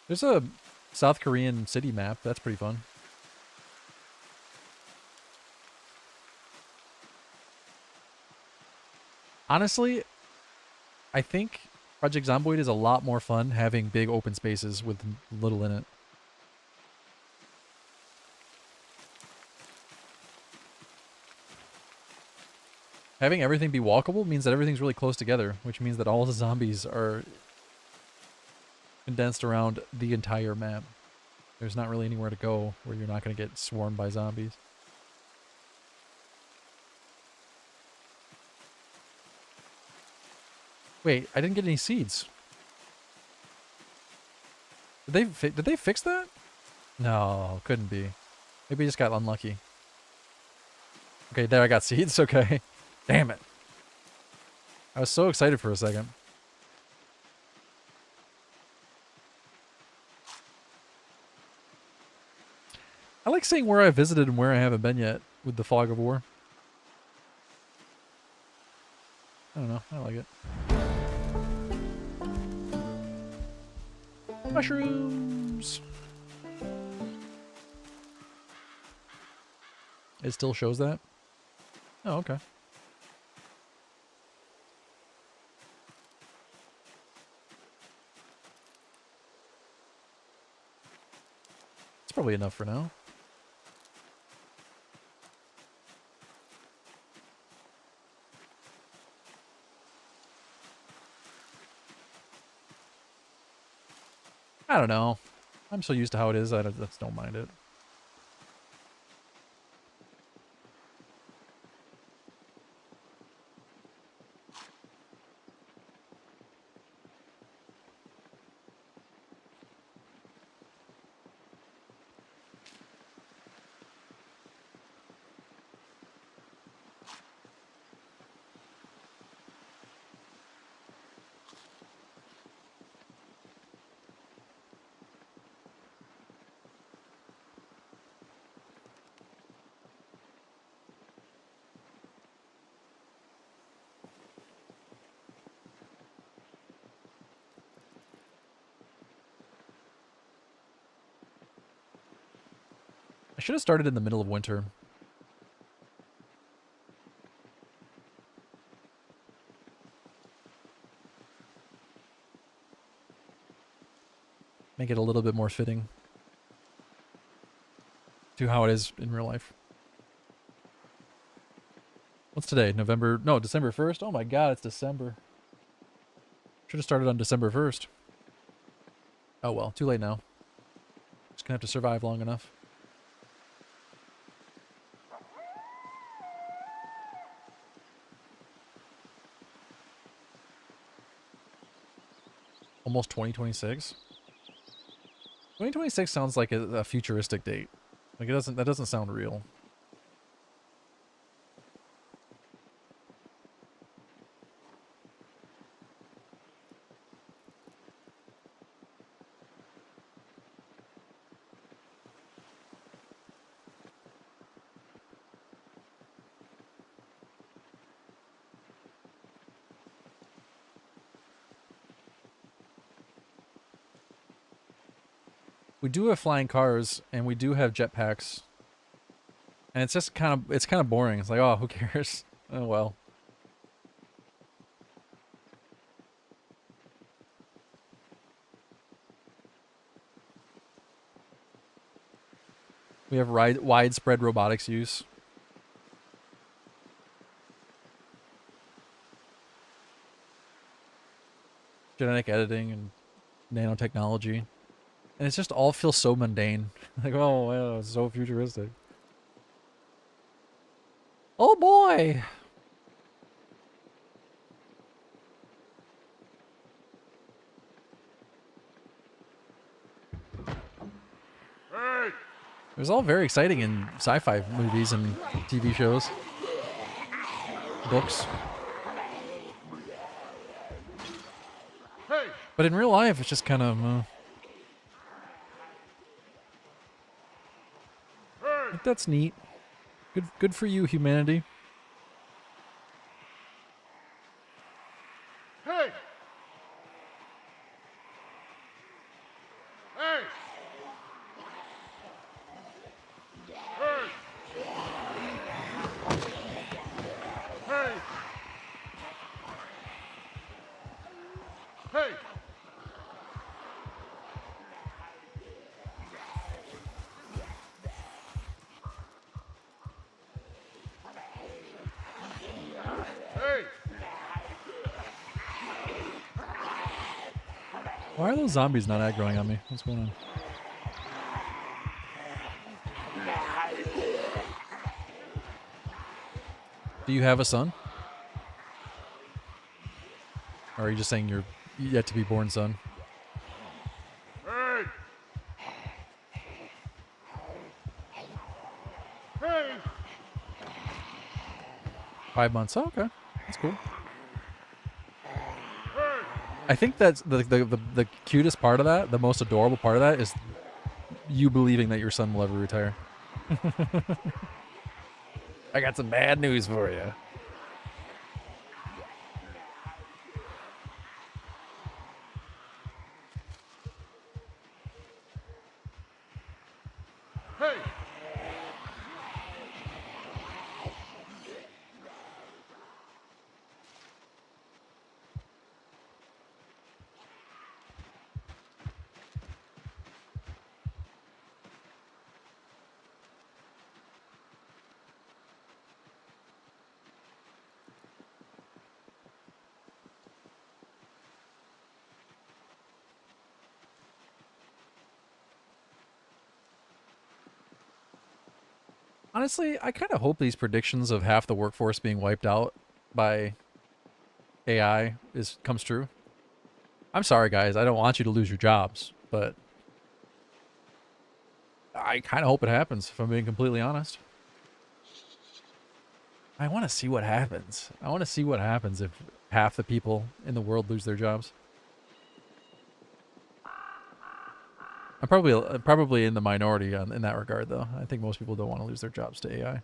There's a South Korean city map. That's pretty fun. Honestly, I think Project Zomboid is a lot more fun having big open spaces with little in it. Having everything be walkable means that everything's really close together, which means that all the zombies are condensed around the entire map. There's not really anywhere to go where you're not going to get swarmed by zombies. Wait, I didn't get any seeds. Did they fix that? No, couldn't be. Maybe I just got unlucky. Okay, there I got seeds. Okay. Damn it. I was so excited for a second. I like seeing where I visited and where I haven't been yet with the Fog of War. I don't know. I like it. Mushrooms! It still shows that? Oh, okay. It's probably enough for now. I don't know. I'm so used to how it is, I just don't mind it. I should have started in the middle of winter. Make it a little bit more fitting to how it is in real life. What's today? December 1st? Oh my god, it's December. Should have started on December 1st. Oh well, too late now. Just gonna have to survive long enough. Almost 2026? 2026 sounds like a futuristic date. Like that doesn't sound real. We do have flying cars and we do have jetpacks. And it's just kind of boring. It's like, oh, who cares? Oh well. We have widespread robotics use. Genetic editing and nanotechnology. And it just all feels so mundane. Like, oh, wow, it's so futuristic. Oh boy! Hey! It was all very exciting in sci-fi movies and TV shows. Books. Hey! But in real life, it's just kind of... Hey! like, that's neat. Good for you, humanity. Hey! Hey! Hey! Hey! Why are those zombies not aggroing on me? What's going on? Do you have a son? Or are you just saying you're yet to be born son? Hey! Hey! 5 months. Oh, okay. That's cool. Hey! I think that's the cutest part of that, the most adorable part of that, is you believing that your son will ever retire. I got some bad news for you. Hey! Honestly, I kind of hope these predictions of half the workforce being wiped out by AI comes true. I'm sorry, guys. I don't want you to lose your jobs, but I kind of hope it happens, if I'm being completely honest. I want to see what happens. I want to see what happens if half the people in the world lose their jobs. I'm probably in the minority in that regard, though. I think most people don't want to lose their jobs to AI.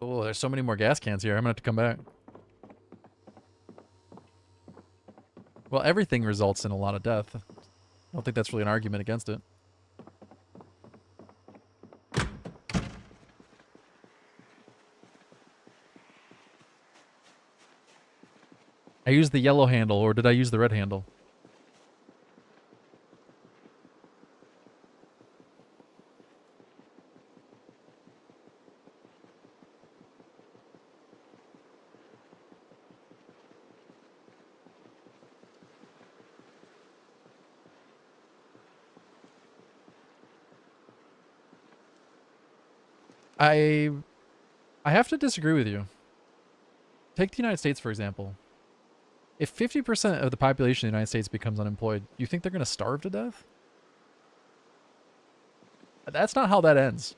Oh, there's so many more gas cans here. I'm gonna have to come back. Well, everything results in a lot of death. I don't think that's really an argument against it. I used the yellow handle, or did I use the red handle? I have to disagree with you. Take the United States, for example. If 50% of the population of the United States becomes unemployed, you think they're going to starve to death? That's not how that ends.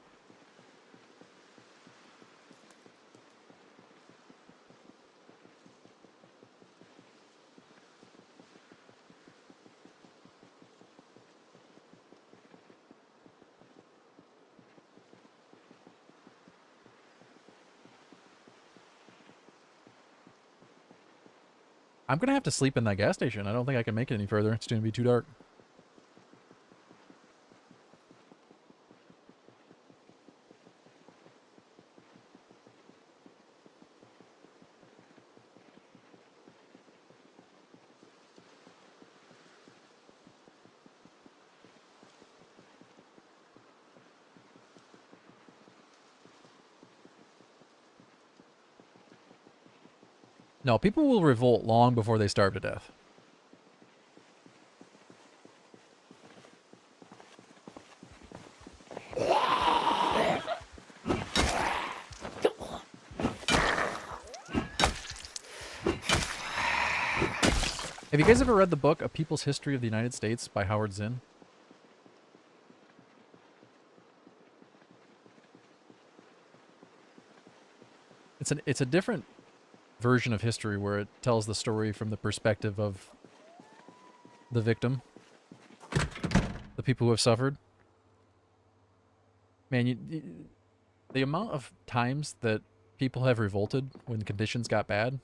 I'm going to have to sleep in that gas station. I don't think I can make it any further. It's going to be too dark. No, people will revolt long before they starve to death. Have you guys ever read the book A People's History of the United States by Howard Zinn? It's a different version of history where it tells the story from the perspective of the victim, the people who have suffered. Man, the amount of times that people have revolted when conditions got bad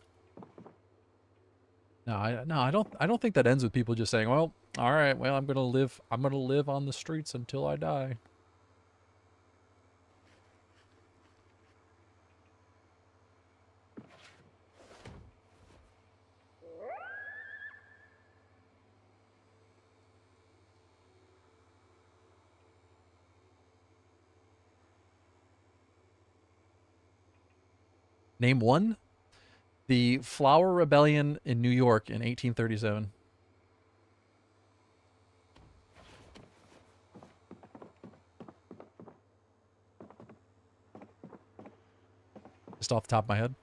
I don't think that ends with people just saying, "Well, all right, well, I'm gonna live on the streets until I die." Name one. The Flower Rebellion in New York in 1837. Just off the top of my head.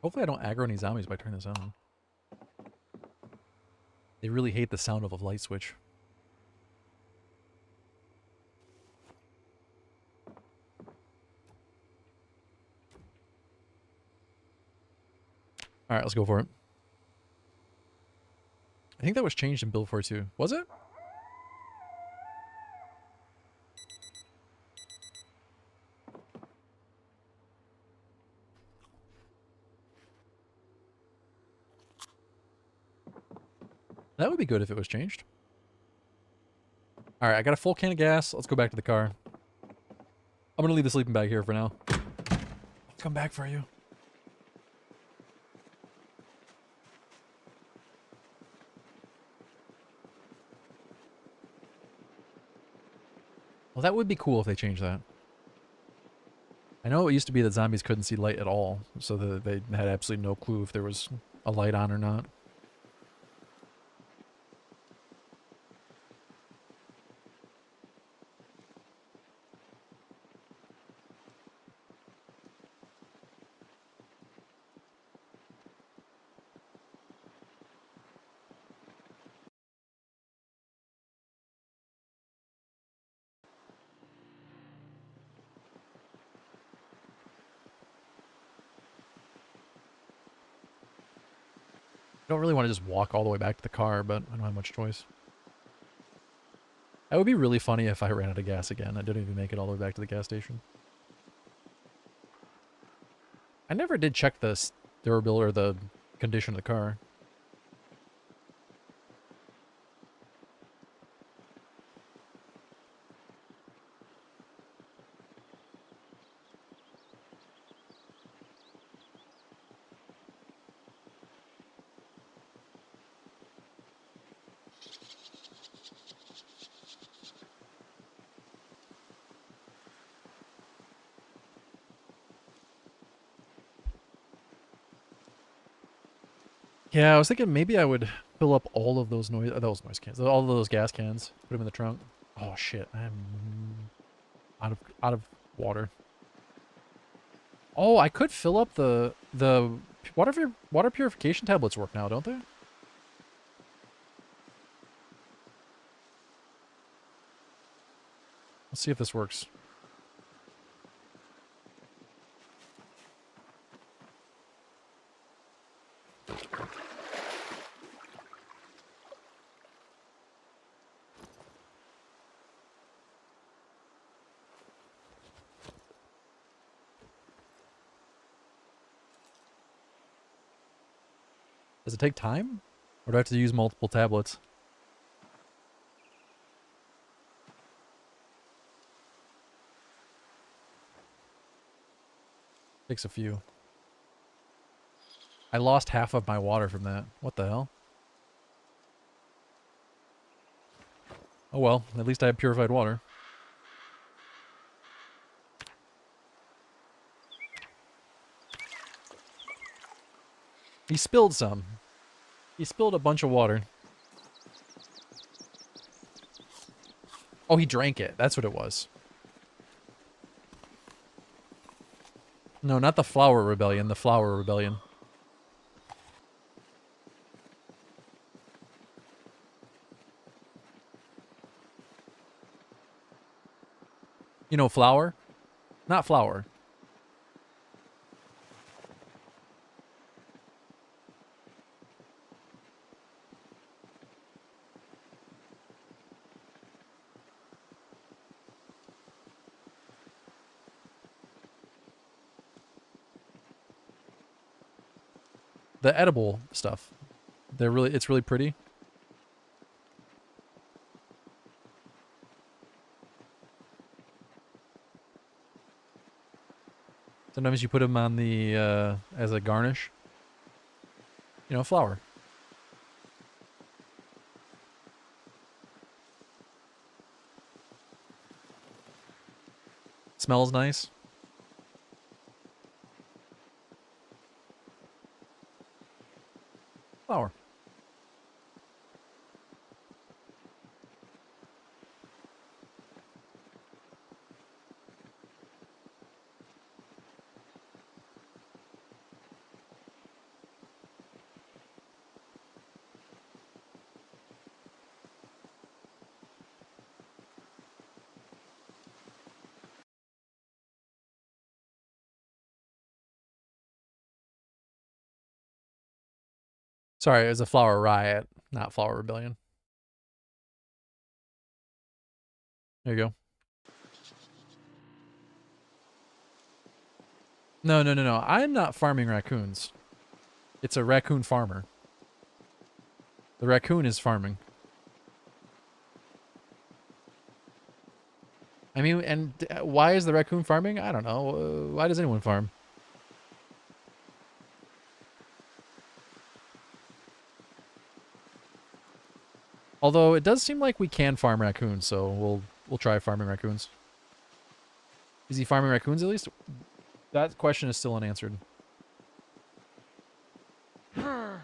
Hopefully I don't aggro any zombies by turning this on. They really hate the sound of a light switch. Alright, let's go for it. I think that was changed in Build 4.2. Was it? That would be good if it was changed. Alright, I got a full can of gas. Let's go back to the car. I'm gonna leave the sleeping bag here for now. I'll come back for you. Well, that would be cool if they changed that. I know it used to be that zombies couldn't see light at all, so that they had absolutely no clue if there was a light on or not. I don't really want to just walk all the way back to the car, but I don't have much choice. That would be really funny if I ran out of gas again. I didn't even make it all the way back to the gas station. I never did check the durability or the condition of the car. Yeah, I was thinking maybe I would fill up all of those noise cans, all of those gas cans, put them in the trunk. Oh shit, I'm out of water. Oh, I could fill up the water purification tablets work now, don't they? Let's see if this works. Does it take time? Or do I have to use multiple tablets? Takes a few. I lost half of my water from that. What the hell? Oh well, at least I have purified water. He spilled some. He spilled a bunch of water. Oh, he drank it. That's what it was. No, not the Flower Rebellion. The Flower Rebellion. You know, flour? Not flour. The edible stuff. It's really pretty. Sometimes you put them on the, as a garnish. You know, flour. Smells nice. Flour. Sorry, it was a flower riot, not flower rebellion. There you go. No, no, no, no. I'm not farming raccoons. It's a raccoon farmer. The raccoon is farming. I mean, and why is the raccoon farming? I don't know. Why does anyone farm? Although it does seem like we can farm raccoons, so we'll try farming raccoons. Is he farming raccoons at least? That question is still unanswered. We're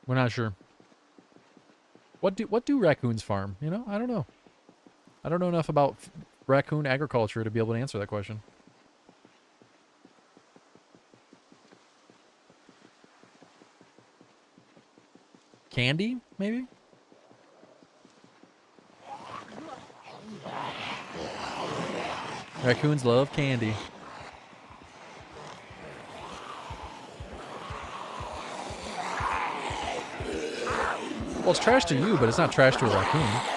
not sure. What do raccoons farm? You know, I don't know. I don't know enough about raccoon agriculture to be able to answer that question. Candy, maybe? Raccoons love candy. Well, it's trash to you, but it's not trash to a raccoon.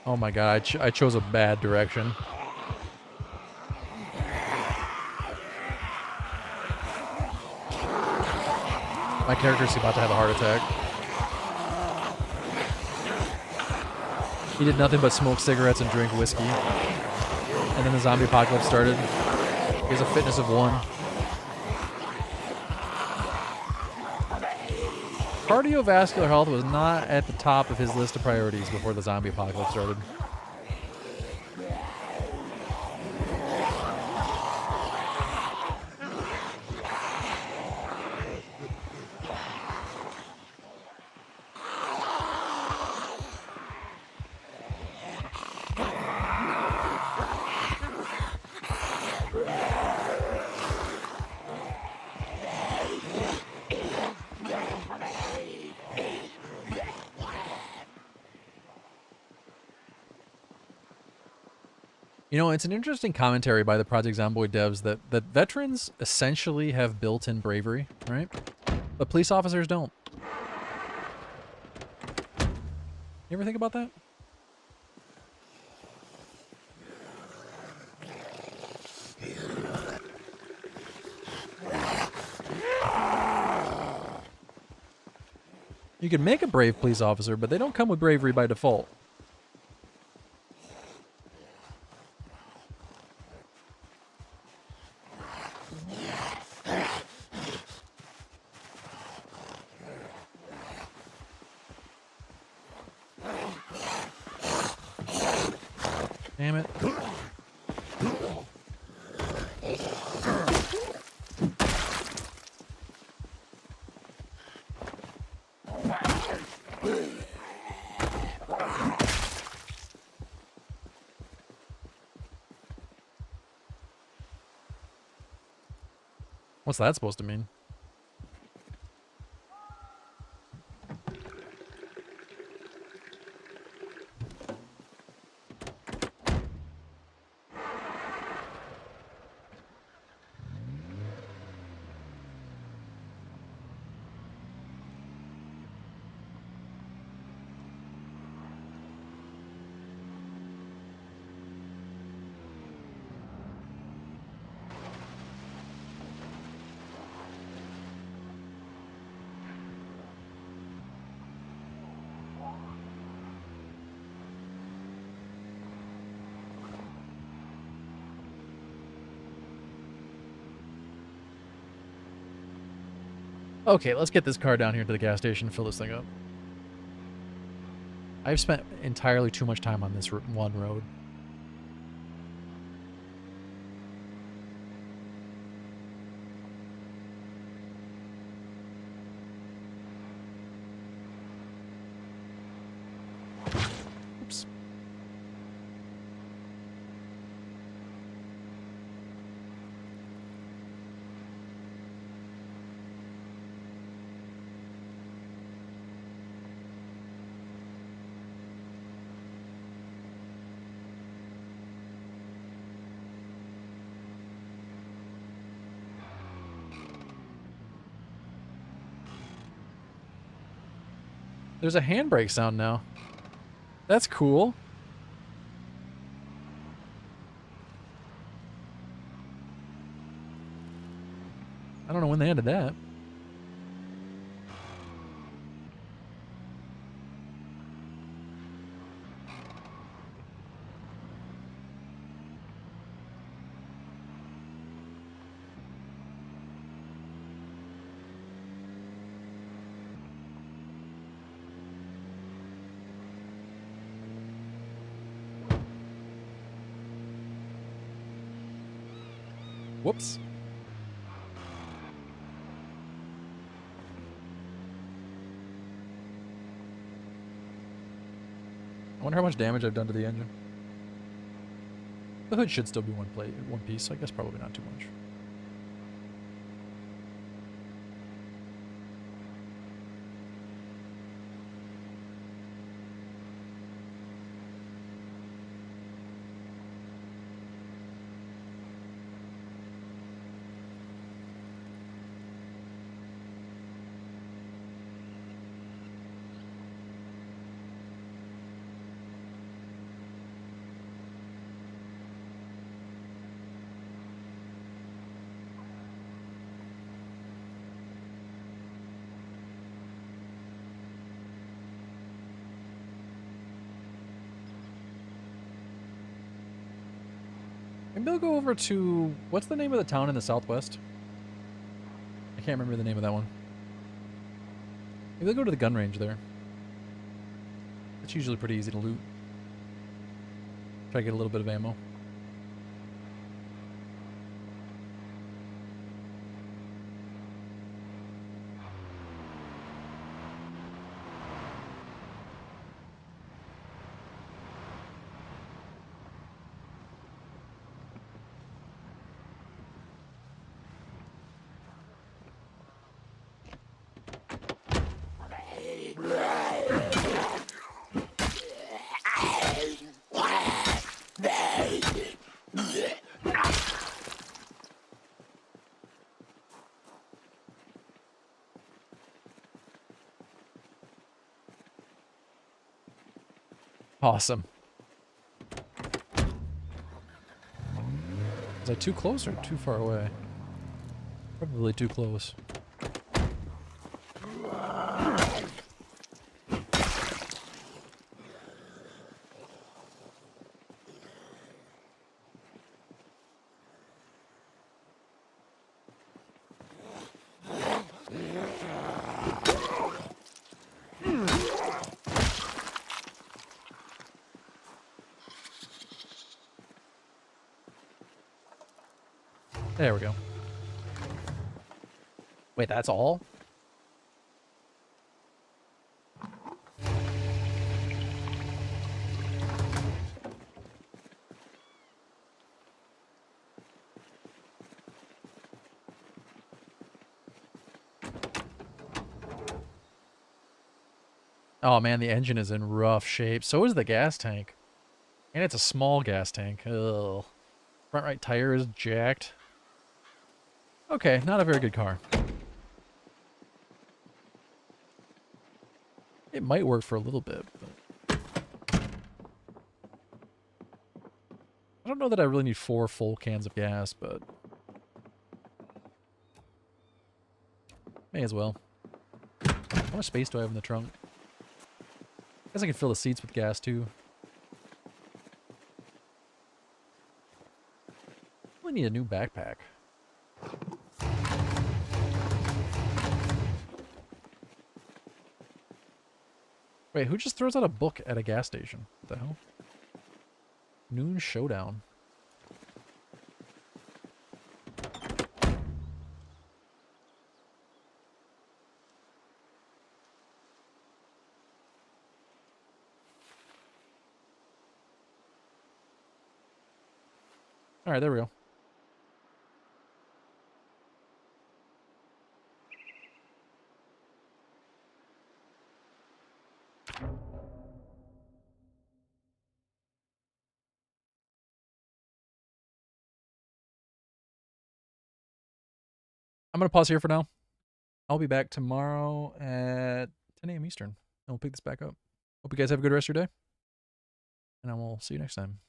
Oh my god, I chose a bad direction. My character's about to have a heart attack. He did nothing but smoke cigarettes and drink whiskey. And then the zombie apocalypse started. He has a fitness of 1. Cardiovascular health was not at the top of his list of priorities before the zombie apocalypse started. You know, it's an interesting commentary by the Project Zomboid devs that veterans essentially have built-in bravery, right? But police officers don't. You ever think about that? You can make a brave police officer, but they don't come with bravery by default. Damn it. What's that supposed to mean? Okay, let's get this car down here to the gas station and fill this thing up. I've spent entirely too much time on this one road. Oops. There's a handbrake sound now. That's cool. I don't know when they added that. Whoops. I wonder how much damage I've done to the engine. The hood should still be one piece, so I guess probably not too much. Maybe I'll go over to... What's the name of the town in the southwest? I can't remember the name of that one. Maybe I'll go to the gun range there. It's usually pretty easy to loot. Try to get a little bit of ammo. Awesome. Was I too close or too far away? Probably too close. There we go. Wait, that's all? Oh man, the engine is in rough shape. So is the gas tank. And it's a small gas tank. Ugh. Front right tire is jacked. Okay, not a very good car. It might work for a little bit, but I don't know that I really need 4 full cans of gas, but may as well. How much space do I have in the trunk? I guess I can fill the seats with gas too. I need a new backpack. Wait, who just throws out a book at a gas station? What the hell? Noon Showdown. Alright, there we go. I'm going to pause here for now. I'll be back tomorrow at 10 a.m. Eastern. And we'll pick this back up. Hope you guys have a good rest of your day. And I will see you next time.